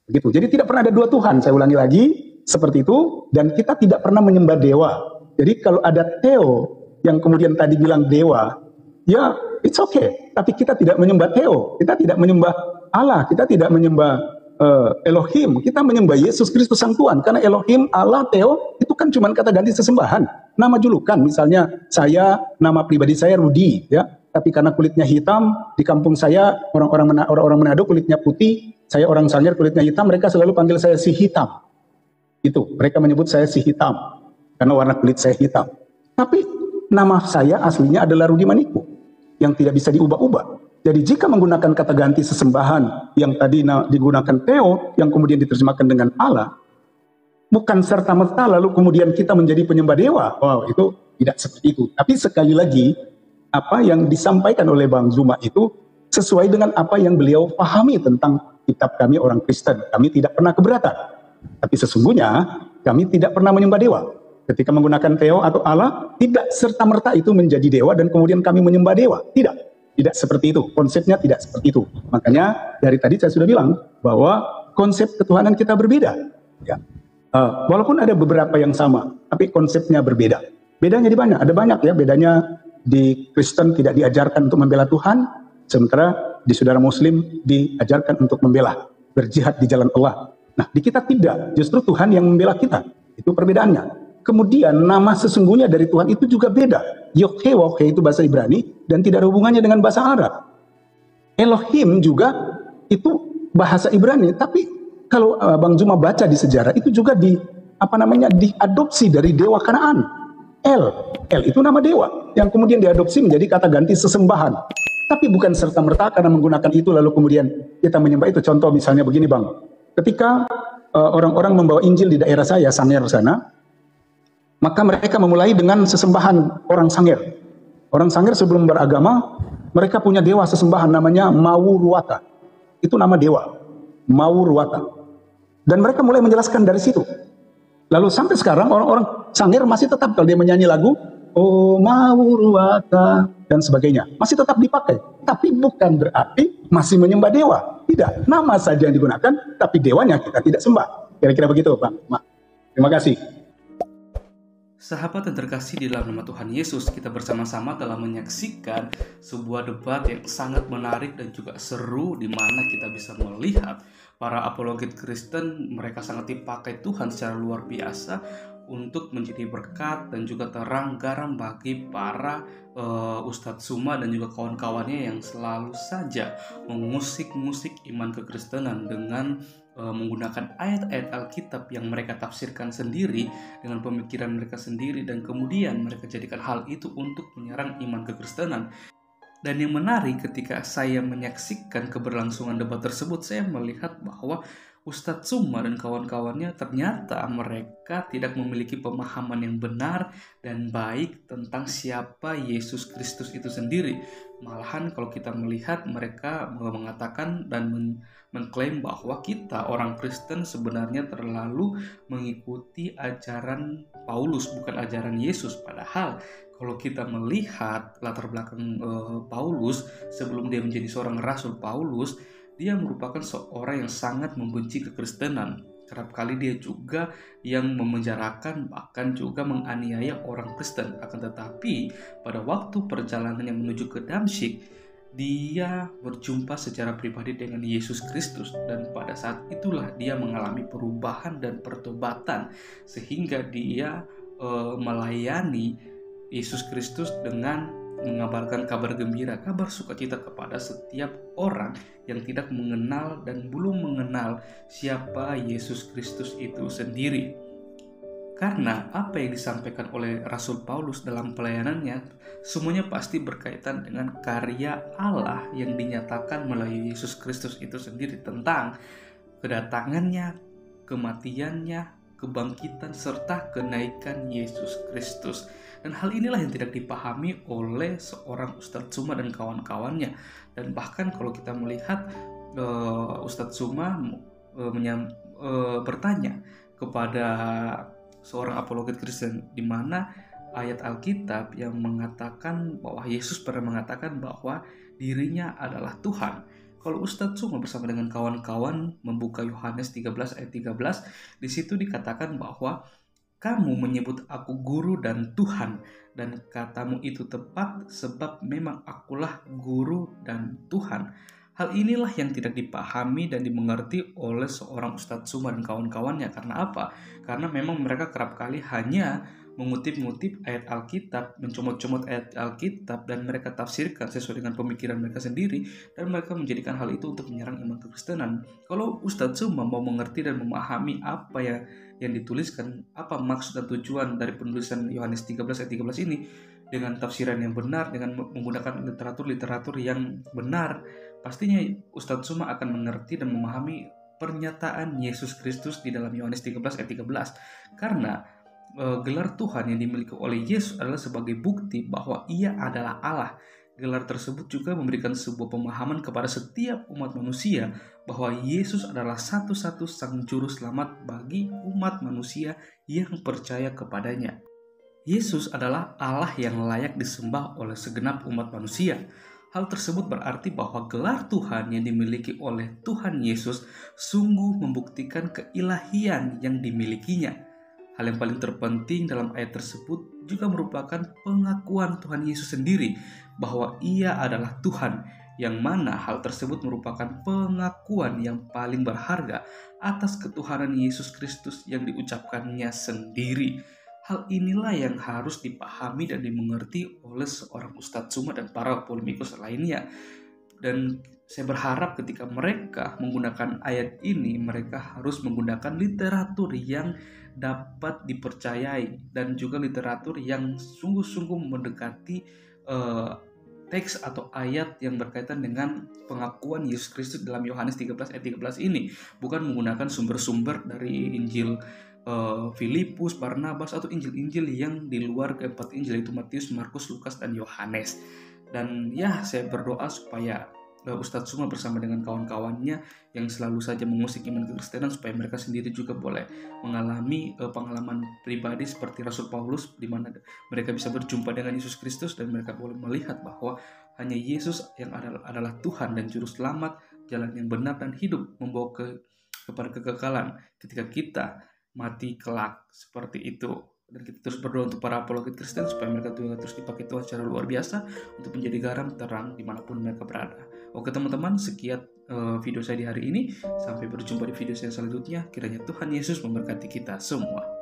Begitu. Jadi tidak pernah ada dua Tuhan, saya ulangi lagi, seperti itu. Dan kita tidak pernah menyembah dewa. Jadi kalau ada Theo yang kemudian tadi bilang dewa, ya it's okay. Tapi kita tidak menyembah Theo, kita tidak menyembah Allah, kita tidak menyembah Elohim, kita menyembah Yesus Kristus Sang Tuhan. Karena Elohim, Allah, Theo itu kan cuma kata ganti sesembahan, nama julukan. Misalnya saya, nama pribadi saya Rudi ya, tapi karena kulitnya hitam, di kampung saya orang-orang Manado kulitnya putih, saya orang Sangir kulitnya hitam, mereka selalu panggil saya si hitam. Itu mereka menyebut saya si hitam karena warna kulit saya hitam. Tapi nama saya aslinya adalah Rudi Maniku yang tidak bisa diubah-ubah. Jadi jika menggunakan kata ganti sesembahan yang tadi digunakan Theo, yang kemudian diterjemahkan dengan Allah, bukan serta-merta lalu kemudian kita menjadi penyembah dewa. Wow, itu tidak seperti itu. Tapi sekali lagi, apa yang disampaikan oleh Bang Zuma itu sesuai dengan apa yang beliau pahami tentang kitab kami orang Kristen. Kami tidak pernah keberatan. Tapi sesungguhnya kami tidak pernah menyembah dewa. Ketika menggunakan Theo atau Allah, tidak serta-merta itu menjadi dewa dan kemudian kami menyembah dewa. Tidak. Tidak seperti itu, konsepnya tidak seperti itu. Makanya dari tadi saya sudah bilang bahwa konsep ketuhanan kita berbeda. Ya. Walaupun ada beberapa yang sama, tapi konsepnya berbeda. Bedanya di banyak, ada banyak ya. Bedanya di Kristen tidak diajarkan untuk membela Tuhan, sementara di saudara Muslim diajarkan untuk membela, berjihad di jalan Allah. Nah, di kita tidak, justru Tuhan yang membela kita. Itu perbedaannya. Kemudian nama sesungguhnya dari Tuhan itu juga beda. Yahweh itu bahasa Ibrani dan tidak ada hubungannya dengan bahasa Arab. Elohim juga itu bahasa Ibrani, tapi kalau Bang Zuma baca di sejarah itu juga diadopsi dari dewa Kanaan. El itu nama dewa yang kemudian diadopsi menjadi kata ganti sesembahan. Tapi bukan serta-merta karena menggunakan itu lalu kemudian kita menyembah itu. Contoh misalnya begini, Bang. Ketika orang-orang membawa Injil di daerah saya, Sangir sana, maka mereka memulai dengan sesembahan orang Sangir. Orang Sangir sebelum beragama, mereka punya dewa sesembahan namanya Mawuruwata. Itu nama dewa, Mawuruwata. Dan mereka mulai menjelaskan dari situ. Lalu sampai sekarang orang-orang Sangir masih tetap kalau dia menyanyi lagu, Oh Mawuruwata, dan sebagainya. Masih tetap dipakai. Tapi bukan berarti masih menyembah dewa. Tidak, nama saja yang digunakan, tapi dewanya kita tidak sembah. Kira-kira begitu, Bang. Terima kasih. Sahabat yang terkasih di dalam nama Tuhan Yesus, kita bersama-sama telah menyaksikan sebuah debat yang sangat menarik dan juga seru, di mana kita bisa melihat para apologet Kristen, mereka sangat dipakai Tuhan secara luar biasa untuk menjadi berkat dan juga terang garam bagi para Ustadz Zuma dan juga kawan-kawannya yang selalu saja mengusik-musik iman kekristenan dengan menggunakan ayat-ayat Alkitab yang mereka tafsirkan sendiri dengan pemikiran mereka sendiri, dan kemudian mereka jadikan hal itu untuk menyerang iman kekristenan. Dan yang menarik, ketika saya menyaksikan keberlangsungan debat tersebut, saya melihat bahwa Ustadz Zuma dan kawan-kawannya ternyata mereka tidak memiliki pemahaman yang benar dan baik tentang siapa Yesus Kristus itu sendiri. Malahan kalau kita melihat, mereka mengatakan dan mengklaim bahwa kita orang Kristen sebenarnya terlalu mengikuti ajaran Paulus, bukan ajaran Yesus. Padahal kalau kita melihat latar belakang Paulus sebelum dia menjadi seorang rasul, Paulus dia merupakan seorang yang sangat membenci kekristenan. Kerap kali dia juga yang memenjarakan, bahkan juga menganiaya orang Kristen. Akan tetapi pada waktu perjalanannya menuju ke Damsyik, dia berjumpa secara pribadi dengan Yesus Kristus, dan pada saat itulah dia mengalami perubahan dan pertobatan, sehingga dia melayani Yesus Kristus dengan mengabarkan kabar gembira, kabar sukacita kepada setiap orang yang tidak mengenal dan belum mengenal siapa Yesus Kristus itu sendiri. Karena apa yang disampaikan oleh Rasul Paulus dalam pelayanannya semuanya pasti berkaitan dengan karya Allah yang dinyatakan melalui Yesus Kristus itu sendiri, tentang kedatangannya, kematiannya, kebangkitan, serta kenaikan Yesus Kristus. Dan hal inilah yang tidak dipahami oleh seorang Ustadz Tsuma dan kawan-kawannya. Dan bahkan kalau kita melihat Ustadz Tsuma bertanya kepada seorang apologet Kristen, di mana ayat Alkitab yang mengatakan bahwa Yesus pernah mengatakan bahwa dirinya adalah Tuhan. Kalau Ustadz Tsuma bersama dengan kawan-kawan membuka Yohanes 13 ayat 13, di situ dikatakan bahwa kamu menyebut aku guru dan Tuhan, dan katamu itu tepat sebab memang akulah guru dan Tuhan. Hal inilah yang tidak dipahami dan dimengerti oleh seorang Ustadz Tsuma dan kawan-kawannya. Karena apa? Karena memang mereka kerap kali hanya mengutip-ngutip ayat Alkitab, mencomot-comot ayat Alkitab, dan mereka tafsirkan sesuai dengan pemikiran mereka sendiri, dan mereka menjadikan hal itu untuk menyerang iman kekristenan. Kalau Ustadz Tsuma mau mengerti dan memahami apa yang dituliskan, apa maksud dan tujuan dari penulisan Yohanes 13 ayat 13 ini, dengan tafsiran yang benar, dengan menggunakan literatur-literatur yang benar, pastinya Ustadz Tsuma akan mengerti dan memahami pernyataan Yesus Kristus di dalam Yohanes 13 ayat 13. Karena gelar Tuhan yang dimiliki oleh Yesus adalah sebagai bukti bahwa Ia adalah Allah. Gelar tersebut juga memberikan sebuah pemahaman kepada setiap umat manusia bahwa Yesus adalah satu-satu sang juru selamat bagi umat manusia yang percaya kepadanya. Yesus adalah Allah yang layak disembah oleh segenap umat manusia. Hal tersebut berarti bahwa gelar Tuhan yang dimiliki oleh Tuhan Yesus sungguh membuktikan keilahian yang dimilikinya. Hal yang paling terpenting dalam ayat tersebut juga merupakan pengakuan Tuhan Yesus sendiri bahwa Ia adalah Tuhan, yang mana hal tersebut merupakan pengakuan yang paling berharga atas ketuhanan Yesus Kristus yang diucapkannya sendiri. Hal inilah yang harus dipahami dan dimengerti oleh seorang Ustadz Tsuma dan para polemikus lainnya. Dan saya berharap ketika mereka menggunakan ayat ini, mereka harus menggunakan literatur yang dapat dipercayai dan juga literatur yang sungguh-sungguh mendekati teks atau ayat yang berkaitan dengan pengakuan Yesus Kristus dalam Yohanes 13 ayat 13 ini, bukan menggunakan sumber-sumber dari Injil Filipus, Barnabas, atau Injil-Injil yang di luar keempat Injil, yaitu Matius, Markus, Lukas, dan Yohanes. Dan ya, saya berdoa supaya Ustadz Tsuma bersama dengan kawan-kawannya yang selalu saja mengusik iman kekristenan, supaya mereka sendiri juga boleh mengalami pengalaman pribadi seperti Rasul Paulus, di mana mereka bisa berjumpa dengan Yesus Kristus dan mereka boleh melihat bahwa hanya Yesus yang adalah Tuhan dan Juru Selamat, jalan yang benar dan hidup, membawa kepada kekekalan ketika kita mati kelak, seperti itu. Dan kita terus berdoa untuk para apologet Kristen supaya mereka juga terus dipakai Tuhan secara luar biasa untuk menjadi garam terang dimanapun mereka berada. Oke teman-teman, sekian video saya di hari ini. Sampai berjumpa di video saya selanjutnya. Kiranya Tuhan Yesus memberkati kita semua.